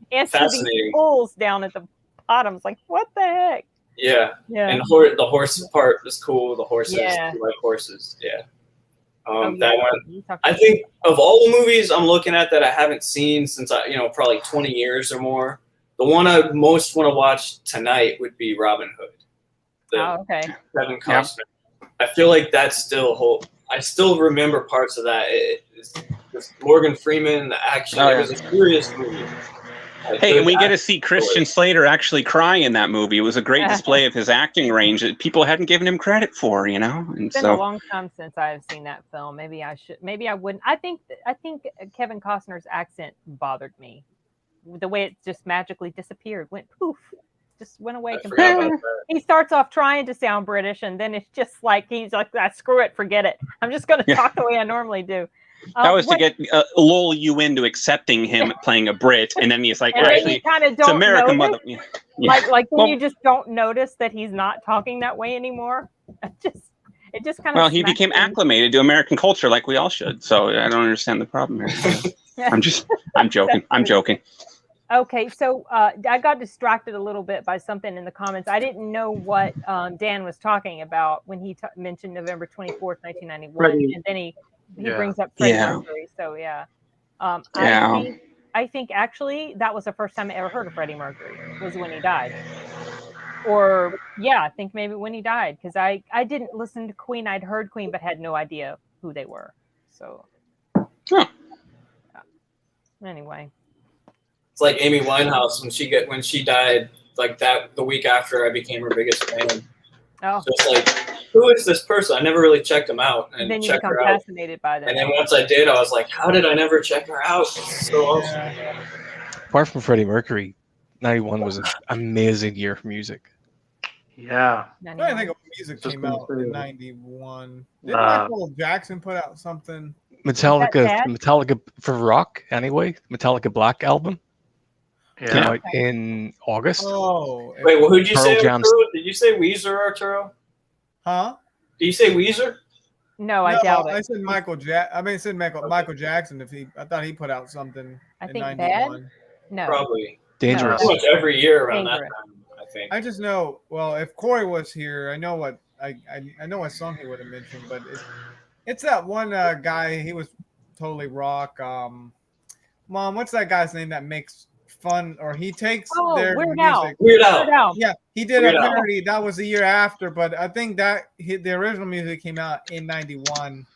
it's fascinating. Pulls down at the bottom. It's like, what the heck? Yeah. And the horse part was cool. The horses, I like horses. Yeah. That one. I think of all the movies I'm looking at that I haven't seen since probably 20 years or more, the one I most want to watch tonight would be Robin Hood. Kevin Costner. I feel like that's still I still remember parts of that. It's Morgan Freeman, the action. It was a serious movie. Hey, and we get to see Christian Slater actually cry in that movie. It was a great display of his acting range that people hadn't given him credit for, And it's been a long time since I've seen that film. Maybe I should. Maybe I wouldn't. I think Kevin Costner's accent bothered me. The way it just magically disappeared, went poof, just went away completely. He starts off trying to sound British, and then it's just like he's like, screw it, forget it. I'm just going to talk the way I normally do. That was to get lull you into accepting him playing a Brit, and then he's like, actually, it's American mother. Yeah. Like when you just don't notice that he's not talking that way anymore. It just kind of. Well, he became acclimated to American culture, like we all should. So I don't understand the problem here. I'm joking. Okay, so I got distracted a little bit by something in the comments. I didn't know what Dan was talking about when he mentioned November 24th, 1991, and then he brings up Freddie Mercury. So I think actually that was the first time I ever heard of Freddie Mercury was when he died. Or I think maybe when he died, because I didn't listen to Queen. I'd heard Queen but had no idea who they were. So anyway. It's like Amy Winehouse when she died, like that the week after I became her biggest fan. Oh. So it's like, who is this person? I never really checked them out and then you become fascinated by them. And then once I did, I was like, how did I never check her out? It's so awesome. Apart from Freddie Mercury, 91 was an amazing year for music. Yeah. I think music came out in 91. Didn't Michael Jackson put out something? Metallica for rock, anyway. Metallica Black album. Yeah. Came out in August. Oh. Wait, who'd you say, Arturo? Did you say Weezer, Arturo? Huh? Did you say Weezer? No, I doubt it. I said Michael Jackson. I thought he put out something in 91. Bad? No. Probably. Dangerous. Pretty much every year around that time, I think. I just know. Well, if Corey was here, I know what I know what song he would have mentioned, but it's that one guy. He was totally rock. Mom, what's that guy's name that makes fun, or he takes their music? Weird Al. Yeah, he did a parody. That was the year after, but I think that the original music came out in 91.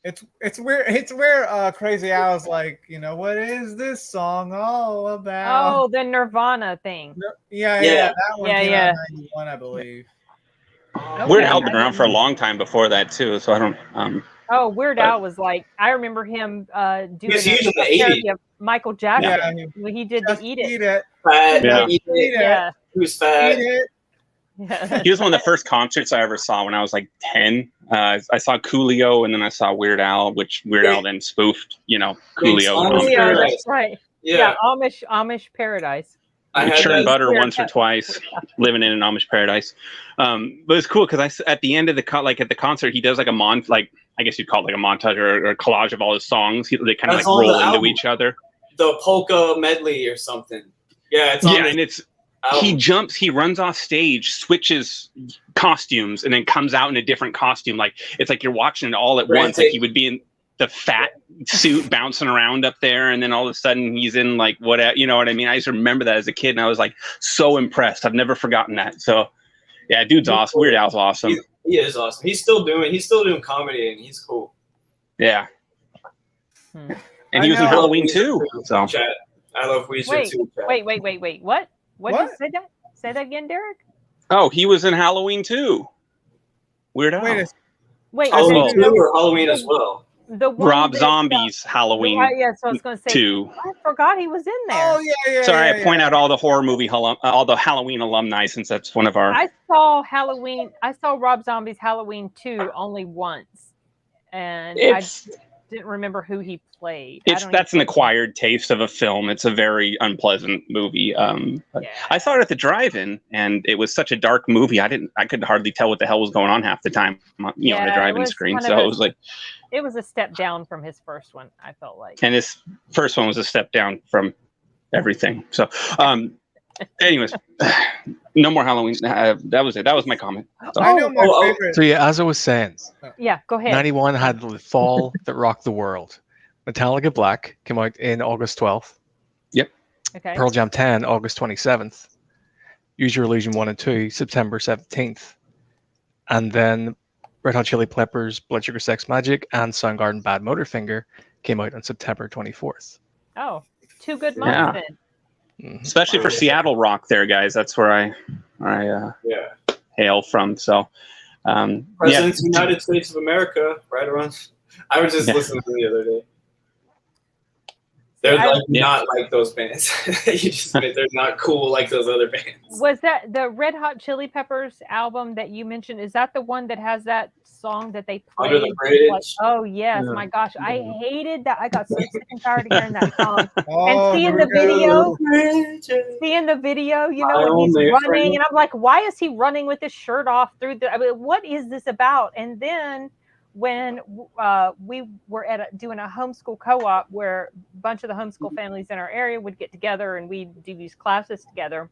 It's where Crazy Al's like, you know, what is this song all about? Oh, the Nirvana thing. Yeah, that one came out in 91, I believe. Okay. Weird Al been around for a long time before that too, so I don't. Oh, Weird Al was like, I remember him doing a parody of Michael Jackson. Yeah, He did the Eat It. Eat It. Yeah. Who's fat? Eat It. Yeah. He was one of the first concerts I ever saw when I was like 10. I saw Coolio, and then I saw Weird Al, which Weird Al then spoofed, you know, Coolio. Yeah, that's right. Yeah, Amish Paradise. I churned butter once or twice, living in an Amish paradise. But it's cool because at the end of at the concert, he does like I guess you'd call it like a montage or a collage of all his songs. They kind of like roll into each other. The polka medley or something. Yeah, it's on and it's he runs off stage, switches costumes, and then comes out in a different costume. Like it's like you're watching it all at once. Like he would be in the fat suit bouncing around up there, and then all of a sudden he's in like whatever, you know what I mean? I just remember that as a kid, and I was like so impressed. I've never forgotten that. So yeah, dude's awesome. Weird Al's awesome. He is awesome. He's still doing comedy, and he's cool. Yeah. And he was in Halloween too. So I love Weezer too. Wait. What? What? Did you say that? Say that again, Derek? Oh, he was in Halloween too. Weird Al. Wait. Halloween 2 or Halloween as well? The one Rob Zombie's Halloween. So I was going to say 2. I forgot he was in there. Oh yeah. Sorry, I point out all the horror movie, all the Halloween alumni, since that's one of our. I saw Rob Zombie's Halloween 2 only once, and I didn't remember who he played. That's an acquired taste of a film. It's a very unpleasant movie. I saw it at the drive-in, and it was such a dark movie. I could hardly tell what the hell was going on half the time, on the drive-in screen. So it was like. It was a step down from his first one, I felt like. And his first one was a step down from everything. So, anyways, no more Halloween. That was it. That was my comment. So. I know my favorite. So yeah, as I was saying. Yeah, go ahead. 91 had The Fall That Rocked the World. Metallica Black came out in August 12th. Yep. Okay. Pearl Jam 10, August 27th. Use Your Illusion 1 and 2, September 17th. And then Red Hot Chili Peppers, Blood Sugar Sex Magic, and Soundgarden Bad Motorfinger came out on September 24th. Oh, 2 good months then. Especially for Seattle rock there, guys. That's where I hail from. So, Presidents of the United States of America, right around. I was just listening to the other day. They're not like those bands. You just admit they're not cool like those other bands. Was that the Red Hot Chili Peppers album that you mentioned? Is that the one that has that song that they played? Under the Bridge. Oh yes, my gosh, I hated that. I got so sick and tired of hearing that song. And seeing the video, you know, when he's running, and I'm like, why is he running with his shirt off through the? I mean, what is this about? And then when we were doing a homeschool co-op where a bunch of the homeschool families in our area would get together and we'd do these classes together,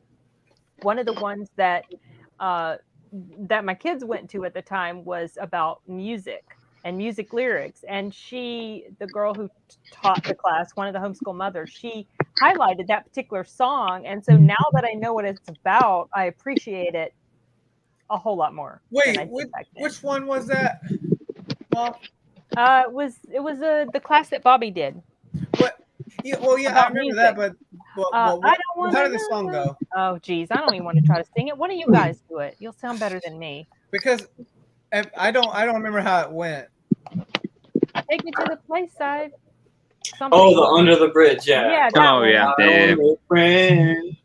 one of the ones that my kids went to at the time was about music and music lyrics. And the girl who taught the class, one of the homeschool mothers, she highlighted that particular song. And so now that I know what it's about, I appreciate it a whole lot more. Wait, which one was that? Well, it was the class that Bobby did. What? Yeah, well, yeah, I remember that, but how did the song go? Oh, geez, I don't even want to try to sing it. One of you guys do it. You'll sound better than me. Because I don't remember how it went. Take me to the place side. The Under the Bridge, yeah. Dave. Friend.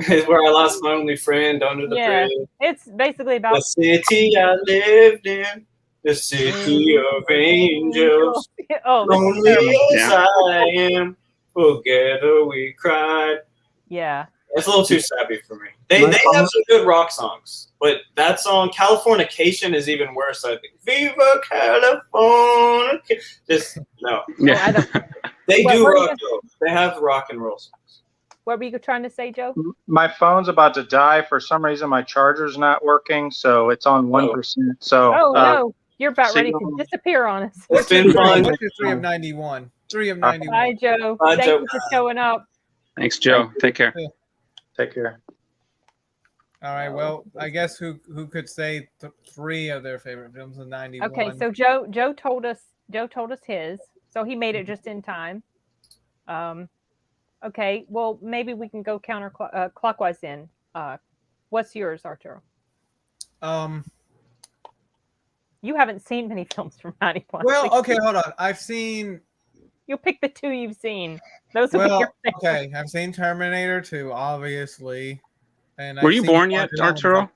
Is where I lost my only friend under the bridge. It's basically about the city I lived in. The city of angels, lonely as I am, together we cried. Yeah. It's a little too sappy for me. They have some good rock songs, but that song, Californication, is even worse, I think. Viva California. Just, no. Yeah. They do rock, though. They have rock and roll songs. What were you trying to say, Joe? My phone's about to die. For some reason, my charger's not working, so it's on 1%. So, no. You're about ready to disappear on us. It's been fun. What's your 3 of 91? 3 of 91. Hi, Joe. Thank you for showing up. Thanks, Joe. Take care. Take care. All right. Well, I guess who could say 3 of their favorite films of 91? Okay, so Joe told us Joe told us his, so he made it just in time. Okay, well, maybe we can go clockwise then. What's yours, Arturo? You haven't seen many films from 91. Well, okay, hold on. I've seen... You'll pick the two you've seen. Those will be your favorite. Okay, I've seen Terminator 2, obviously. And were you born yet, Arturo?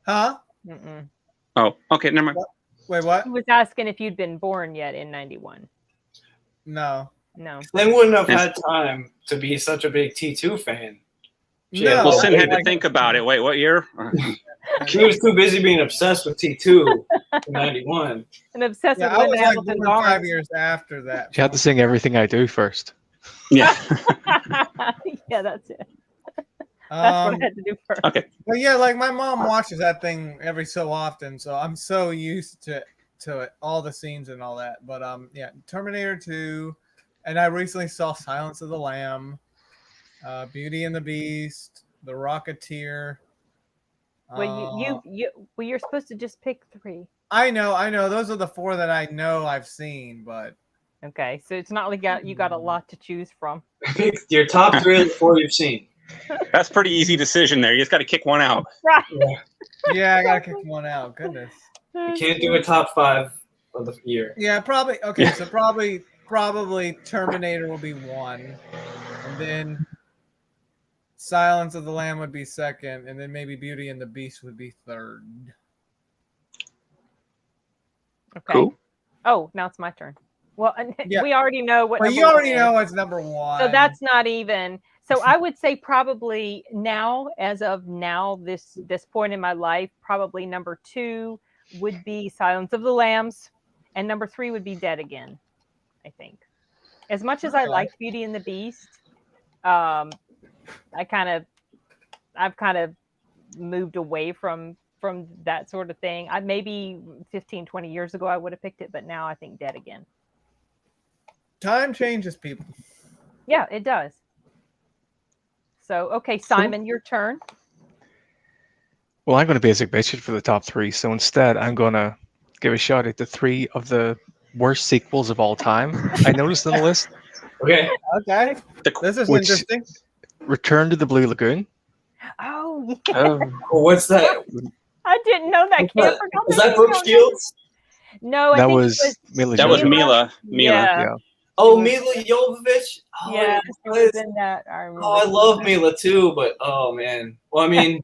Huh? Mm-mm. Oh, okay, never mind. Wait, what? He was asking if you'd been born yet in 91. No. They wouldn't have had time to be such a big T2 fan. No. Well, Sin had to think about it. Wait, what year? She was too busy being obsessed with T2 in 91. And obsessed with I was Linda like Hamilton's born 5 arms. years after that. You had to sing Everything I Do first. Yeah. Yeah, that's it. That's what I had to do first. Okay. But yeah, like my mom watches that thing every so often, so I'm so used to it, all the scenes and all that. But yeah, Terminator 2, and I recently saw Silence of the Lamb, Beauty and the Beast, The Rocketeer. Well, you're supposed to just pick 3. I know. Those are the 4 that I know I've seen, but okay, so it's not like you got a lot to choose from. Your top 3 of the 4 you've seen. That's a pretty easy decision there. You just got to kick one out. Right. yeah, I gotta kick one out. Goodness. You can't do a top 5 of the year. Yeah, probably. Okay, so probably Terminator will be 1, and then Silence of the Lamb would be 2nd, and then maybe Beauty and the Beast would be 3rd. Okay. Cool. Oh, now it's my turn. Well, Yeah. we already know what. Well, you already know what's number 1. So that's not even. So I would say probably now, as of now, this point in my life, probably number 2 would be Silence of the Lambs, and number 3 would be Dead Again. I think. As much as I liked Beauty and the Beast, I've kind of moved away from that sort of thing. I maybe 15, 20 years ago I would have picked it, but now I think Dead Again. Time changes people. Yeah, it does. So, okay, Simon, your turn. Well, I'm going to basic bitch it for the top 3. So instead, I'm going to give a shot at the 3 of the worst sequels of all time. I noticed on the list. Okay. This is interesting. Return to the Blue Lagoon. Oh, yeah. Oh. Well, what's that? I didn't know that. Is that Brooke Shields? No, I that think was Mila. That was Mila. Yeah. Oh, Mila Jovovich. Oh, yeah, she was in that. I love Mila too, but oh man. Well, I mean,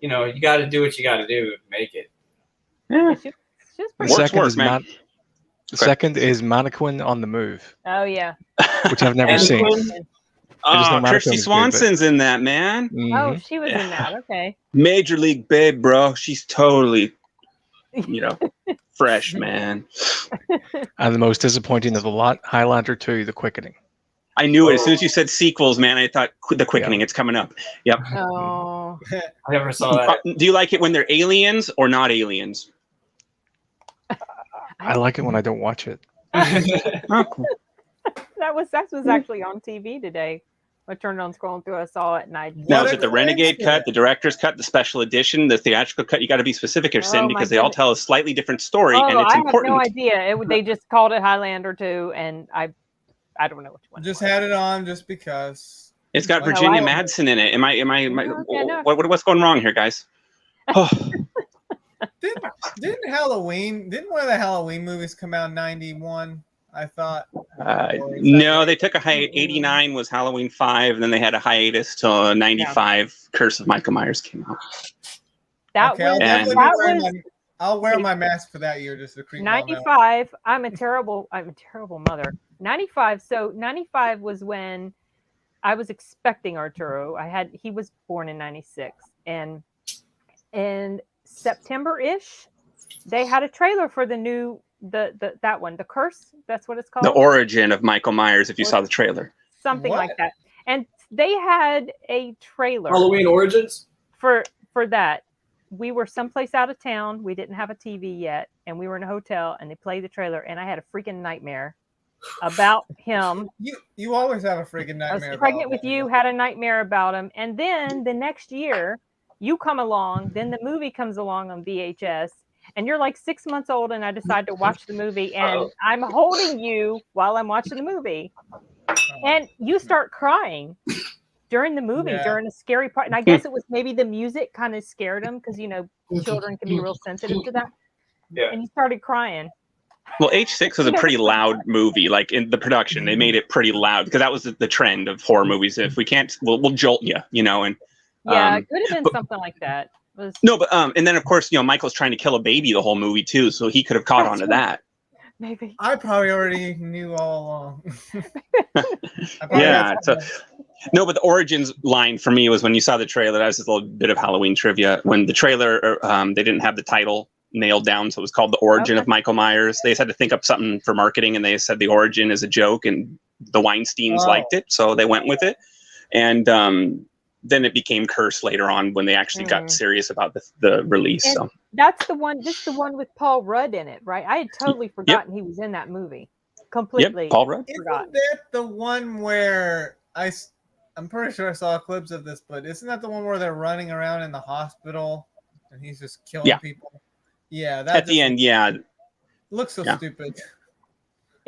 you got to do what you got to do to make it. Yeah. The second is Mannequin on the Move. Oh yeah. Which I've never seen. Oh, Kirsty Swanson's in that, man. Mm-hmm. Oh, she was in that. Okay. Major League Babe, bro. She's totally, fresh, man. And the most disappointing of the lot, Highlander 2, The Quickening. I knew it. As soon as you said sequels, man, I thought The Quickening. Yeah. It's coming up. Yep. Oh. I never saw that. Do you like it when they're aliens or not aliens? I like it when I don't watch it. Oh, cool. That was actually on TV today. I turned on scrolling through. I saw it, and now is it the Renegade cut, the director's cut, the special edition, the theatrical cut? You got to be specific here, Sin, because they all tell a slightly different story, and it's important. I have no idea. They just called it Highlander 2, and I don't know which one. Just had it on just because. It's got Virginia Madsen in it. What's going wrong here, guys? Oh. Didn't one of the Halloween movies come out in 91? I thought. No, they took a hiatus. 89 was Halloween 5, and then they had a hiatus till 95. Yeah. Curse of Michael Myers came out. I'll wear my mask for that year just to creep. 95. I'm a terrible mother. 95. So 95 was when I was expecting Arturo. He was born in 96, and in September-ish, they had a trailer for the new. That one, The Curse, that's what it's called. The origin of Michael Myers, if you saw the trailer. Something like that. And they had a trailer. Halloween Origins? For that. We were someplace out of town. We didn't have a TV yet. And we were in a hotel, and they played the trailer, and I had a freaking nightmare about him. You always have a freaking nightmare. I was pregnant with you, had a nightmare about him. And then the next year, you come along, then the movie comes along on VHS, and you're like 6 months old, and I decide to watch the movie, and I'm holding you while I'm watching the movie, and you start crying during the movie, during a scary part. And I guess it was maybe the music kind of scared him because, children can be real sensitive to that. Yeah. And you started crying. Well, H6 was a pretty loud movie. Like in the production, they made it pretty loud because that was the trend of horror movies. If we can't, we'll jolt you, and it could have been something like that. And then of course, Michael's trying to kill a baby the whole movie too, so he could have caught on to that. Maybe I probably already knew all along. Yeah. So no, but the origins line for me was when you saw the trailer. That was just a little bit of Halloween trivia. When the trailer, they didn't have the title nailed down, so it was called The Origin of Michael Myers. They just had to think up something for marketing, and they said the origin is a joke, and the Weinsteins liked it, so they went with it. And then it became cursed later on when they actually got serious about the release. And so that's the one. This is the one with Paul Rudd in it, right? I had totally forgotten he was in that movie. Completely. Yep, Paul Rudd. Isn't that the one where I'm pretty sure I saw clips of this, but isn't that the one where they're running around in the hospital and he's just killing people? Yeah, that at the end, looks so stupid.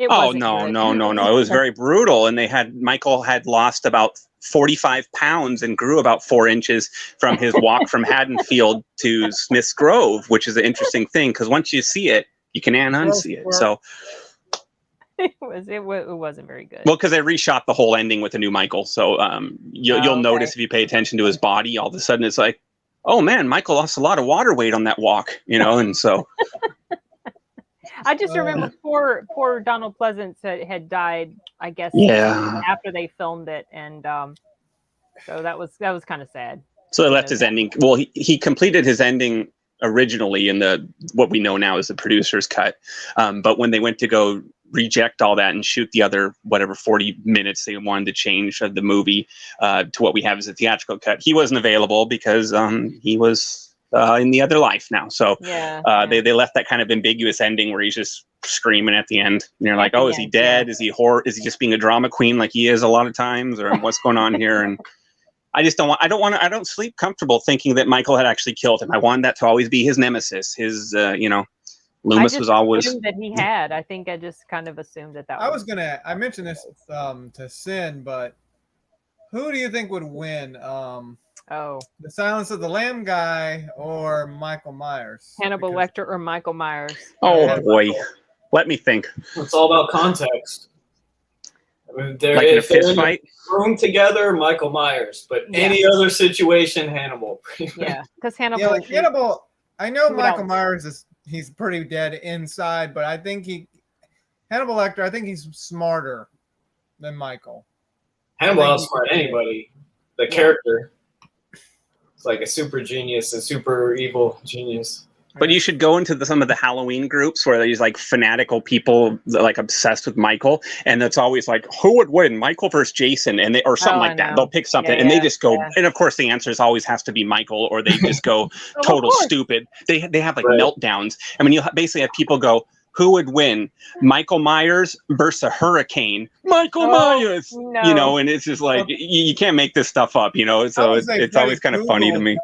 No. It was very brutal, and Michael had lost about 45 pounds and grew about 4 inches from his walk from Haddonfield to Smith's Grove, which is an interesting thing because once you see it, you can unsee it. So it wasn't very good. Well, because they reshot the whole ending with a new Michael, so you'll notice if you pay attention to his body, all of a sudden it's like, oh man, Michael lost a lot of water weight on that walk, and so. I just remember poor Donald Pleasance had died, I guess, after they filmed it, and so that was kind of sad. So they left his ending. Well, he completed his ending originally in what we know now as the producer's cut, but when they went to go reject all that and shoot the other 40 minutes they wanted to change of the movie to what we have as a theatrical cut, he wasn't available because he was in the other life now. So they left that kind of ambiguous ending where he's just screaming at the end. And you're like, is he dead? Is he Is he just being a drama queen like he is a lot of times, or what's going on here? And I don't sleep comfortable thinking that Michael had actually killed him. I wanted that to always be his nemesis. His, Loomis was always that he had. I think I just kind of assumed that. I mentioned this to Sin, but who do you think would win? The Silence of the Lamb guy or Michael Myers? Hannibal Lecter or Michael Myers? Oh boy, let me think. It's all about context. I mean, like in a fist fight, room together, Michael Myers, but any other situation, Hannibal. Yeah, because Hannibal. Hannibal. I know Michael Myers he's pretty dead inside, but I think Hannibal Lecter. I think he's smarter than Michael. Hannibal outsmart anybody. The character. It's like a super genius, a super evil genius. But you should go into some of the Halloween groups where there's like fanatical people like obsessed with Michael, and it's always like, who would win, Michael versus Jason, or something like that. They'll pick something, and they just go, and of course the answer always has to be Michael, or they just go total stupid. They have like meltdowns. I mean, you basically have people go, who would win, Michael Myers versus a hurricane? Michael Myers, no. And it's just like you can't make this stuff up, So it's always kind of funny to me.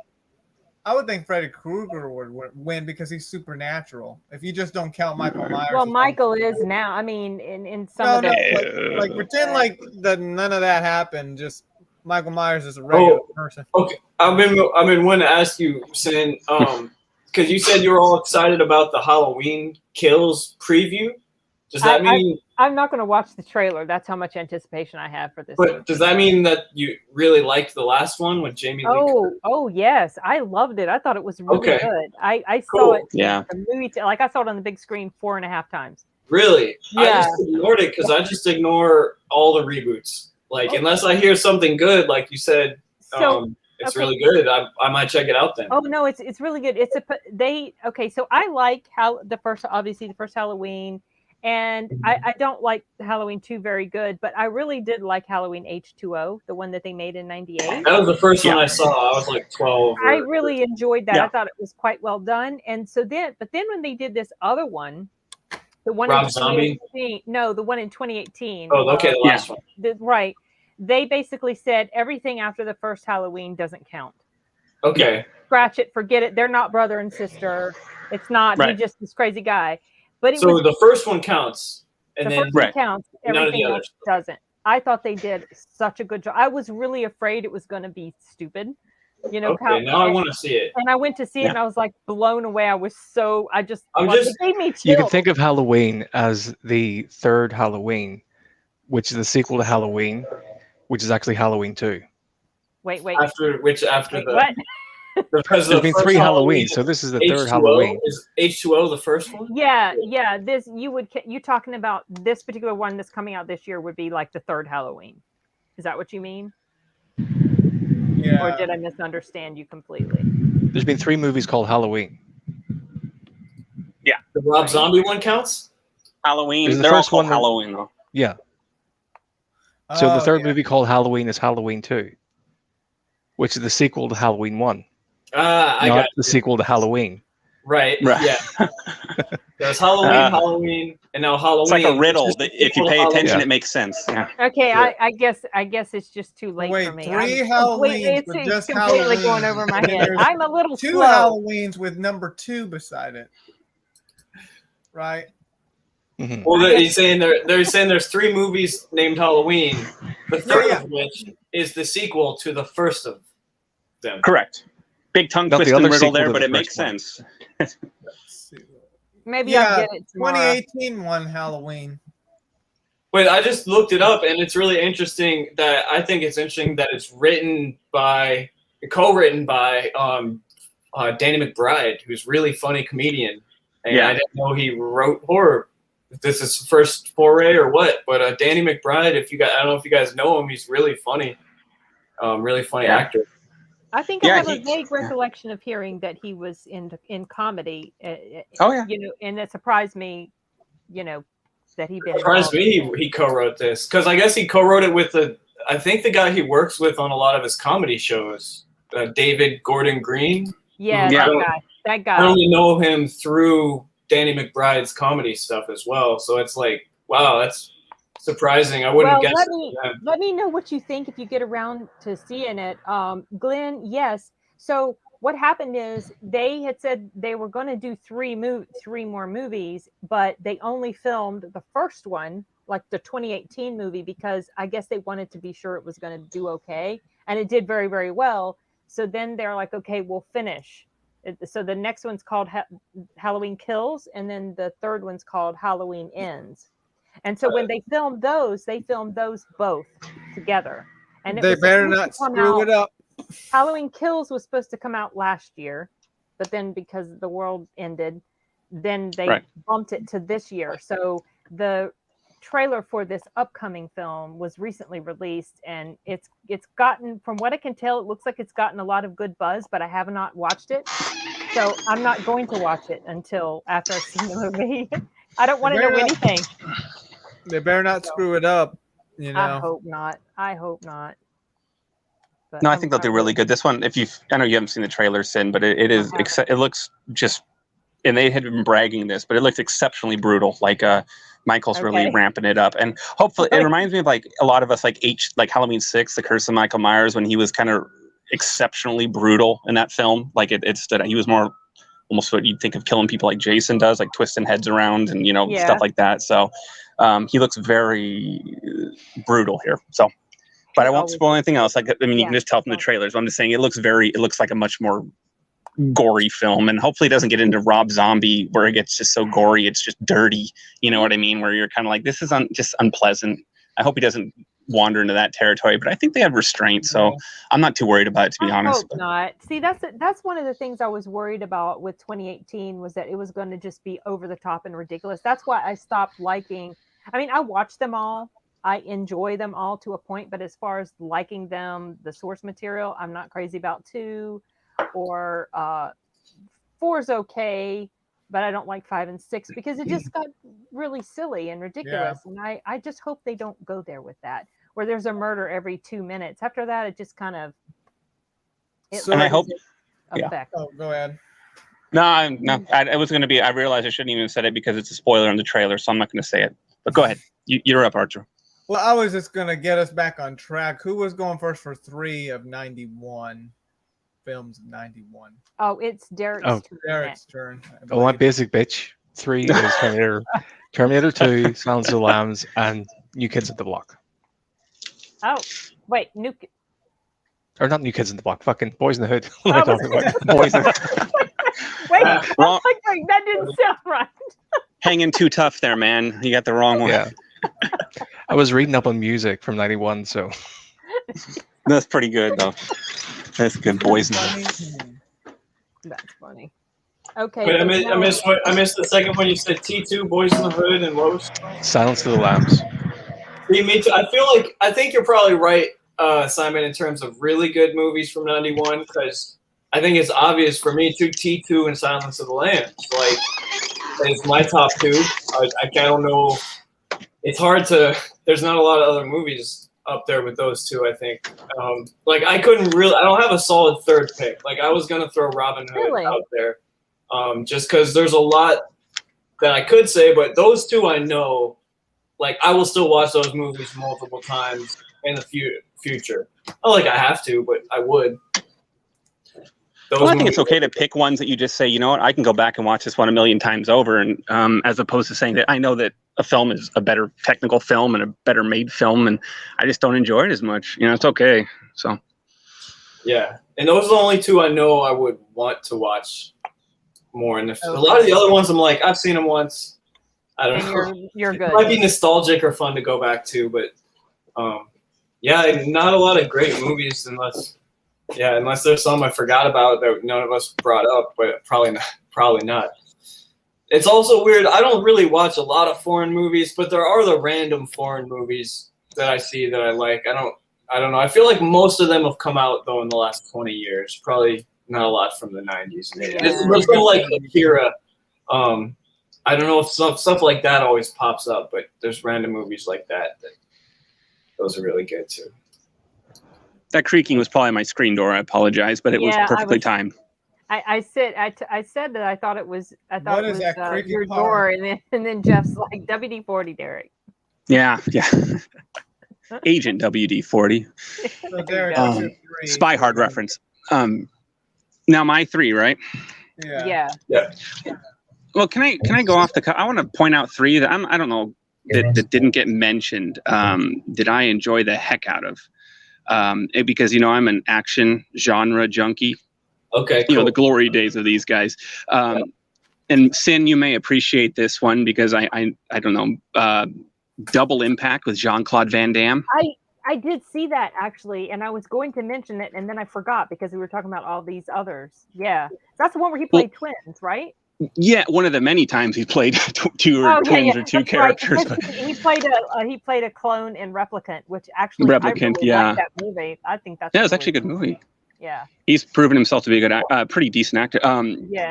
I would think Freddy Krueger would win because he's supernatural. If you just don't count Michael Myers. Well, Michael is now. I mean, in some of the like pretend like none of that happened. Just Michael Myers is a regular person. Okay, I've been wanting to ask you, Sin, because you said you were all excited about the Halloween Kills preview. Does that mean I'm not going to watch the trailer? That's how much anticipation I have for this. But does that mean that you really liked the last one with Jamie Lee Curtis? Oh yes, I loved it. I thought it was really good. I saw it. Yeah. The movie, I saw it on the big screen 4.5 times. Really? Yeah. I just ignored it because I just ignore all the reboots. Like unless I hear something good, like you said. It's really good. I might check it out then. Oh no, it's really good. So I like the first Halloween, and I don't like Halloween 2 very good, but I really did like Halloween H2O, the one that they made in '98. That was the first one I saw. I was like 12. I really enjoyed that. I thought it was quite well done. And so then when they did this other one, the one Rob in Zombie? the one in 2018. Oh, okay, the last one. Right. They basically said everything after the first Halloween doesn't count. Okay. Scratch it, forget it. They're not brother and sister. It's not. Right. He's just this crazy guy. But it so was, the first one counts, and the then first one counts. Everything the else doesn't. I thought they did such a good job. I was really afraid it was going to be stupid. You know, okay, now I want to see it. And I went to see it, and I was like blown away. I was so. It gave me chills. You can think of Halloween as the third Halloween, which is the sequel to Halloween, which is actually Halloween 2. Wait. After Wait, the what? Because there's been 3 Halloween, so this is the third Halloween. Is H2O the first one? Yeah. This you talking about this particular one that's coming out this year would be like the third Halloween. Is that what you mean? Yeah. Or did I misunderstand you completely? There's been 3 movies called Halloween. Yeah. The Rob Zombie one counts? Halloween. They're all called Halloween, though. Yeah. So the third movie called Halloween is Halloween 2, which is the sequel to Halloween 1. I got the sequel to Halloween. Right. Yeah. There's Halloween, and now Halloween. It's like a riddle. If you pay attention, it makes sense. Yeah. Okay, I guess it's just too late for me. 3 Halloweens with just completely Halloween. going over my head. I'm a little 2 slow. Halloweens with number 2 beside it. Right. Mm-hmm. Well, they're saying there's 3 movies named Halloween. The third of which is the sequel to the first of them. Correct. Big tongue twist and riddle there, but it makes sense. Maybe I'll get it tomorrow. 2018 one Halloween. But I just looked it up, and it's really interesting that it's co-written by Danny McBride, who's a really funny comedian. And I didn't know he wrote horror. If this is his first foray or what, but Danny McBride, I don't know if you guys know him, he's really funny. Really funny actor. I think I have a vague recollection of hearing that he was in comedy. You know, and it surprised me, you know, that he been. Surprised me he co-wrote this, because I guess he co-wrote it with I think the guy he works with on a lot of his comedy shows, David Gordon Green. Yeah, that guy. I only know him through Danny McBride's comedy stuff as well. So it's like, wow, that's surprising. I wouldn't guess. Let me know what you think if you get around to seeing it. Glenn, yes. So what happened is they had said they were going to do 3 more movies, but they only filmed the first one, like the 2018 movie, because I guess they wanted to be sure it was going to do okay. And it did very, very well. So then they're like, okay, we'll finish. So the next one's called Halloween Kills, and then the third one's called Halloween Ends. And so when they filmed those both together. And they better not screw it up. Halloween Kills was supposed to come out last year, but then because the world ended, then they bumped it to this year. So the trailer for this upcoming film was recently released, and it's gotten, from what I can tell, it looks like it's gotten a lot of good buzz, but I have not watched it. So I'm not going to watch it until after I've seen the movie. I don't want to know anything. They better not screw it up, you know. I hope not. But no, I think they'll do really good. This one, I know you haven't seen the trailer, Sin, but it looks just, and they had been bragging this, but it looks exceptionally brutal. Like Michael's really ramping it up, and hopefully it reminds me of like a lot of us like Halloween 6, The Curse of Michael Myers, when he was kind of exceptionally brutal in that film. Like it stood out. He was more almost what you'd think of killing people like Jason does, like twisting heads around and stuff like that. So he looks very brutal here. So, but I won't spoil anything else. Like, I mean, you can just tell from the trailers. I'm just saying it looks like a much more gory film, and hopefully it doesn't get into Rob Zombie where it gets just so gory, it's just dirty. You know what I mean? Where you're kind of like, this is just unpleasant. I hope he doesn't wander into that territory, but I think they have restraint, so I'm not too worried about it, to be honest. Hope not. See, that's one of the things I was worried about with 2018, was that it was going to just be over the top and ridiculous. That's why I stopped liking. I mean, I watch them all. I enjoy them all to a point, but as far as liking them, the source material, I'm not crazy about 2 or 4 is okay, but I don't like 5 and 6 because it just got really silly and ridiculous. Yeah. And I just hope they don't go there with that, where there's a murder every 2 minutes. After that, it just kind of. And I hope. Effect. Oh, go ahead. No. It was going to be. I realized I shouldn't even have said it because it's a spoiler in the trailer, so I'm not going to say it. But go ahead. You're up, Archer. Well, I was just going to get us back on track. Who was going first for 3 of 91 films of '91? Oh, it's Derek's turn. Derek's turn. Oh, my basic bitch. 3 is Terminator, Terminator 2, Silence of the Lambs, and New Kids on the Block. Oh, wait, Or not New Kids on the Block, fucking Boys in the Hood. Wait, Wrong. that didn't sound right. Hanging too tough there, man. You got the wrong one. Yeah. I was reading up on music from '91, so. That's pretty good, though. That's good. Boys in the Hood. That's funny. Okay. Wait, I missed the second one. You said T2, Boys in the Hood, and what was? Silence of the Lambs. Me too. I think you're probably right, Simon, in terms of really good movies from '91, because I think it's obvious for me too. T2 and Silence of the Lambs, like, it's my top two. I don't know. It's hard to. There's not a lot of other movies up there with those two. I think. Like, I couldn't really. I don't have a solid third pick. Like, I was gonna throw Robin Hood out there, just because there's a lot that I could say, but those two I know. Like, I will still watch those movies multiple times in the future. Not like I have to, but I would. I think it's okay to pick ones that you just say, you know what, I can go back and watch this one a million times over, and as opposed to saying that I know that a film is a better technical film and a better made film, and I just don't enjoy it as much. You know, it's okay. So. Yeah, and those are the only two I know I would want to watch more. And a lot of the other ones, I'm like, I've seen them once. I don't know. You're good. It might be nostalgic or fun to go back to, but yeah, not a lot of great movies unless there's some I forgot about that none of us brought up, but probably not. It's also weird. I don't really watch a lot of foreign movies, but there are the random foreign movies that I see that I like. I don't know. I feel like most of them have come out though in the last 20 years. Probably not a lot from the 90s. It's something like Akira. I don't know if stuff like that always pops up, but there's random movies like that those are really good too. That creaking was probably my screen door. I apologize, but it was perfectly timed. I said that I thought it was your part? door, and then Jeff's like WD-40, Derek. Yeah. Agent WD-40. So Derek, Spy Hard reference. Now my 3, right? Yeah. Well, can I go off the cuff? I want to point out 3 that I don't know that didn't get mentioned. That I enjoy the heck out of, because I'm an action genre junkie. Okay, cool. The glory days of these guys. And Sin, you may appreciate this one because I don't know. Double Impact with Jean-Claude Van Damme. I did see that actually, and I was going to mention it, and then I forgot because we were talking about all these others. Yeah, that's the one where he played twins, right? Yeah, one of the many times he played two twins or two characters. Right. He played a clone in Replicant, which actually I really like that movie. I think that's it's actually a good movie. Yeah, he's proven himself to be a good, pretty decent actor.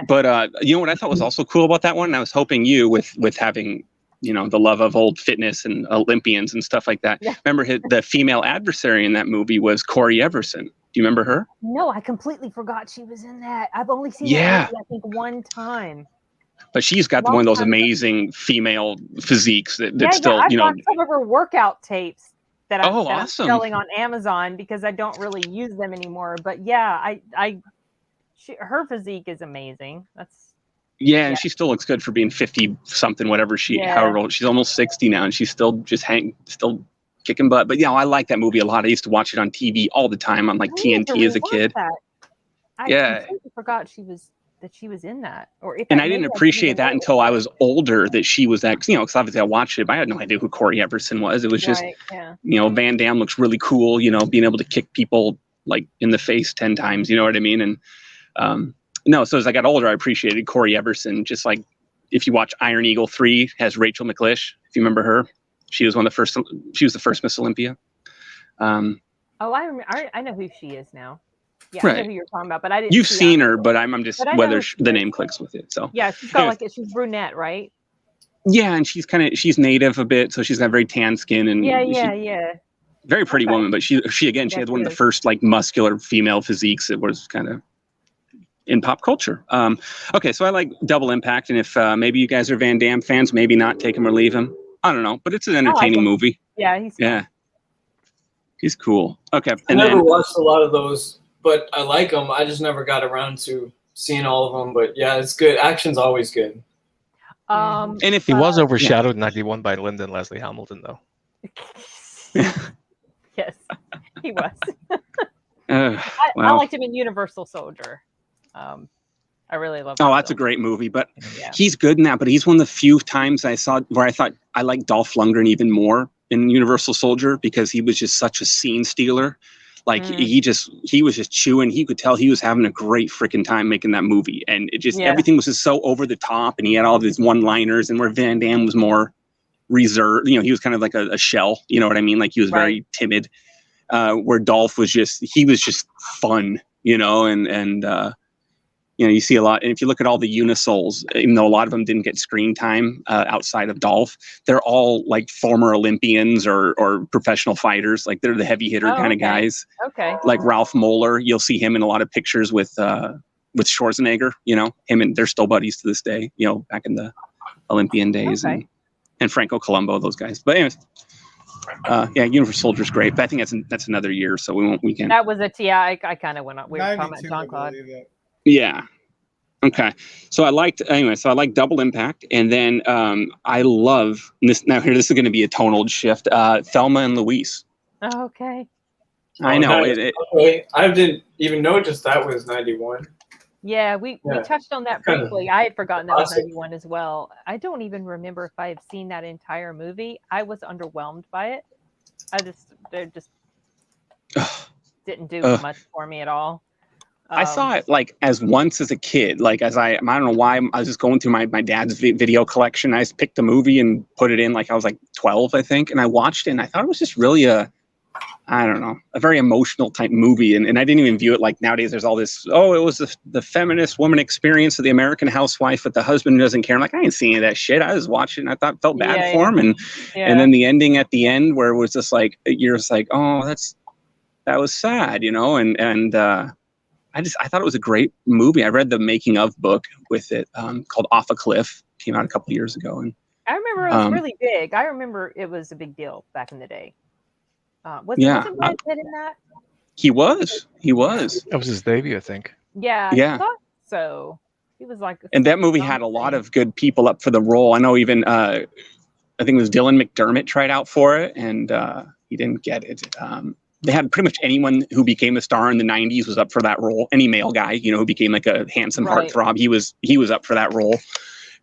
But you know what I thought was also cool about that one? I was hoping you with having the love of old fitness and Olympians and stuff like that. Yeah. Remember the female adversary in that movie was Corey Everson. Do you remember her? No, I completely forgot she was in that. I've only seen that movie, I think, one time. But she's got one of those amazing female physiques that still, I got some of her workout tapes that I'm awesome. selling on Amazon because I don't really use them anymore. But yeah, her physique is amazing. Yeah, and she still looks good for being 50 something, whatever however old. She's almost 60 now, and she's still still kicking butt. But I like that movie a lot. I used to watch it on TV all the time on TNT as a kid. I completely forgot she was in that. And I didn't appreciate that until I was older that she was that. Because obviously I watched it, but I had no idea who Corey Everson was. It was just Van Damme looks really cool. Being able to kick people in the face 10 times. You know what I mean? And no, so as I got older, I appreciated Corey Everson. Just like if you watch Iron Eagle 3, has Rachel McLish. If you remember her, she was the first Miss Olympia. I remember. I know who she is now. Yeah, right. I know who you're talking about, but I didn't. You've seen her, but I'm just whether the name clicks with it. So yeah, she's got she's brunette, right? Yeah, and she's native a bit, so she's got very tan skin and very pretty woman. But she had one of the first muscular female physiques that was kind of in pop culture. Okay, so I like Double Impact, and if maybe you guys are Van Damme fans, maybe not, take him or leave him. I don't know, but it's an entertaining movie. Yeah, he's cool. Okay, I never watched a lot of those, but I like them. I just never got around to seeing all of them. But yeah, it's good. Action's always good. And if he was overshadowed in '91 by Lyndon Leslie Hamilton, though. Yes, he was. Well. I liked him in Universal Soldier. I really love. Oh, that's a great movie, but yeah. He's good in that. But he's one of the few times I saw where I thought I liked Dolph Lundgren even more in Universal Soldier because he was just such a scene stealer. Like he was just chewing. He could tell he was having a great freaking time making that movie, and it just everything was just so over the top, and he had all these one-liners. And where Van Damme was more reserved, he was kind of like a shell. You know what I mean? Like he was very timid. Where Dolph was just fun. And you see a lot. And if you look at all the Unisouls, even though a lot of them didn't get screen time outside of Dolph, they're all like former Olympians or professional fighters. Like they're the heavy hitter kind of guys. Okay. Like Ralph Moeller, you'll see him in a lot of pictures with Schwarzenegger. Him and they're still buddies to this day. Back in the Olympian days, and Franco Columbo, those guys. But anyways. Universal Soldier's great, but I think that's another year, so we can't. That was I kind of went on. We were talking about Jean-Claude. Yeah. Okay. So I liked Double Impact, and then I love this. Now here, this is going to be a tonal shift. Thelma and Louise. Oh, okay. I know. Okay. I didn't even notice that was 91. Yeah, we touched on that briefly. I had forgotten that was 91 as well. I don't even remember if I have seen that entire movie. I was underwhelmed by it. They just didn't do much for me at all. I saw it like once as a kid, like I don't know why I was just going through my dad's video collection. I just picked a movie and put it in like I was like 12, I think. And I watched it and I thought it was just really a very emotional type movie. And I didn't even view it like nowadays there's all this, it was the feminist woman experience of the American housewife with the husband who doesn't care. I'm like, I didn't see any of that shit. I was watching and I felt bad for him. And then the ending at the end where it was just like, you're just like, oh, that was sad, I thought it was a great movie. I read the making of book with it called Off a Cliff. Came out a couple years ago. And I remember it was really big. I remember it was a big deal back in the day. Wasn't Brad Pitt in that? He was. That was his debut, I think. Yeah. I thought so. He was like. And that movie had a lot of good people up for the role. I know even I think it was Dylan McDermott tried out for it, and he didn't get it. They had pretty much anyone who became a star in the 90s was up for that role. Any male guy, who became like a handsome heartthrob, he was up for that role.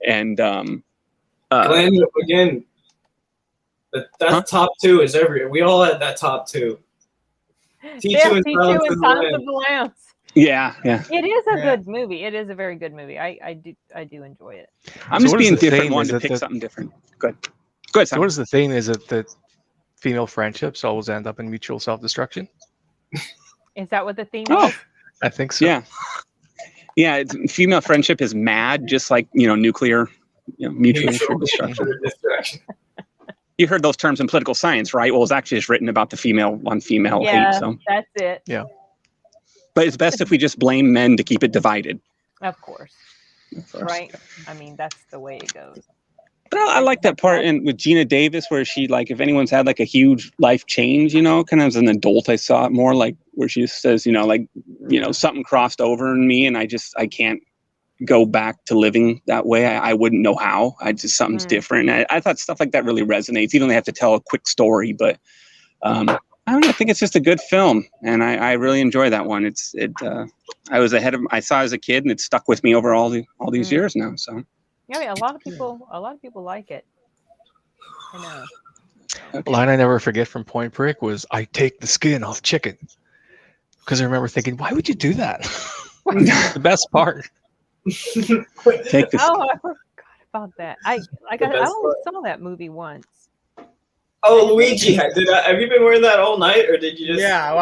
And Glenn, again, that top two is everywhere. We all had that top two. T2 and Silence of the Lambs. Yeah. It is a good movie. It is a very good movie. I do enjoy it. I'm just being different. Wanted to pick something different. Good. So what is the thing? Is it that female friendships always end up in mutual self-destruction? Is that what the theme is? I think so. Yeah. Female friendship is mad, just like nuclear, mutual destruction. You heard those terms in political science, right? Well, it's actually just written about the female on female hate. So that's it. Yeah. But it's best if we just blame men to keep it divided. Of course. Right. I mean, that's the way it goes. But I like that part with Gina Davis where she, like, if anyone's had like a huge life change, kind of as an adult, I saw it more like where she just says, something crossed over in me and I can't go back to living that way. I wouldn't know how. Something's different. And I thought stuff like that really resonates, even though they have to tell a quick story. But I don't know. I think it's just a good film, and I really enjoy that one. I saw it as a kid, and it's stuck with me over all these years now. So. Yeah, a lot of people like it. I know. Okay. Line I never forget from Point Break was, "I take the skin off chicken," because I remember thinking, "Why would you do that?" The best part. Take this. Oh, I forgot about that. I only saw that movie once. Oh, Luigi, have you been wearing that all night, or did you just? Yeah,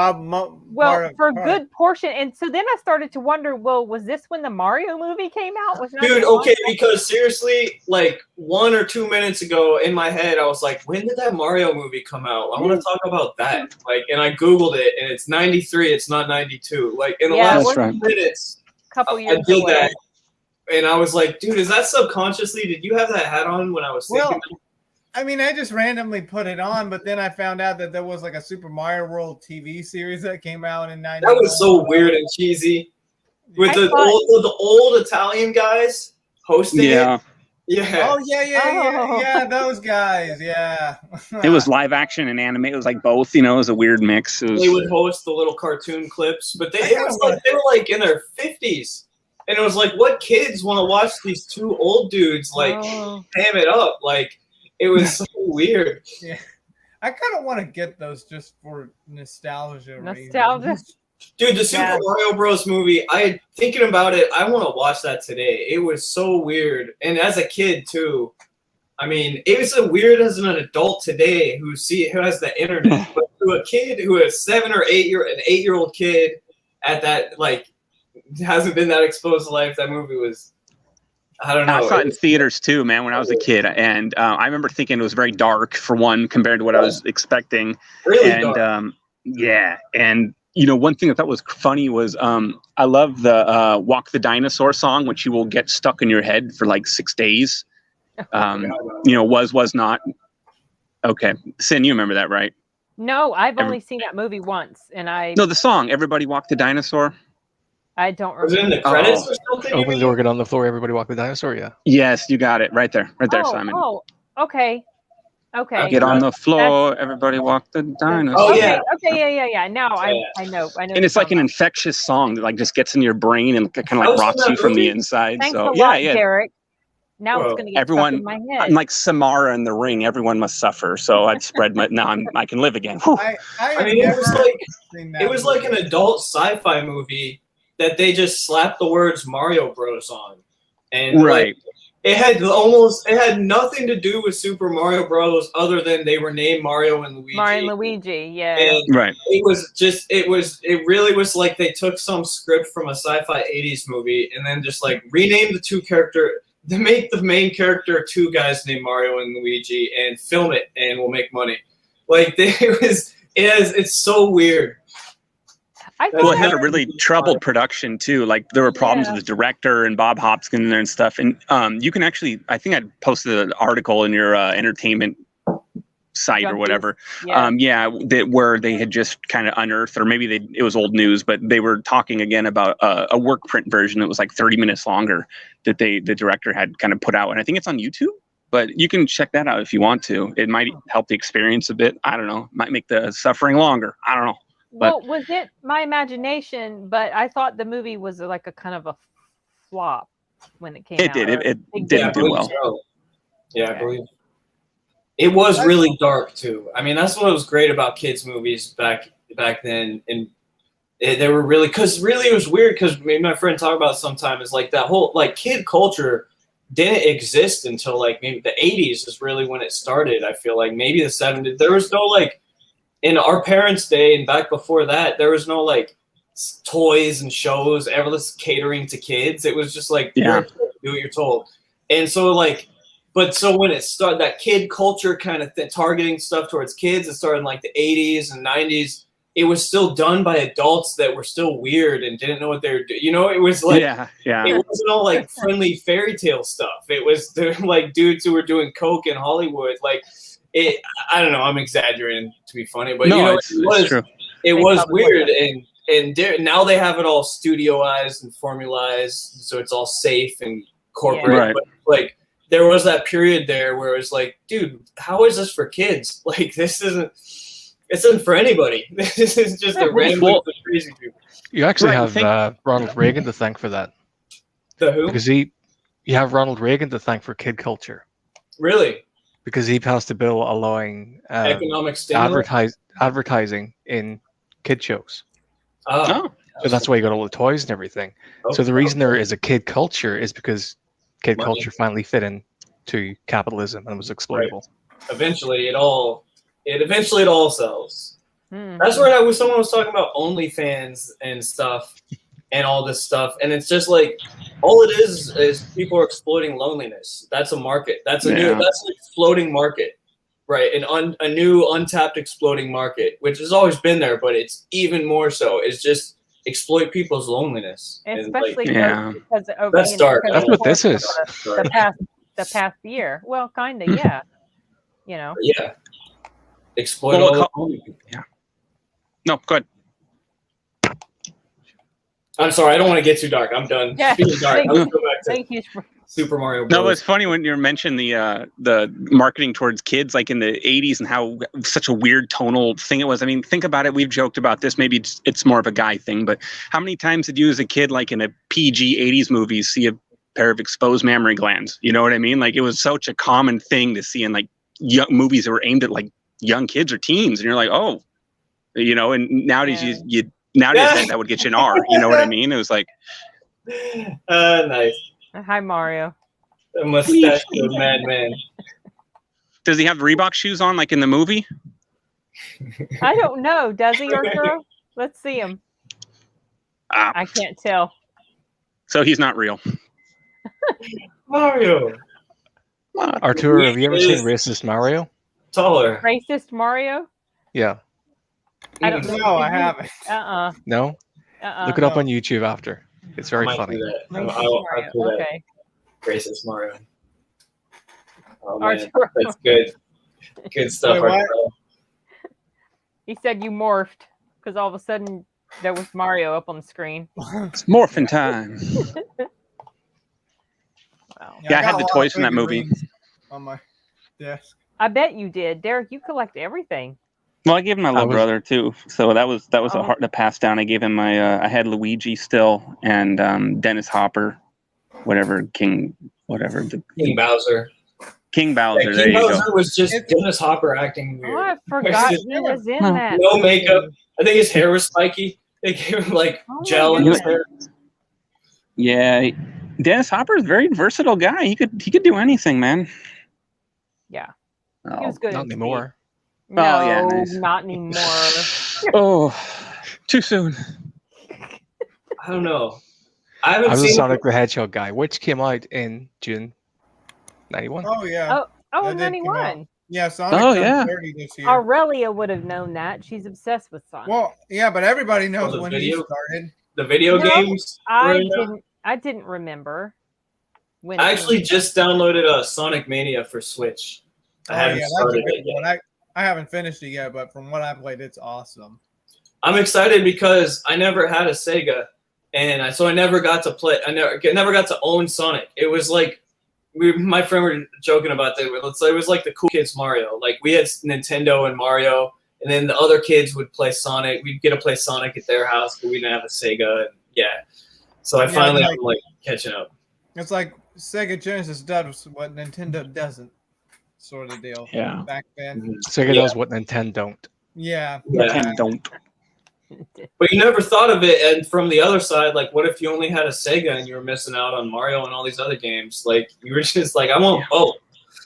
for a good portion, and so then I started to wonder. Well, was this when the Mario movie came out? Dude, okay, because seriously, like 1 or 2 minutes ago, in my head, I was like, "When did that Mario movie come out? I want to talk about that." Like, and I googled it, and it's 93. It's not 92. Like in the last 2 minutes, couple years I did that, and I was like, "Dude, is that subconsciously? Did you have that hat on when I was thinking?" I mean, I just randomly put it on, but then I found out that there was like a Super Mario World TV series that came out in '90. That was so weird and cheesy. With the old Italian guys hosting it. Yeah. Oh yeah, those guys. Yeah. It was live action and anime. It was like both. You know, it was a weird mix. They would host the little cartoon clips, but they were like in their 50s, and it was like, what kids want to watch these two old dudes like ham it up? Like, it was so weird. Yeah. I kind of want to get those just for nostalgia. Reasons. Dude, the Super Mario Bros. Movie, thinking about it, I want to watch that today. It was so weird. And as a kid, too. I mean, it was so weird as an adult today who has the internet. But to a kid who is 7 or 8 an 8-year-old kid at that, like, hasn't been that exposed to life, that movie was, I don't know. I saw it in theaters, too, man, when I was a kid. And I remember thinking it was very dark, for one, compared to what I was expecting. Really dark. Yeah, and... You know, one thing I thought was funny was I love the Walk the Dinosaur song, which you will get stuck in your head for like 6 days. You know, was not. Okay. Sin, you remember that, right? No, I've only seen that movie once. No, the song, Everybody Walk the Dinosaur. I don't remember. Was it in the credits or something? Open the door, get on the floor, everybody walk the dinosaur, yeah. Yes, you got it. Right there, Simon. Oh, okay. Okay. Get on the floor, everybody walk the dinosaur. Oh, yeah. Okay, yeah. Now I know. And it's like an infectious song that like just gets in your brain and kind of like rocks you from the inside. Thanks so a lot, Derek. Now it's going to get stuck in my head. I'm like Samara in The Ring. Everyone must suffer. So I'd spread my. Now I can live again. I mean, it was like an adult sci-fi movie that they just slapped the words Mario Bros. On, and right. It had nothing to do with Super Mario Bros. Other than they were named Mario and Luigi. Mario and Luigi, yeah. And right. It really was like they took some script from a sci-fi 80s movie and then just like renamed the two characters. They make the main character two guys named Mario and Luigi and film it and we'll make money. Like it's so weird. Well, it had a really troubled production too. Like there were problems with the director and Bob Hopkins there and stuff. And you can actually, I think I posted an article in your entertainment site or whatever. Where they had just kind of unearthed, or maybe it was old news, but they were talking again about a work print version that was like 30 minutes longer that the director had kind of put out. And I think it's on YouTube, but you can check that out if you want to. It might help the experience a bit. I don't know. Might make the suffering longer. I don't know. Well, was it my imagination? But I thought the movie was like a kind of a flop when it came out. It didn't do well. So. Yeah, I believe. It was really dark too. I mean, that's what was great about kids' movies back then, and they were really it was weird because me and my friend talk about it sometimes. Is like that whole like kid culture didn't exist until like maybe the 80s is really when it started. I feel like maybe the 70s. There was no like. In our parents' day and back before that, there was no like toys and shows, everless catering to kids. It was just like do what you're told. And so like, but so when it started, that kid culture kind of targeting stuff towards kids, it started in like the 80s and 90s. It was still done by adults that were still weird and didn't know what they were doing. You know, it was like it wasn't all like friendly fairy tale stuff. It was like dudes who were doing coke in Hollywood, like. I don't know. I'm exaggerating to be funny, but it's true. It was weird, and now they have it all studioized and formalized, so it's all safe and corporate. Right. But like there was that period there where it was like, dude, how is this for kids? Like this isn't for anybody. This is just a random crazy people. You actually have Ronald Reagan to thank for that. The who? Because you have Ronald Reagan to thank for kid culture. Really? Because he passed a bill allowing economic stimulus? advertising in kid shows. Oh. So that's why you got all the toys and everything. So the reason there is a kid culture is because kid culture finally fit into capitalism and was exploitable. Right. Eventually it all sells. That's where someone was talking about OnlyFans and stuff and all this stuff. And it's just like, all it is people are exploiting loneliness. That's a market. That's a new, that's an exploding market, right? A new untapped exploding market, which has always been there, but it's even more so. It's just exploit people's loneliness. Especially because that's dark. That's what this is. The past year. Well, kind of, yeah. you know. Yeah. Exploit all Yeah. No, go ahead. I'm sorry, I don't want to get too dark. I'm done. Yeah. Being dark. Let's go back to Thank you. Super Mario Bros. No, it's funny when you mentioned the marketing towards kids, like in the 80s, and how such a weird tonal thing it was. I mean, think about it. We've joked about this. Maybe it's more of a guy thing, but how many times did you as a kid, like in a PG 80s movie, see a pair of exposed mammary glands? You know what I mean? Like, it was such a common thing to see in like young movies that were aimed at like young kids or teens. And you're like, oh, you know, and nowadays nowadays that would get you an R. You know what I mean? It was like, nice. Hi, Mario. A mustache madman. Does he have Reebok shoes on like in the movie? I don't know. Does he, Arturo? Let's see him. I can't tell. So he's not real. Mario. Arturo, have you ever seen Racist Mario? Taller. Racist Mario? Yeah. I don't know. No, I haven't. No? Look it up on YouTube after. It's very funny. I'll do that. Okay. Racist Mario. Oh, man. Arturo. That's good. Good stuff, Wait, Arturo. He said you morphed because all of a sudden there was Mario up on the screen. It's morphin' time. Wow. Yeah, I had the toys from that movie. On my desk. I bet you did. Derek, you collect everything. Well, I gave him my little brother too, so that was a hard to pass down. I gave him my I had Luigi still and Dennis Hopper, King Bowser. King Bowser. Yeah, there King you Bowser go. was just Dennis Hopper acting weird. Oh, I forgot he was in that. No makeup. I think his hair was spiky. They gave him like gel in his hair. Yeah, Dennis Hopper is a very versatile guy. He could do anything, man. Yeah, oh, he was good. Not anymore. No, yeah, nice. not anymore. Oh, too soon. I don't know. I haven't I was seen a Sonic the Hedgehog guy, which came out in June 91. Oh yeah. Oh, That did come 91. Yeah, Sonic Oh, turned yeah. 30 this year. Aurelia would have known that. She's obsessed with Sonic. Well, yeah, but everybody knows the when video? he started. the video No, games. I didn't remember. When I actually just downloaded Sonic Mania for Switch. I haven't started it yet. I haven't finished it yet, but from what I played, it's awesome. I'm excited because I never had a Sega, and so I never got to play. I never got to own Sonic. It was like my friend were joking about that. It was like the cool kids Mario. Like we had Nintendo and Mario, and then the other kids would play Sonic. We'd get to play Sonic at their house, but we didn't have a Sega. And yeah, so I finally am like catching up. It's like Sega Genesis does what Nintendo doesn't, sort of deal. Yeah. Back then. Sega does what Nintendo don't. Yeah. Nintendo don't. But you never thought of it, and from the other side, like, what if you only had a Sega and you were missing out on Mario and all these other games? Like, you were just like, I want both.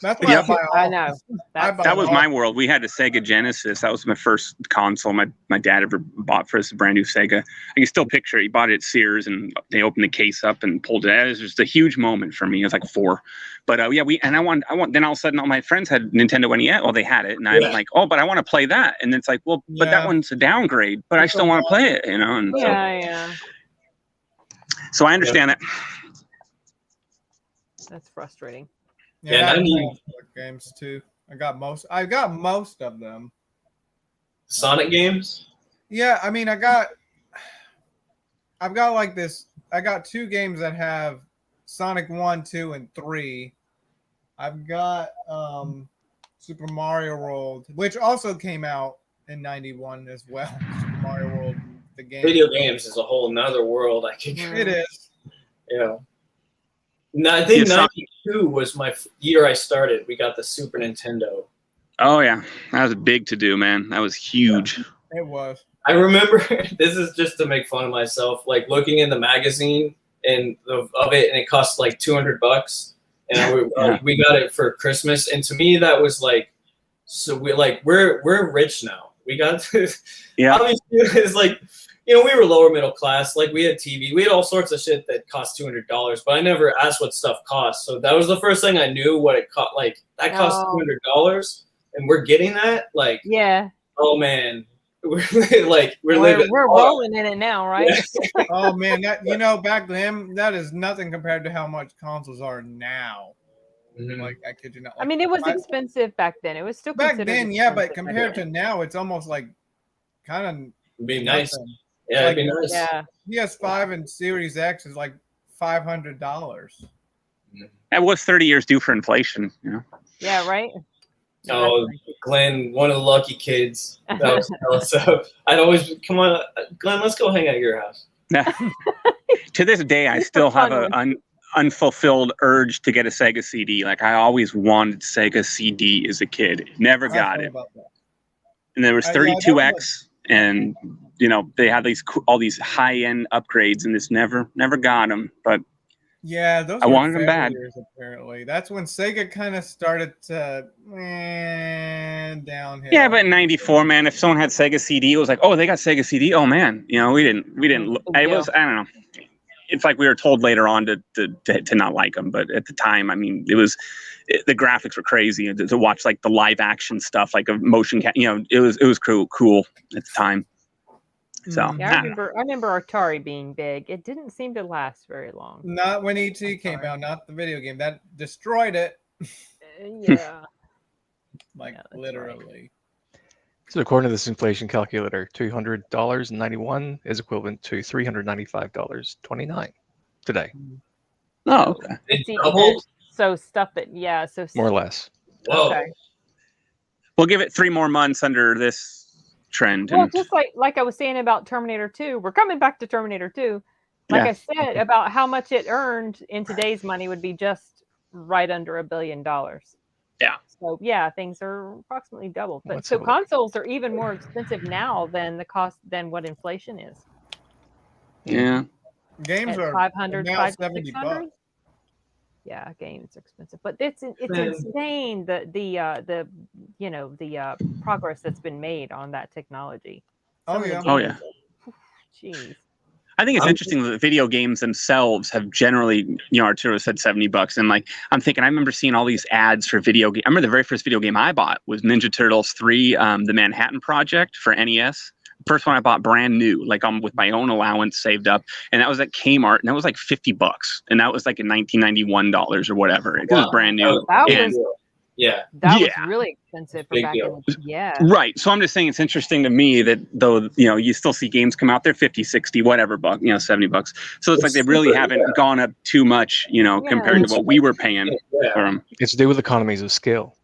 That's what I know. That was my world. We had a Sega Genesis. That was my first console my dad ever bought for us, a brand new Sega. I can still picture it. He bought it at Sears, and they opened the case up and pulled it out. It was just a huge moment for me. It was like 4. But I want. Then all of a sudden, all my friends had Nintendo NES. Well, they had it, and I'm like, oh, but I want to play that. And it's like, well, but that one's a downgrade. But I still want to play it, you know. And so I understand that. That's frustrating. Yeah, I need games too. I got most of them. Sonic games? Yeah, I mean, I've got like this. I got 2 games that have Sonic 1, 2, and 3. I've got Super Mario World, which also came out in 91 as well. Super Mario World, the game. Video games is a whole nother world. It is. Yeah. No, I think 92 was my year I started. We got the Super Nintendo. Oh, yeah. That was big to do, man. That was huge. It was. I remember, this is just to make fun of myself, like looking in the magazine and of it, and it cost like $200. And we got it for Christmas. And to me, that was like, so we're rich now. We got this. Yeah. Obviously, it's like, you know, we were lower middle class. Like, we had TV. We had all sorts of shit that cost $200, but I never asked what stuff cost. So that was the first thing I knew what it cost. Like, that cost $200, and we're getting that? Like, yeah. Oh, man. We're living. We're rolling in it now, right? Yeah. Oh, man. That, you know, back then, that is nothing compared to how much consoles are now. Like I kid you not. Like, I mean, it was expensive back then. It was still back then, yeah, but compared to now, it's almost like kind of be nothing. nice. Yeah, like, it'd be nice. Yeah. PS5 and Series X is like $500. That was 30 years due for inflation. You know. Yeah. Right. Oh, Glenn, one of the lucky kids. That was so. I'd always come on, Glenn. Let's go hang out at your house. To this day, I still have an unfulfilled urge to get a Sega CD. Like I always wanted Sega CD as a kid. Never got it. And there was 32X, and you know they had all these high-end upgrades, and this never got them. But yeah, those I wanted them bad. Apparently, that's when Sega kind of started to downhill. Yeah, but in '94, man, if someone had Sega CD, it was like, oh, they got Sega CD. Oh man, you know, we didn't. It was, I don't know. It's like we were told later on to not like them, but at the time, I mean, the graphics were crazy. To watch like the live action stuff, like a motion you know, it was cool at the time. So yeah, I remember Atari being big. It didn't seem to last very long. Not when ET came out, not the video game that destroyed it. Yeah, like literally. Right. So according to this inflation calculator, $200.91 is equivalent to $395.29 today. Oh, okay. So stuff that more or less. Whoa. Okay. We'll give it 3 more months under this trend. Well, just like I was saying about Terminator 2, we're coming back to Terminator 2. Like I said, about how much it earned in today's money would be just right under $1 billion. Yeah. So yeah, things are approximately double. But so consoles are even more expensive now than what inflation is. Yeah. Games are $500, now $70. Yeah, games are expensive, but it's insane the progress that's been made on that technology. Oh yeah. Jeez. I think it's interesting that the video games themselves have generally, you know, Arturo said $70, and like I'm thinking, I remember seeing all these ads for video game. I remember the very first video game I bought was Ninja Turtles 3, the Manhattan Project for NES. First one I bought brand new, like with my own allowance saved up, and that was at Kmart, and that was like $50, and that was like in $1991 or whatever. It was brand new. That was really expensive for back in the Right. So I'm just saying it's interesting to me that though, you know, you still see games come out there 50, 60, whatever buck, you know, $70. So it's like they really haven't gone up too much, you know, compared to what we were paying for them. It's to do with economies of scale.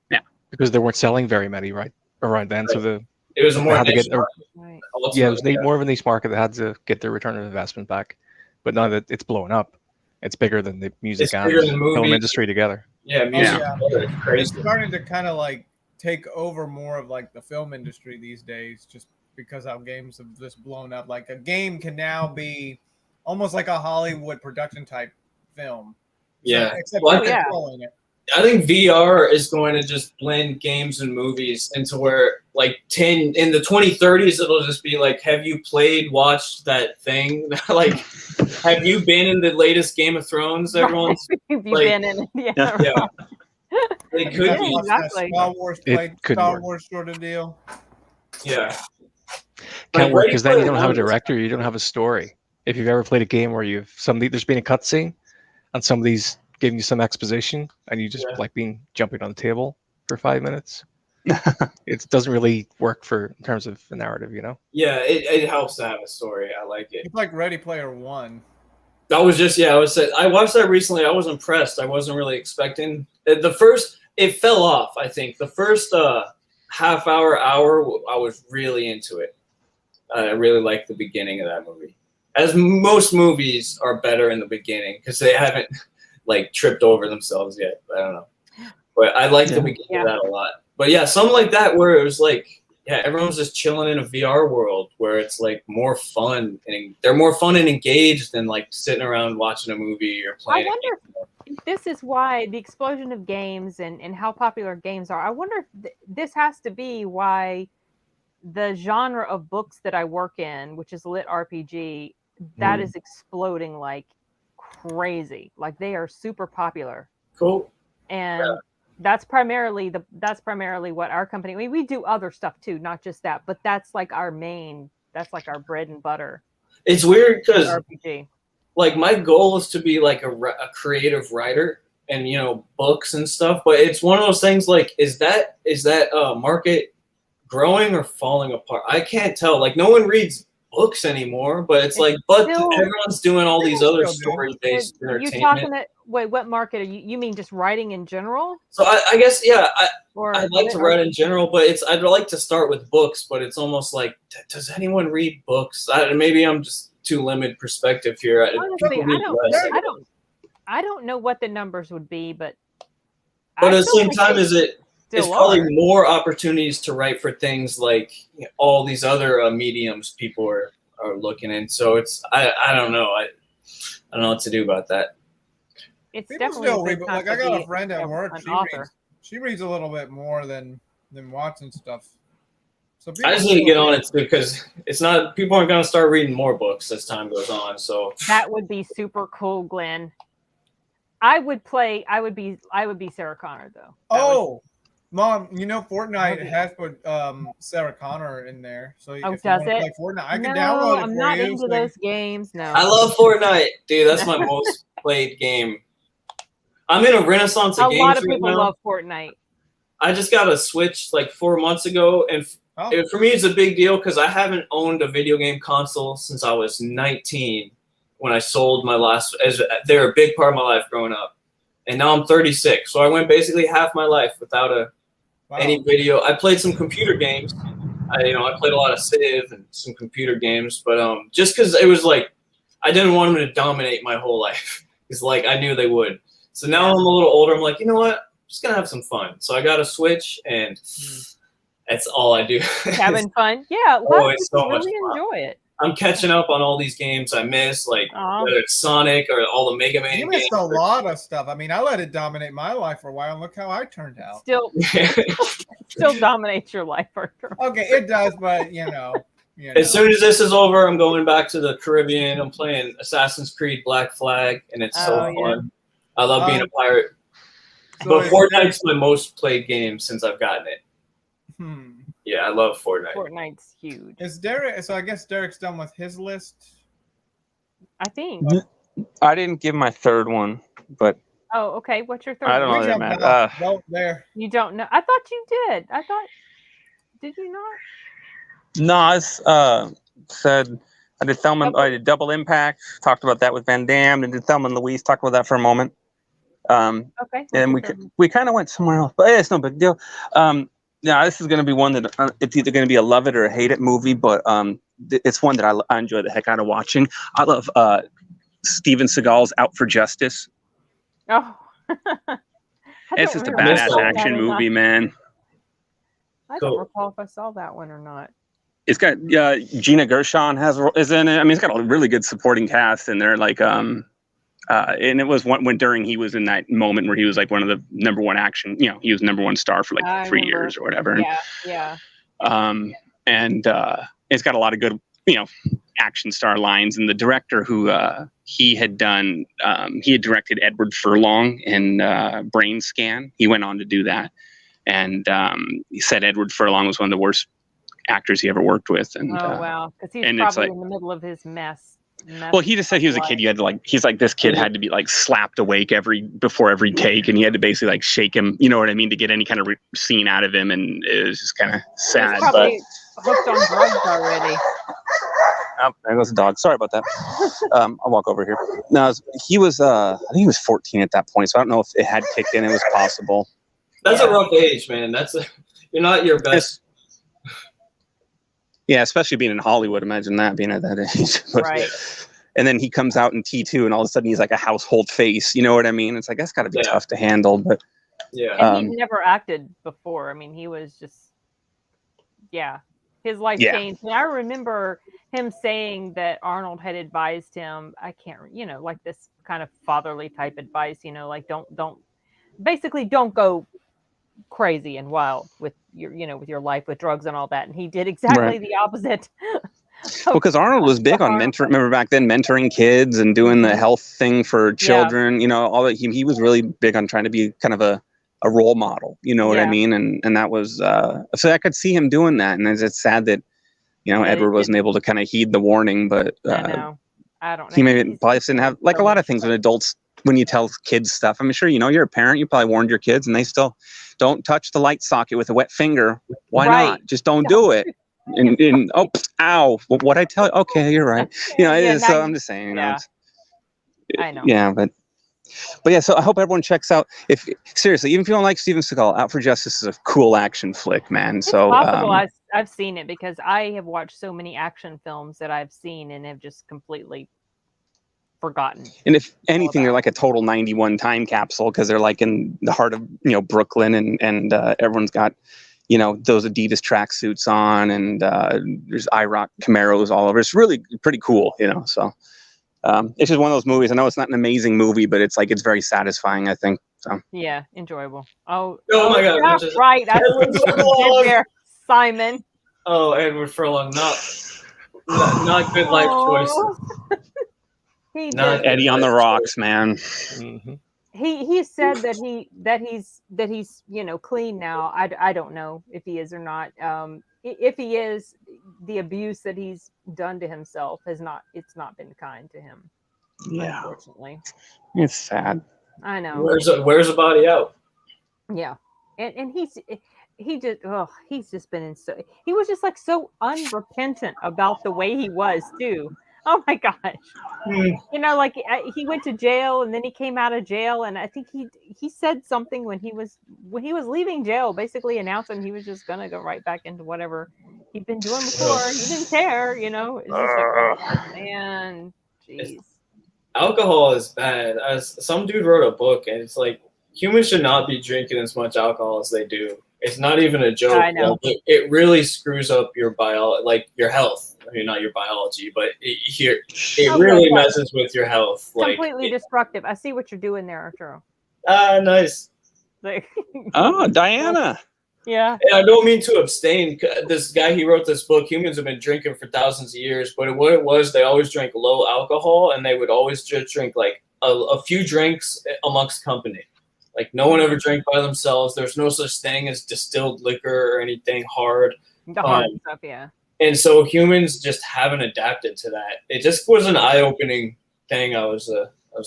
Yeah. Because they weren't selling very many around then. So it was more it was more of a niche market that had to get their return on investment back. But now that it's blowing up, it's bigger than the music and film industry together. Yeah, music. It's crazy. It's starting to kind of like take over more of like the film industry these days, just because how games have just blown up. Like a game can now be almost like a Hollywood production type film. Yeah, except controlling it. I think VR is going to just blend games and movies into where, like, in the 2030s, it'll just be like, have you watched that thing? Like, have you been in the latest Game of Thrones? Everyone's have you been in it? Yeah. It could be. Exactly. Star Wars sort of deal. Yeah. Can't work because then you don't have a director, you don't have a story. If you've ever played a game where there's been a cutscene and somebody's giving you some exposition and you just like jumping on the table for 5 minutes. It doesn't really work in terms of the narrative, you know? Yeah, it helps to have a story. I like it. It's like Ready Player One. I watched that recently. I was impressed. I wasn't really expecting it fell off. I think the first half hour, I was really into it. I really liked the beginning of that movie. As most movies are better in the beginning because they haven't like tripped over themselves yet. I don't know, but I like the beginning of that a lot. But yeah, something like that where it was like, everyone's just chilling in a VR world where it's like more fun and they're more fun and engaged than like sitting around watching a movie or playing. I wonder if this is why the explosion of games and how popular games are. I wonder if this has to be why the genre of books that I work in, which is lit RPG, that is exploding like crazy. Like they are super popular. Cool. And that's primarily what our company, we do other stuff too, not just that, but that's like our bread and butter. It's weird because RPG. Like my goal is to be like a creative writer, and books and stuff. But it's one of those things like, is that market growing or falling apart? I can't tell. Like, no one reads books anymore, but it's like, but everyone's doing all these other story-based entertainment. You talking that? Wait, what market are you mean just writing in general? So I guess I'd like to write in general, but I'd like to start with books. But it's almost like, does anyone read books? Maybe I'm just too limited perspective here. Honestly, I don't know what the numbers would be, but at the same time, it's probably more opportunities to write for things like all these other mediums people are looking in. So it's I don't know. I don't know what to do about that. It's people definitely still read, like I got a friend at work. She reads a little bit more than watching stuff. So I just need to get on it too, because it's not, people aren't going to start reading more books as time goes on. So that would be super cool, Glenn. I would be Sarah Connor though. Mom, Fortnite has put Sarah Connor in there. So if you want to play Fortnite, I can download it. I'm not into those games. No, I love Fortnite, dude. That's my most played game. I'm in a renaissance of games. A lot of people love Fortnite. I just got a Switch like 4 months ago, and for me, it's a big deal because I haven't owned a video game console since I was 19 when I sold my last. They're a big part of my life growing up, and now I'm 36, so I went basically half my life without any video. I played some computer games. I played a lot of Civ and some computer games, but just because it was like I didn't want them to dominate my whole life. It's like I knew they would. So now I'm a little older. I'm like, you know what? I'm just gonna have some fun. So I got a Switch, and that's all I do. Having fun, yeah. It's so much fun. Enjoy it. I'm catching up on all these games I missed, like whether it's Sonic or all the Mega Man games. You missed a lot of stuff. I mean, I let it dominate my life for a while, and look how I turned out. Still dominates your life, Arthur. Okay, it does, but As soon as this is over, I'm going back to the Caribbean. I'm playing Assassin's Creed Black Flag, and it's so fun. I love being a pirate. But Fortnite's my most played game since I've gotten it. Yeah, I love Fortnite. Fortnite's huge. Is Derek? So I guess Derek's done with his list. I think. I didn't give my third one, but. Oh, okay. What's your third? I don't know that, man. There. You don't know? I thought you did. Did you not? No, I said I did Thelma. I did Double Impact. Talked about that with Van Damme. And did Thelma and Louise. Talked about that for a moment. Okay. And we kind of went somewhere else, but it's no big deal. Yeah, this is going to be one that it's either going to be a love it or a hate it movie, but it's one that I enjoy the heck out of watching. I love Steven Seagal's Out for Justice. Oh, it's just a badass action movie, man. I don't recall if I saw that one or not. It's got Gina Gershon is in it. I mean, it's got a really good supporting cast in there, like and it was when during he was in that moment where he was like one of the number one action, he was number one star for like 3 years or whatever. Yeah. And it's got a lot of good, action star lines. And the director who he had directed Edward Furlong in Brain Scan. He went on to do that. And he said Edward Furlong was one of the worst actors he ever worked with. And, wow. Because he's probably in the middle of his mess. Well, he just said he was a kid. You had to this kid had to be like slapped awake before every take, and you had to basically like shake him. You know what I mean, to get any kind of scene out of him, and it was just kind of sad. He's probably hooked on drugs already. Oh, there goes the dog. Sorry about that. I'll walk over here. No, he was. I think he was 14 at that point, so I don't know if it had kicked in. It was possible. That's a rough age, man. You're not your best. Yeah, especially being in Hollywood. Imagine that, being at that age. Right. And then he comes out in T2, and all of a sudden he's like a household face. You know what I mean? It's like, that's got to be tough to handle. But and he's never acted before. I mean, he was just, his life changed. And I remember him saying that Arnold had advised him, like this kind of fatherly type advice, like don't go crazy and wild with your life with drugs and all that, and he did exactly the opposite. Well, because Arnold was big on mentoring. Remember back then, mentoring kids and doing the health thing for children. All that. He was really big on trying to be kind of a role model. You know what I mean? And that was so I could see him doing that. And it's sad that Edward wasn't able to kind of heed the warning. But I don't know. He maybe probably didn't have, like a lot of things when adults when you tell kids stuff. I'm sure you're a parent. You probably warned your kids, and they still don't touch the light socket with a wet finger. Why not? Just don't do it. And oh, ow! What I tell you? Okay, you're right. So I'm just saying. I know. Yeah, but yeah. So I hope everyone checks out. If seriously, even if you don't like Steven Seagal, Out for Justice is a cool action flick, man. It's possible I've seen it because I have watched so many action films that I've seen and have just completely forgotten. And if anything, they're like a total 91 time capsule because they're like in the heart of Brooklyn, and everyone's got those Adidas tracksuits on, and there's IROC Camaros all over. It's really pretty cool, So it's just one of those movies. I know it's not an amazing movie, but it's very satisfying, I think. So yeah, enjoyable. Oh my God! That's right. I did there, Simon. Oh, Edward Furlong, not good life choice. Not Eddie on the Rocks, man. Mm-hmm. He said that he's clean now. I don't know if he is or not. If he is, the abuse that he's done to himself it's not been kind to him. Yeah, unfortunately, it's sad. I know. Where's the body out? Yeah, and he's just been he was just so unrepentant about the way he was too. Oh my gosh. He went to jail and then he came out of jail, and I think he said something when he was leaving jail, basically announcing he was just gonna go right back into whatever he'd been doing before. He didn't care, It's just oh man, jeez. Alcohol is bad. As some dude wrote a book, and it's humans should not be drinking as much alcohol as they do. It's not even a joke. I know. It really screws up your your health. I mean, not your biology, but it really messes with your health. Completely destructive. I see what you're doing there, Arturo. Nice. Oh, Diana. Yeah. And I don't mean to abstain. This guy, he wrote this book. Humans have been drinking for thousands of years, but what it was, they always drank low alcohol, and they would always just drink a few drinks amongst company. No one ever drank by themselves. There's no such thing as distilled liquor or anything hard. The hard stuff, yeah. And so humans just haven't adapted to that. It just was an eye-opening thing I was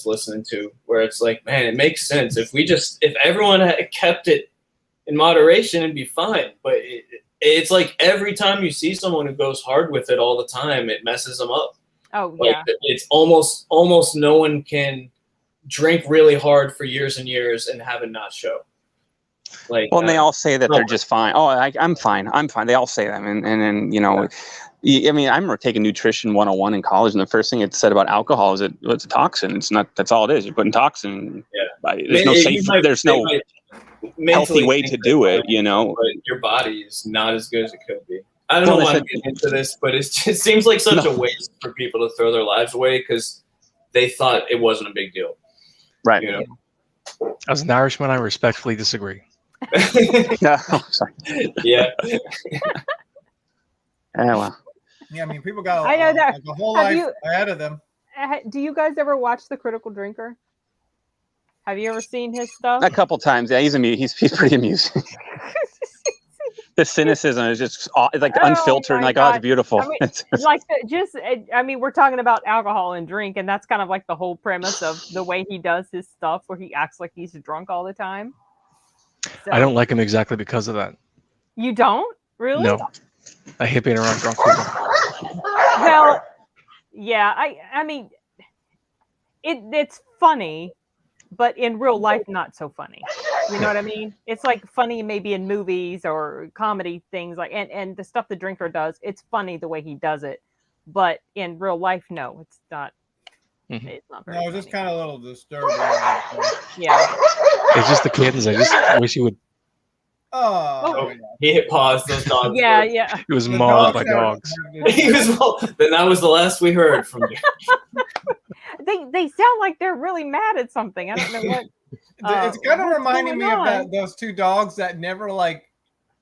listening to, where it's man, it makes sense. If everyone had kept it in moderation, it'd be fine. But it's every time you see someone who goes hard with it all the time, it messes them up. Oh yeah. It's almost no one can drink really hard for years and years and have it not show. And they all say that they're just fine. Oh, I'm fine. They all say that, and then I mean, I remember taking Nutrition 101 in college, and the first thing it said about alcohol is it's a toxin. It's not. That's all it is. You're putting toxin. Yeah. There's no safe. There's no healthy way to do it. But your body is not as good as it could be. I don't know why I'm getting into this, but it just seems like such a waste for people to throw their lives away because they thought it wasn't a big deal. Right. As an Irishman, I respectfully disagree. Yeah. Sorry. Yeah. Well. Yeah, I mean, people got a whole life ahead of them. Do you guys ever watch The Critical Drinker? Have you ever seen his stuff? A couple times. Yeah, he's pretty amusing. The cynicism is just unfiltered and it's beautiful. I mean, we're talking about alcohol and drink, and that's kind of the whole premise of the way he does his stuff, where he acts like he's drunk all the time. So, I don't like him exactly because of that. You don't? Really? No. I hate being around drunk people. Well, yeah, I mean, it's funny, but in real life, not so funny. You know what I mean? It's funny maybe in movies or comedy things and the stuff the drinker does. It's funny the way he does it, but in real life, no, it's not. Mm-hmm. It's not very. No, it's just kind of a little disturbing. Yeah. It's just the kids. I just wish he would. Oh. He hit pause. Those dogs. Yeah, were... yeah. He was mauled by dogs. He was mauled. Then that was the last we heard from you. They sound like they're really mad at something. I don't know what. It's kind of reminding me of those two dogs that never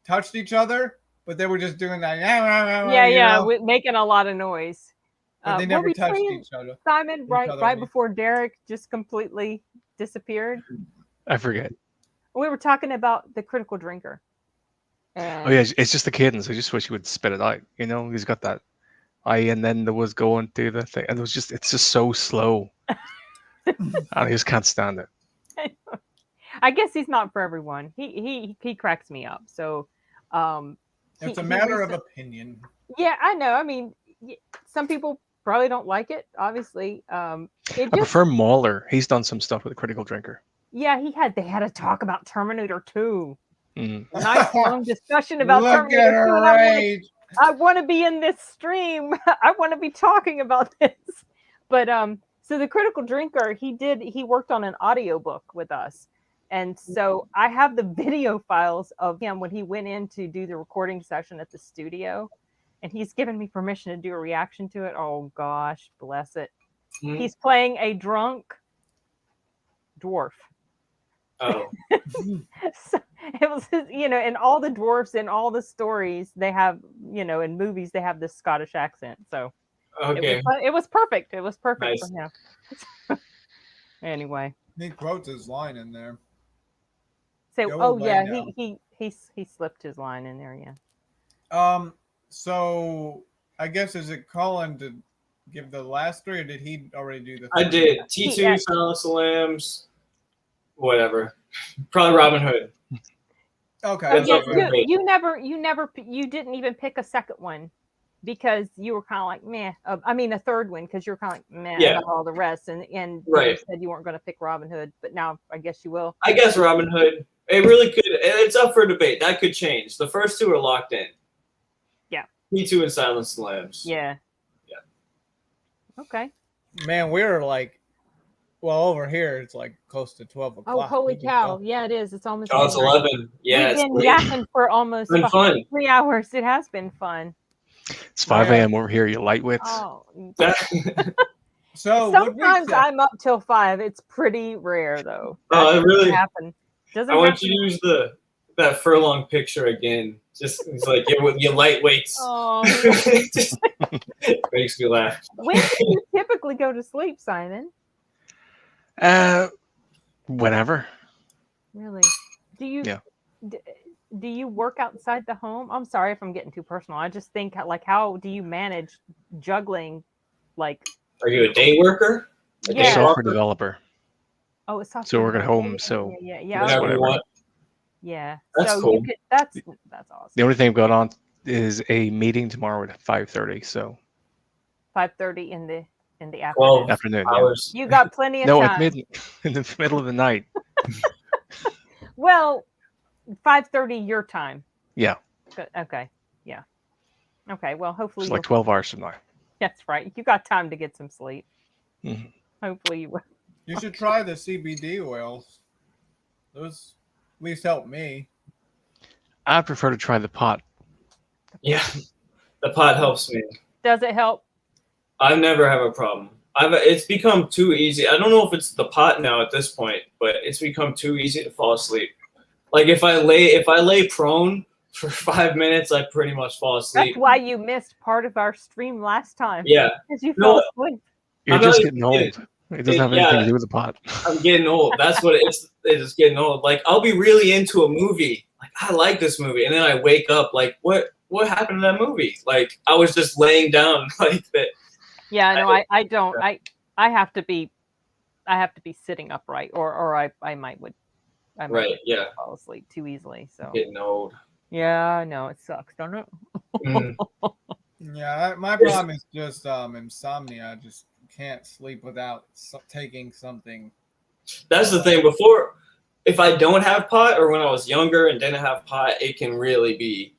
touched each other, but they were just doing that. Yeah, making a lot of noise. But they never touched each other. Simon, right before Derek just completely disappeared. I forget. We were talking about The Critical Drinker. Oh yeah, it's just the cadence. I just wish he would spit it out. He's got that. And then there was going through the thing, and it's just so slow. I just can't stand it. I guess he's not for everyone. He cracks me up. So it's a matter of opinion. Yeah, I know. I mean, some people probably don't like it. Obviously, I prefer Mauler. He's done some stuff with a Critical Drinker. Yeah, they had a talk about Terminator 2. Nice long discussion about Terminator 2. And I want to be in this stream. I want to be talking about this. But so the Critical Drinker, he worked on an audiobook with us. And so I have the video files of him when he went in to do the recording session at the studio. And he's given me permission to do a reaction to it. Oh, gosh, bless it. He's playing a drunk dwarf. Oh. So it was, in all the dwarfs in all the stories, they have, in movies, they have this Scottish accent. So okay. It was perfect. It was perfect nice. for him. Anyway. He quotes his line in there. He slipped his line in there, yeah. So I guess is it Colin to give the last three, or did he already do the? I did. T2, Silence of the Lambs, whatever. Probably Robin Hood. Okay. You didn't even pick a second one because you were kind of like meh. A third one because you were kind of like meh about all the rest, and you said you weren't going to pick Robin Hood, but now I guess you will. I guess Robin Hood. It really could. It's up for debate. That could change. The first two are locked in. Yeah. T2 and Silence of the Lambs. Yeah. Yeah. Okay. Man, we're like, well, over here it's like close to 12 o'clock. Oh, holy cow! Yeah, it is. It's almost. Oh, it's 11. Yeah, we've been yapping for almost fun. 3 hours. It has been fun. It's 5 a.m. over here, you lightweights. Oh. So sometimes I'm up till 5. It's pretty rare though. Oh, it really happen. I want you to use that furlong picture again. Just it's like you lightweights. Oh, just makes me laugh. When do you typically go to sleep, Simon? Whenever. Really? Do you? Yeah. Do you work outside the home? I'm sorry if I'm getting too personal. I just think like, how do you manage juggling? Like, are you a day worker? Yeah. Software developer. Oh, it's software. So work at home. So yeah. Whatever you want. Yeah. That's so cool. That's awesome. The only thing I've got on is a meeting tomorrow at 5:30. So 5:30 in the afternoon. Afternoon. Hours. You got plenty of time. No, in the middle of the night. Well, 5:30 your time. Yeah. Good. Okay. Yeah. Okay. Well, hopefully. It's like 12 hours from now. That's right. You got time to get some sleep. Mm-hmm. Hopefully you will. You should try the CBD oils. Those at least help me. I prefer to try the pot. Yeah, the pot helps me. Does it help? I never have a problem. It's become too easy. I don't know if it's the pot now at this point, but it's become too easy to fall asleep. Like if I lay prone for 5 minutes, I pretty much fall asleep. That's why you missed part of our stream last time. Yeah, because you fell asleep. You're just getting old. It doesn't have anything to do with the pot. I'm getting old. That's what it is. It's getting old. Like I'll be really into a movie. Like I like this movie, and then I wake up like, what happened to that movie? Like I was just laying down like that. Yeah, no, I don't. I have to be sitting upright, or I might fall asleep too easily. So getting old. Yeah, no, it sucks, don't it? Yeah, my problem is just insomnia. I just can't sleep without taking something. That's the thing. Before, if I don't have pot, or when I was younger and didn't have pot, it can really be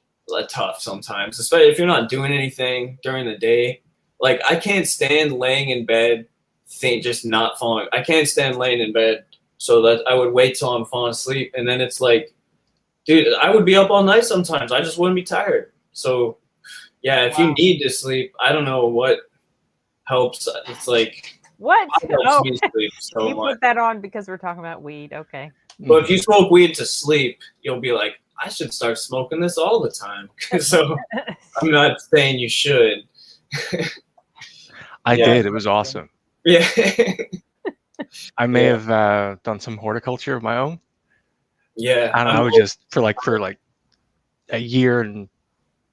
tough sometimes, especially if you're not doing anything during the day. Like I can't stand laying in bed, just not falling. I can't stand laying in bed, so that I would wait till I'm falling asleep, and then it's like, dude, I would be up all night sometimes. I just wouldn't be tired. So, yeah, if you need to sleep, I don't know what helps. It's like what helps me sleep so you much. Put that on because we're talking about weed. Okay. But if you smoke weed to sleep, you'll be like, I should start smoking this all the time. So I'm not saying you should. I did. It was awesome. Yeah. I may have done some horticulture of my own. Yeah. And I was just for a year and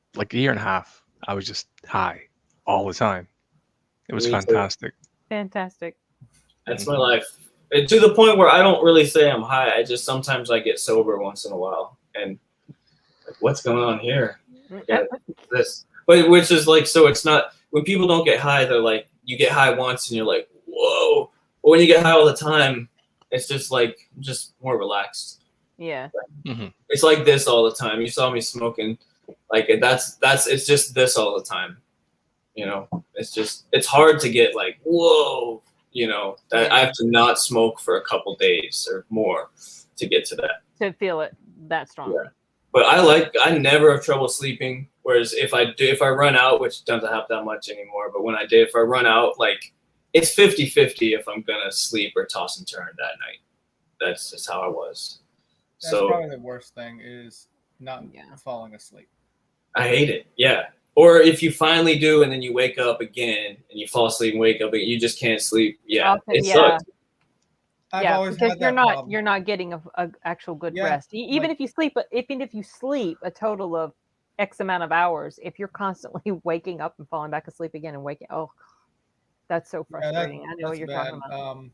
a half, I was just high all the time. It was fantastic. Fantastic. That's my life. And to the point where I don't really say I'm high. I just sometimes I get sober once in a while, and like, what's going on here? Yeah, this, but which is like, so it's not when people don't get high. They're like, you get high once and you're like, whoa. But when you get high all the time, it's just like just more relaxed. Yeah. It's like this all the time. You saw me smoking, like that's it's just this all the time. You know, it's hard to get like, whoa. You know, that I have to not smoke for a couple days or more to get to that. To feel it that strongly. Yeah. But I never have trouble sleeping. Whereas if I run out, which doesn't happen that much anymore, but when I do, if I run out, like it's 50-50 if I'm gonna sleep or toss and turn that night. That's just how I was. That's probably the worst thing is not falling asleep. I hate it. Yeah. Or if you finally do, and then you wake up again, and you fall asleep and wake up, and you just can't sleep. Yeah, it sucks. Because you're not getting a actual good rest. Even if you sleep a total of X amount of hours, if you're constantly waking up and falling back asleep again and waking, that's so frustrating. I know what you're talking about.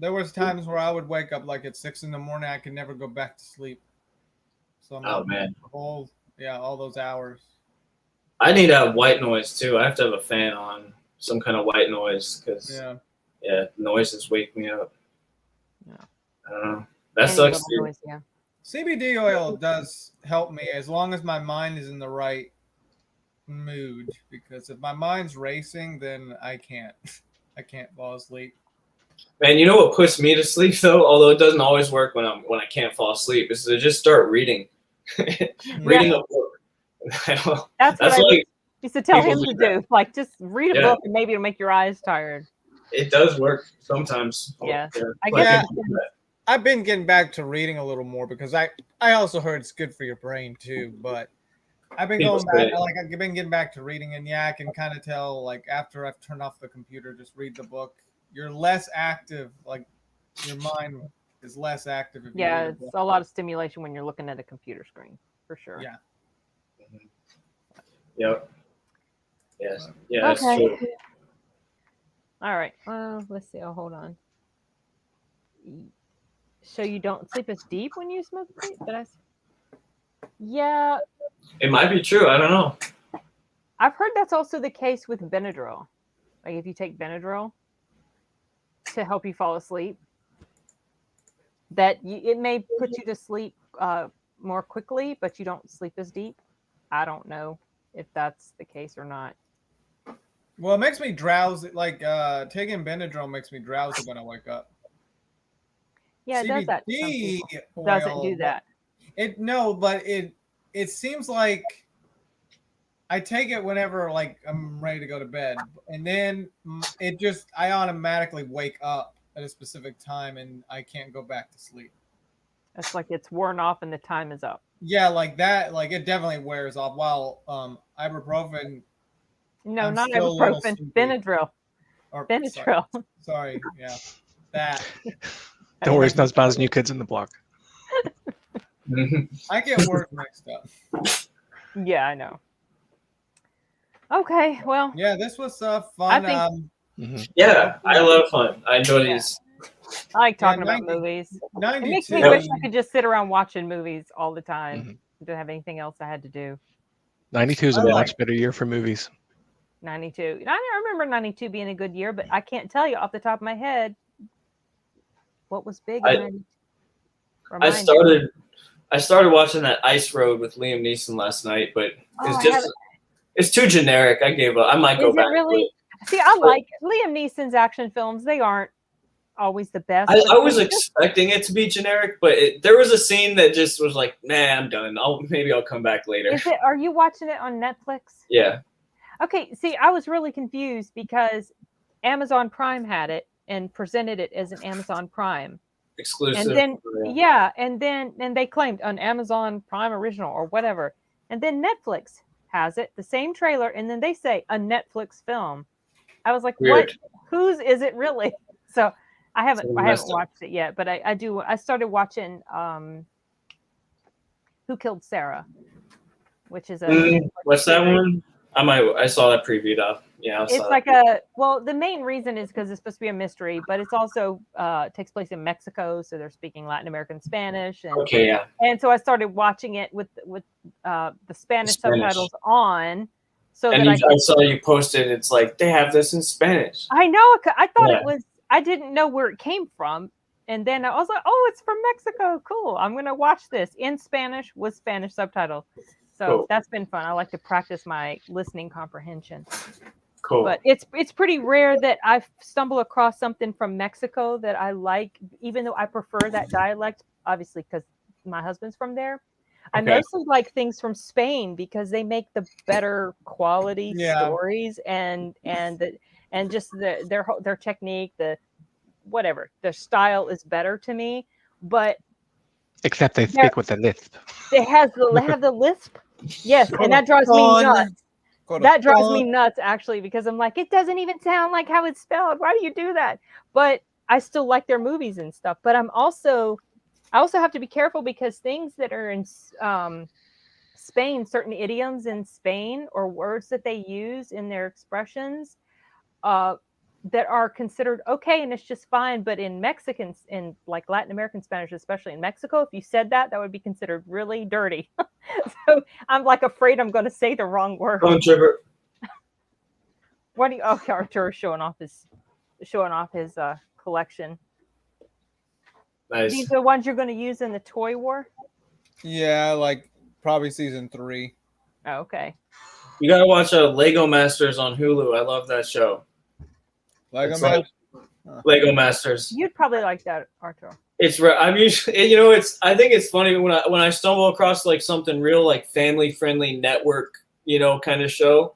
There was times where I would wake up like at 6 a.m. I could never go back to sleep. So man, all those hours. I need to have white noise too. I have to have a fan on, some kind of white noise, because noises wake me up. I don't know. That sucks. Noise, CBD oil does help me as long as my mind is in the right mood. Because if my mind's racing, then I can't fall asleep. Man, you know what puts me to sleep though? Although it doesn't always work when I can't fall asleep, is to just start reading, reading a book. That's what I used to tell him to do. Like, just read a book and maybe it'll make your eyes tired. It does work sometimes. Yeah. I've been getting back to reading a little more because I also heard it's good for your brain too. But I've been going back. I've been getting back to reading, and I can kind of tell. Like after I've turned off the computer, just read the book. You're less active. Like your mind is less active. If it's a lot of stimulation when you're looking at a computer screen, for sure. Yeah. Yep. Yes. Yeah. That's true. True. All right. Let's see. Oh, hold on. So you don't sleep as deep when you smoke weed? Yeah. It might be true. I don't know. I've heard that's also the case with Benadryl. Like if you take Benadryl to help you fall asleep, it may put you to sleep more quickly, but you don't sleep as deep. I don't know if that's the case or not. Well, it makes me drowsy. Like taking Benadryl makes me drowsy when I wake up. Yeah, it does that. Doesn't do that. But it seems like I take it whenever like I'm ready to go to bed, and then I automatically wake up at a specific time, and I can't go back to sleep. It's like it's worn off and the time is up. Yeah, like that. Like it definitely wears off. While ibuprofen. No, not ibuprofen. Benadryl. Benadryl. Sorry. Yeah, that. Don't worry, it's not as bad as New Kids in the Block. I get work mixed up. Yeah, I know. Okay, well. Yeah, this was fun. Yeah, I love fun. I enjoy these. I like talking about movies. 92. It makes me wish I could just sit around watching movies all the time. Don't have anything else I had to do. 92 is a much better year for movies. 92. I remember 92 being a good year, but I can't tell you off the top of my head what was big in 92. I started watching that Ice Road with Liam Neeson last night, but it's too generic. I gave up. I might go back. Really? See, I like Liam Neeson's action films. They aren't always the best. I was expecting it to be generic, but there was a scene that just was like, nah, I'm done. Maybe I'll come back later. Are you watching it on Netflix? Yeah. Okay, see, I was really confused because Amazon Prime had it and presented it as an Amazon Prime exclusive. And then and they claimed an Amazon Prime original or whatever. And then Netflix has it, the same trailer, and then they say a Netflix film. I was like, weird. What? Whose is it really? So I haven't watched it yet, but I started watching Who Killed Sarah, which is what's that one? I saw that previewed up. Yeah, it's like the main reason is because it's supposed to be a mystery, but it's also takes place in Mexico, so they're speaking Latin American Spanish. And, okay, yeah. And so I started watching it with the Spanish subtitles on, so and that I saw you posted. It's like they have this in Spanish. I know. I thought it was. I didn't know where it came from, and then I was like, "Oh, it's from Mexico. Cool. I'm gonna watch this in Spanish with Spanish subtitles." So that's been fun. I like to practice my listening comprehension. Cool. But it's pretty rare that I stumble across something from Mexico that I like, even though I prefer that dialect, obviously, because my husband's from there. I mostly like things from Spain because they make the better quality stories and just their technique, their style is better to me. But except they speak with a lisp. They have the lisp. Yes, and that drives me nuts. That drives me nuts, actually, because I'm like, it doesn't even sound like how it's spelled. Why do you do that? But I still like their movies and stuff. But I also have to be careful because things that are in Spain, certain idioms in Spain or words that they use in their expressions that are considered okay and it's just fine. But in Mexicans, in like Latin American Spanish, especially in Mexico, if you said that would be considered really dirty. So I'm like afraid I'm going to say the wrong word. Don't trigger. What do you? Okay, Arture's showing off his collection. Nice. These are the ones you're going to use in the toy war? Yeah, like probably season 3. Oh, okay. You gotta watch Lego Masters on Hulu. I love that show. Lego Masters. You'd probably like that, Arturo. I'm usually, I think it's funny when I stumble across like something real like family friendly network, kind of show,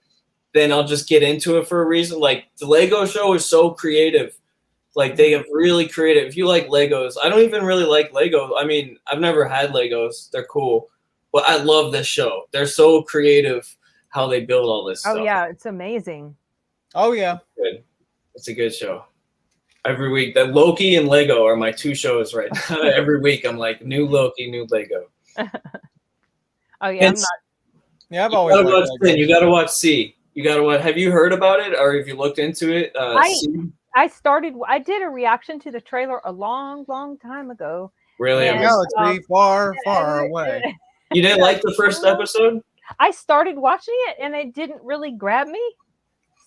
then I'll just get into it for a reason. Like the Lego show is so creative. Like they have really creative. If you like Legos, I don't even really like Lego. I mean, I've never had Legos. They're cool, but I love this show. They're so creative how they build all this stuff. Oh yeah, it's amazing. Oh yeah. Good. It's a good show. Every week, that Loki and Lego are my 2 shows right now. Every week, I'm like, new Loki, new Lego. Oh yeah, I'm not. Yeah, I've always liked Lego. You got to watch C. You got to watch. Have you heard about it, or have you looked into it? I did a reaction to the trailer a long, long time ago. Really? Galaxy far, far away. You didn't like the first episode? I started watching it and it didn't really grab me.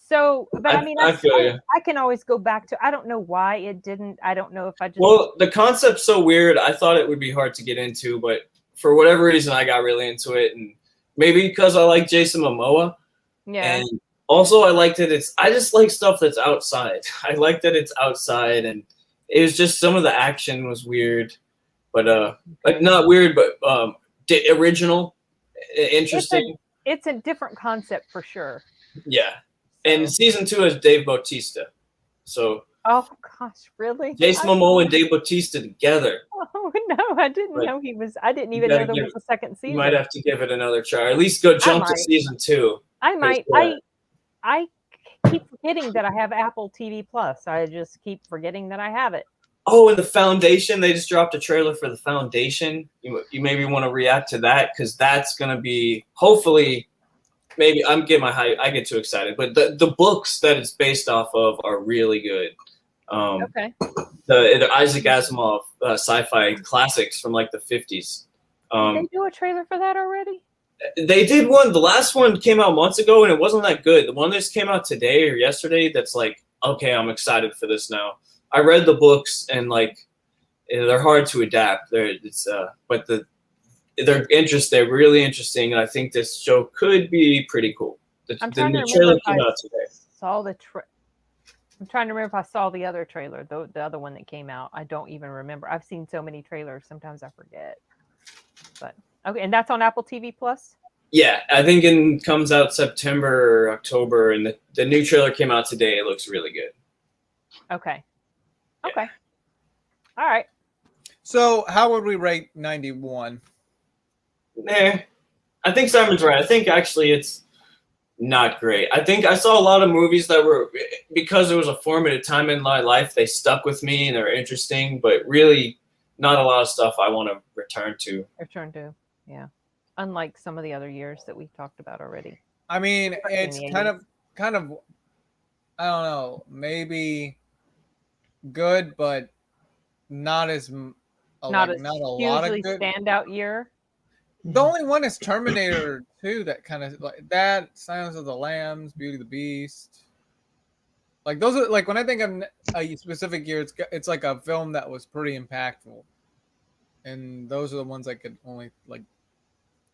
So, but I can always go back to. I don't know why it didn't. I don't know if I just. Well, the concept's so weird. I thought it would be hard to get into, but for whatever reason, I got really into it, and maybe because I like Jason Momoa. Yeah. And also, I liked it. I just like stuff that's outside. I like that it's outside, and it was just some of the action was weird, but like not weird, but original, interesting. It's a different concept for sure. Yeah. And season 2 is Dave Bautista. So. Oh gosh, really? Jason Momoa and Dave Bautista together. Oh no, I didn't know he was. I didn't even know there was a second season. You might have to give it another try. Or at least go jump to season 2. I might. I keep forgetting that I have Apple TV Plus. I just keep forgetting that I have it. Oh, and the Foundation. They just dropped a trailer for the Foundation. You maybe want to react to that because that's going to be hopefully. Maybe I'm getting I get too excited, but the books that it's based off of are really good. Okay. The Isaac Asimov sci-fi classics from like the 50s. Did they do a trailer for that already? They did one. The last one came out months ago, and it wasn't that good. The one that just came out today or yesterday, that's like, okay, I'm excited for this now. I read the books, and like, they're hard to adapt. But they're interesting. They're really interesting, and I think this show could be pretty cool. The trailer came out today. I'm trying to remember if I saw the other trailer, the other one that came out. I don't even remember. I've seen so many trailers, sometimes I forget. But okay, and that's on Apple TV Plus? Yeah, I think it comes out September or October, and the new trailer came out today. It looks really good. Okay. Okay. All right. So how would we rate 91? I think Simon's right. I think actually it's not great. I think I saw a lot of movies that were, because it was a formative time in my life, they stuck with me and they're interesting, but really not a lot of stuff I want to return to. Yeah. Unlike some of the other years that we talked about already. I mean, it's kind of I don't know, maybe good, but not as not a lot of hugely good. standout year. The only one is Terminator 2 that kind of like that, Silence of the Lambs, Beauty and the Beast. Like those are like when I think of a specific year, it's like a film that was pretty impactful, and those are the ones I could only like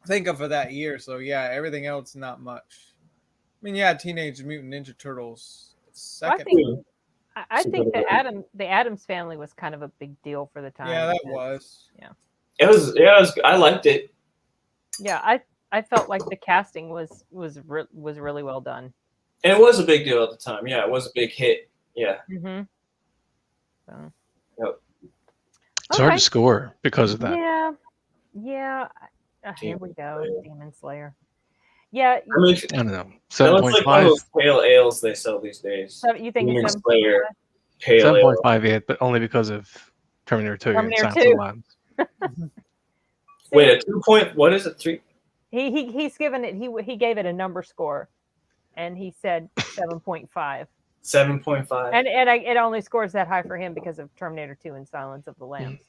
think of for that year. So yeah, everything else not much. I mean, yeah, Teenage Mutant Ninja Turtles. Second. I think the Addams Family was kind of a big deal for the time. Yeah, that was. Yeah. It was. I liked it. Yeah, I felt like the casting was really well done. And it was a big deal at the time. Yeah, it was a big hit. Yeah. Mm-hmm. So. Yep. It's hard to score because of that. Yeah. Here we go, Demon Slayer. Yeah. I mean, I don't know. 7.5. Like one of those pale ales they sell these days. So you think Demon it's Slayer pale 7.58, but only because of Terminator 2 and Silence of the Lambs. Wait, a 2 point? What is it? 3? He's given it. He gave it a number score, and he said 7.5. 7.5. And it only scores that high for him because of Terminator 2 and Silence of the Lambs.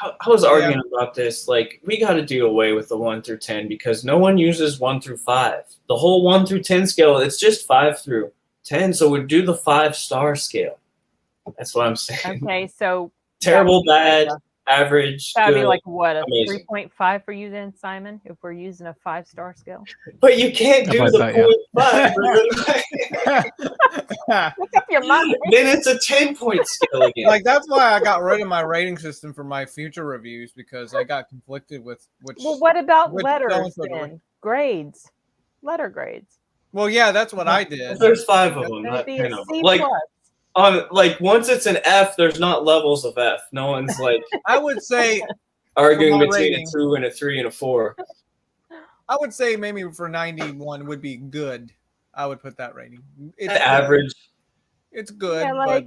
I was arguing about this. Like, we got to do away with the 1 through 10 because no one uses 1 through 5. The whole 1 through 10 scale, it's just 5 through 10. So we do the 5-star scale. That's what I'm saying. Okay, so terrible, bad, average. That'd good, be like what, a amazing. 3.5 for you then, Simon? If we're using a 5-star scale. But you can't do the 0.5. What's up your mind? Then it's a 10-point scale again. Like that's why I got rid of my rating system for my future reviews because I got conflicted with which. Well, what about letters then? Grades, letter grades. Well, yeah, that's what I did. There's 5 of them, not 10 of them. Like once it's an F, there's not levels of F. No one's like. I would say arguing between a 2 and a 3 and a 4. I would say maybe for 91 would be good. I would put that rating. It's average. It's good, yeah, like,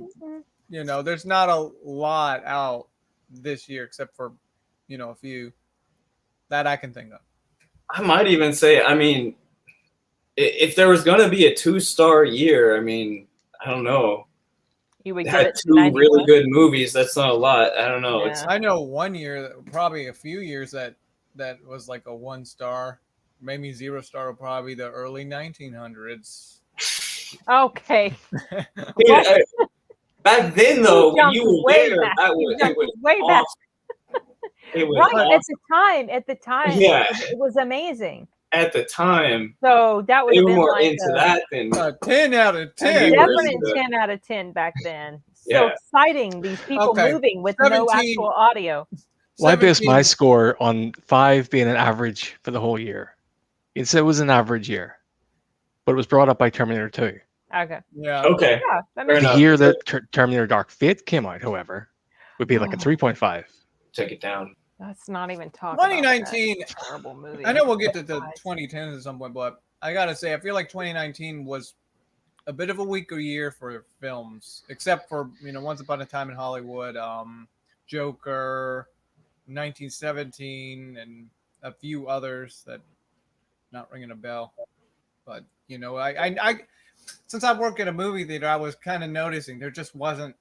but there's not a lot out this year except for a few that I can think of. I might even say, I mean, if there was going to be a 2-star year, I mean, I don't know. You would had get 2 really good movies. That's not a lot. I don't know. Yeah. I know one year, probably a few years that was like a 1-star, maybe 0-star, will probably the early 1900s. Okay. Dude, back then, though, when you were there, it was way back. It was right awesome. at the time, yeah, it was amazing. At the time, so that would they have were been more like into that than 10 out of 10. Definitely 10 out of 10 back then. So exciting! These people moving with 17, no actual audio. Well, I based my score on 5 being an average for the whole year. It was an average year, but it was brought up by Terminator 2. Okay. Yeah. Okay. Yeah, the year that Terminator Dark Fate came out, however, would be like a 3.5. Take it down. Let's not even talk 2019. About that terrible movie. I know we'll get to the 2010s at some point, but I gotta say, I feel like 2019 was a bit of a weaker year for films, except for Once Upon a Time in Hollywood, Joker, 1917, and a few others that not ringing a bell. But I since I work at a movie theater, I was kind of noticing there just wasn't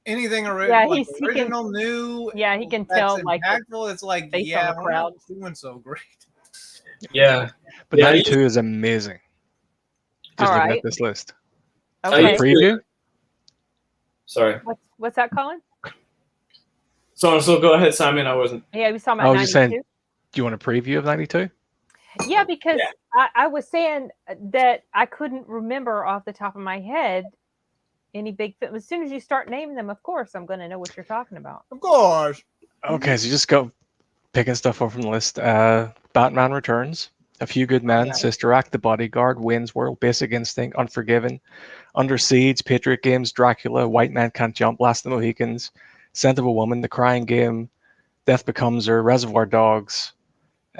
anything original, new. Yeah, he can tell like impactful. It's like we're not doing so great. Yeah, but 92 is amazing. Just looking at this list. Okay. Preview. Sorry. What's that, Colin? So go ahead, Simon. I wasn't. Yeah, we was talking about 92. I was just saying. Do you want a preview of 92? Yeah, because I was saying that I couldn't remember off the top of my head any big film. As soon as you start naming them, of course, I'm going to know what you're talking about. Of course. Okay, so you just go picking stuff up from the list. Batman Returns, A Few Good Men, Sister Act, The Bodyguard, Wayne's World, Basic Instinct, Unforgiven, Under Siege, Patriot Games, Dracula, White Man Can't Jump, Last of the Mohicans, Scent of a Woman, The Crying Game, Death Becomes Her, Reservoir Dogs,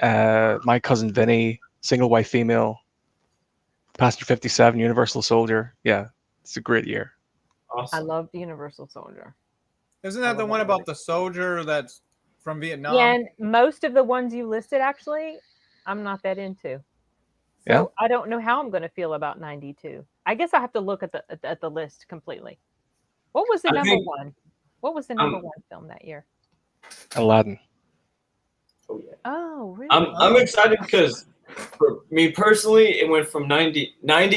My Cousin Vinny, Single White Female, Passenger 57, Universal Soldier. Yeah, it's a great year. Awesome. I love the Universal Soldier. Isn't that the one about the soldier that's from Vietnam? Yeah, and most of the ones you listed, actually, I'm not that into. So I don't know how I'm going to feel about 92. I guess I have to look at the list completely. What was the number one? What was the number one film that year? Aladdin. Oh, yeah. Oh, really? I'm excited because for me personally, it went from 90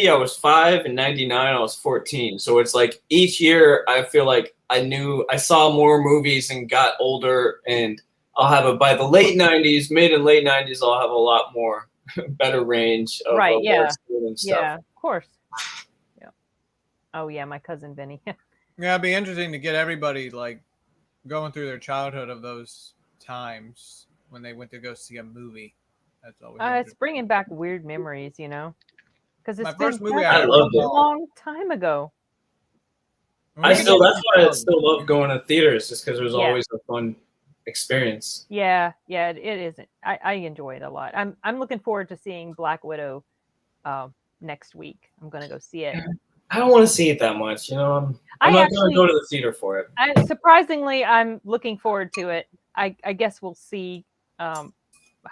I was 5 and 99 I was 14. So it's like each year I feel like I saw more movies and got older, and I'll have by the late 90s, mid and late 90s, I'll have a lot more better range of and stuff. Yeah, of course. Yeah. Oh yeah, my cousin Benny. Yeah, it'd be interesting to get everybody like going through their childhood of those times when they went to go see a movie. That's always it's bringing back weird memories, you know, because it's my first movie I loved it a long time ago. That's why I still love going to theaters, just because it was always a fun experience. Yeah, it isn't. I enjoy it a lot. I'm looking forward to seeing Black Widow next week. I'm gonna go see it. I don't want to see it that much, you know. I'm not going to go to the theater for it. Surprisingly, I'm looking forward to it. I guess we'll see.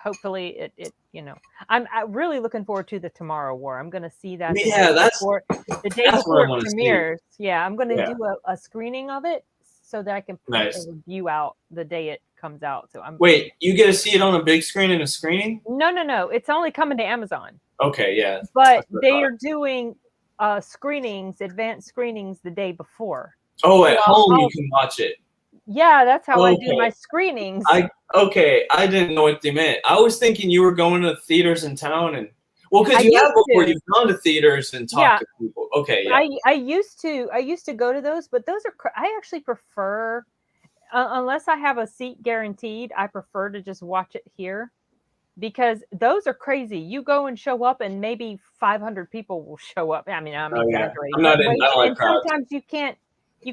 Hopefully, it you know. I'm really looking forward to the Tomorrow War. I'm going to see that. Yeah, the day before it premieres. Yeah, I'm going to do a screening of it so that I can put a review out the day it comes out. So Wait, you get to see it on a big screen in a screening? No. It's only coming to Amazon. Okay, yeah. But they are doing advanced screenings the day before. Oh, at home you can watch it. Yeah, that's how I do my screenings. I didn't know what they meant. I was thinking you were going to theaters in town, and because you have before you've gone to theaters and talked to people. Okay, yeah. I used to go to those, but those are I actually prefer unless I have a seat guaranteed, I prefer to just watch it here. Because those are crazy. You go and show up, and maybe 500 people will show up. I mean, I'm exaggerating. I'm not in. I don't like crowds. Sometimes you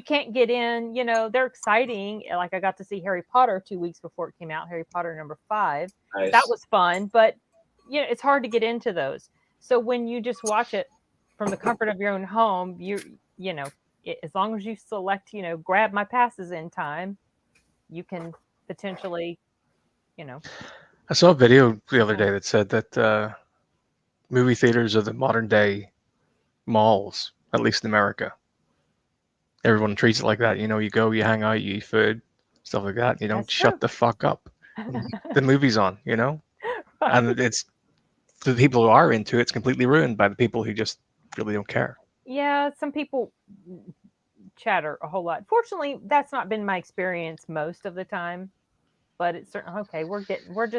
can't get in. You know, they're exciting. Like I got to see Harry Potter 2 weeks before it came out. Harry Potter #5. Nice. That was fun, but you know, it's hard to get into those. So when you just watch it from the comfort of your own home, you know, as long as you select, you know, grab my passes in time, you can potentially, you know. I saw a video the other day that said that movie theaters are the modern day malls, at least in America. Everyone treats it like that. You know, you go, you hang out, you eat food, stuff like that. You don't shut the fuck up. The movie's on, you know? And it's the people who are into it's completely ruined by the people who just really don't care. Yeah, some people chatter a whole lot. Fortunately, that's not been my experience most of the time. But it's certainly okay.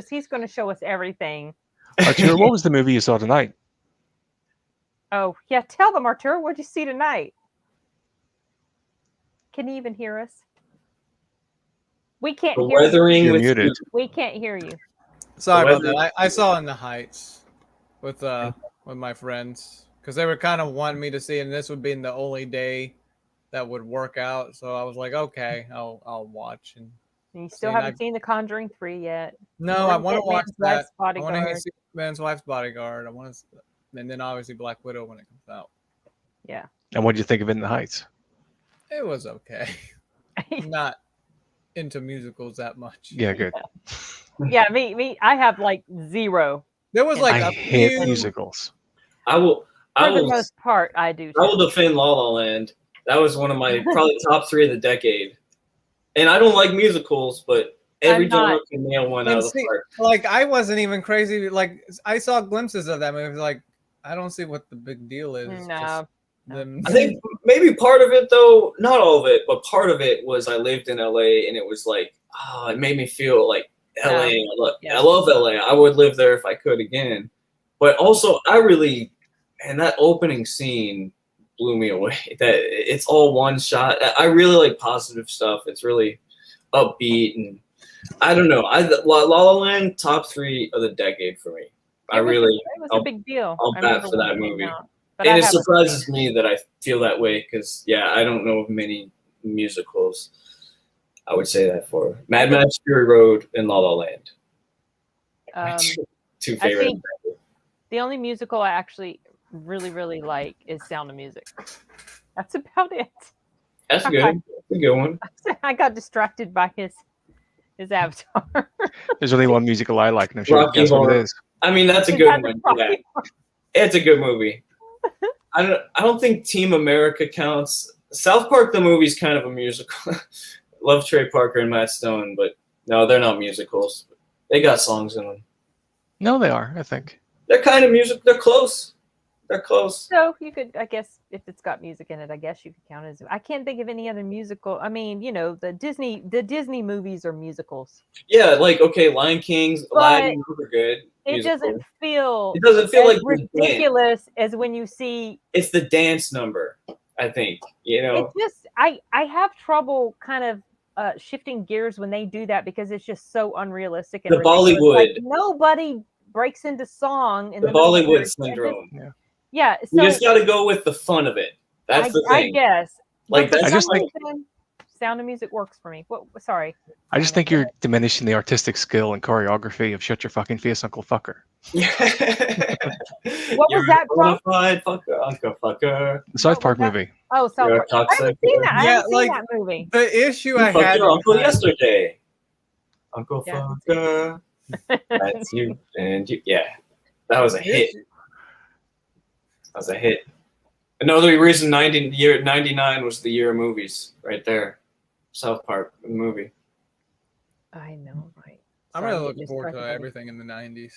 He's going to show us everything. Artur, what was the movie you saw tonight? Oh, yeah. Tell them, Artur, what'd you see tonight? Can you even hear us? We can't hear you. You're muted. We can't hear you. Sorry about that. I saw In the Heights with my friends because they were kind of wanting me to see it, and this would be the only day that would work out. So I was like, okay, I'll watch. And you still haven't seen The Conjuring 3 yet. No, I want to watch that. I want to see Man's Wife's Bodyguard. And then obviously Black Widow when it comes out. Yeah. And what did you think of In the Heights? It was okay. Not into musicals that much. Yeah, good. Yeah, me. I have like zero. There was like I hate musicals. For the most part, I do. I will defend La La Land. That was one of my probably top 3 of the decade. And I don't like musicals, but every time I can nail one out of the park. Like I wasn't even crazy. Like I saw glimpses of that movie. Like I don't see what the big deal is. No. I think maybe part of it, though, not all of it, but part of it was I lived in LA, and it was like, it made me feel like LA. I love LA. I would live there if I could again. But also, that opening scene blew me away. That it's all one shot. I really like positive stuff. It's really upbeat, and I don't know. La La Land, top 3 of the decade for me. It was a big deal. I'll bat for that movie. And it surprises me that I feel that way because, I don't know of many musicals I would say that for. Mad Max Fury Road and La La Land. Two favorite. I think the only musical I actually really, really like is Sound of Music. That's about it. That's good. That's a good one. I got distracted by his Avatar. There's only one musical I like, and I'm sure you guess what it is. I mean, that's a good one. Yeah. It's a good movie. I don't think Team America counts. South Park the movie's kind of a musical. Love Trey Parker and Matt Stone, but no, they're not musicals. They got songs in them. No, they are. I think they're kind of music. They're close. They're close. So you could, I guess, if it's got music in it, I guess you could count it as. I can't think of any other musical. I mean, you know, the Disney movies are musicals. Yeah, like okay, Lion King's, Aladdin, those are good. It doesn't feel. It doesn't feel like ridiculous as when you see. It's the dance number, I think. You know, it just I have trouble kind of shifting gears when they do that because it's just so unrealistic. And the Bollywood. Like, nobody breaks into song in the Bollywood syndrome. Yeah, so you just got to go with the fun of it. That's the thing. I guess. Like I just think Sound of Music works for me. Sorry. I just think you're diminishing the artistic skill and choreography of "Shut Your Fucking Face, Uncle Fucker." What was that from? Fucker, Uncle Fucker. The South Park movie. Oh, South Park. I haven't seen that. I haven't seen that movie. The issue I had. Your uncle yesterday. Uncle Fucker. That's you and you. Yeah, that was a hit. That was a hit. Another reason 99 was the year of movies, right there. South Park, the movie. I know, right? I'm really looking forward to everything in the 90s.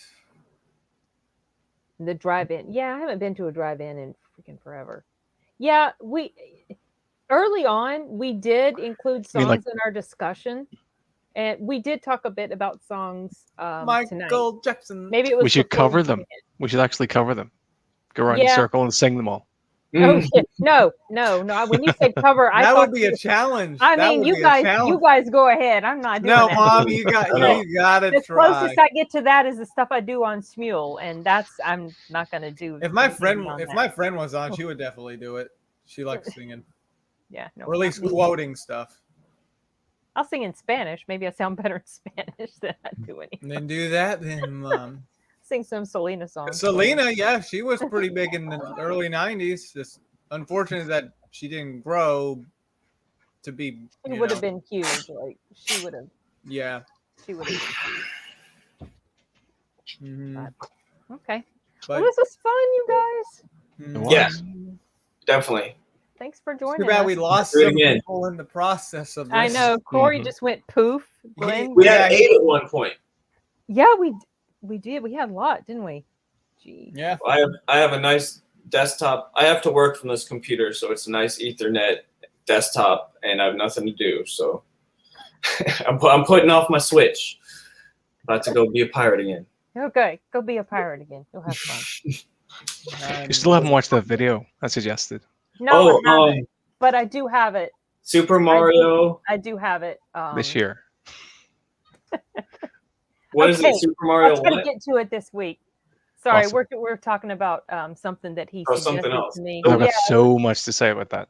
The drive-in. Yeah, I haven't been to a drive-in in freaking forever. Yeah, early on we did include songs in our discussion, and we did talk a bit about songs. Michael tonight. Jackson. Maybe it was. We should cover them. We should actually cover them. Go around in a circle and sing them all. Oh shit. No. When you said cover, that would be a challenge. I mean, you guys go ahead. I'm not doing that. No, Mom, you got to try. The closest I get to that is the stuff I do on Smule, and I'm not going to do. If my friend was on, she would definitely do it. She likes singing. Yeah, no. Or at least quoting stuff. I'll sing in Spanish. Maybe I sound better in Spanish than I do anyway. And then do that, then sing some Selena songs. Selena, yeah, she was pretty big in the early 90s. Just unfortunate that she didn't grow to be. She would have been huge. Like she would have. Yeah. She would have been huge. Mm-hmm. Okay. Well, this was fun, you guys. Yeah, definitely. Thanks for joining Too bad us. we lost some people in the process of this. I know. Corey just went poof. Glenn, we had 8 at one point. Yeah, we did. We had a lot, didn't we? Gee. Yeah. I have a nice desktop. I have to work from this computer, so it's a nice Ethernet desktop, and I have nothing to do. So I'm putting off my Switch. About to go be a pirate again. Okay, go be a pirate again. You'll have fun. You still haven't watched that video I suggested. No, I haven't, but I do have it. Super Mario. I do have it. This year. What is it? Super Mario. I'll try to get to it this week. Sorry, awesome. we're talking about something that he suggested to me. I've got so much to say about that.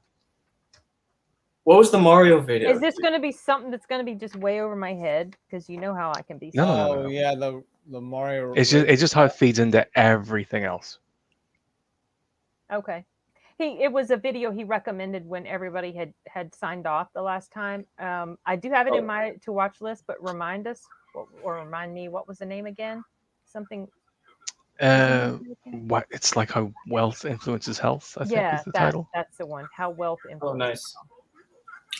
What was the Mario video? Is this going to be something that's going to be just way over my head? Because you know how I can be. No. Yeah, the Mario. It's just how it feeds into everything else. Okay. It was a video he recommended when everybody had signed off the last time. I do have it in my to watch list, but remind me, what was the name again? Something. What it's like how wealth influences health. I think is the title. That's the one. How wealth influences. Oh, nice.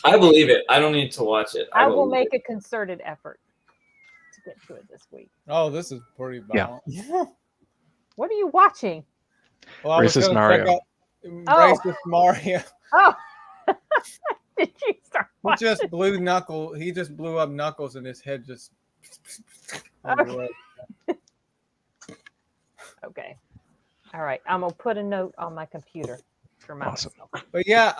I believe it. I don't need to watch it. I will make a concerted effort to get to it this week. Oh, this is pretty violent. Yeah. What are you watching? Well, Racist Mario. Racist Mario. Oh. Did you start watching? He just blew up Knuckles and his head just. Okay. All right. I'm gonna put a note on my computer for myself. Awesome. But yeah,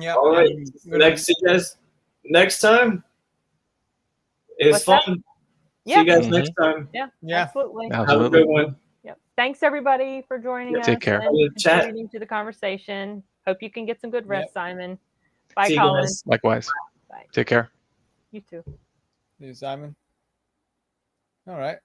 yeah. All right. See you guys next time. It was fun. Yeah. See you guys next time. Yeah. Absolutely. Have a good one. Yep. Thanks everybody for joining us. Take care. Contributing to the conversation. Hope you can get some good rest, Simon. Bye, Colin. Likewise. Bye. Take care. You too. See you, Simon. All right.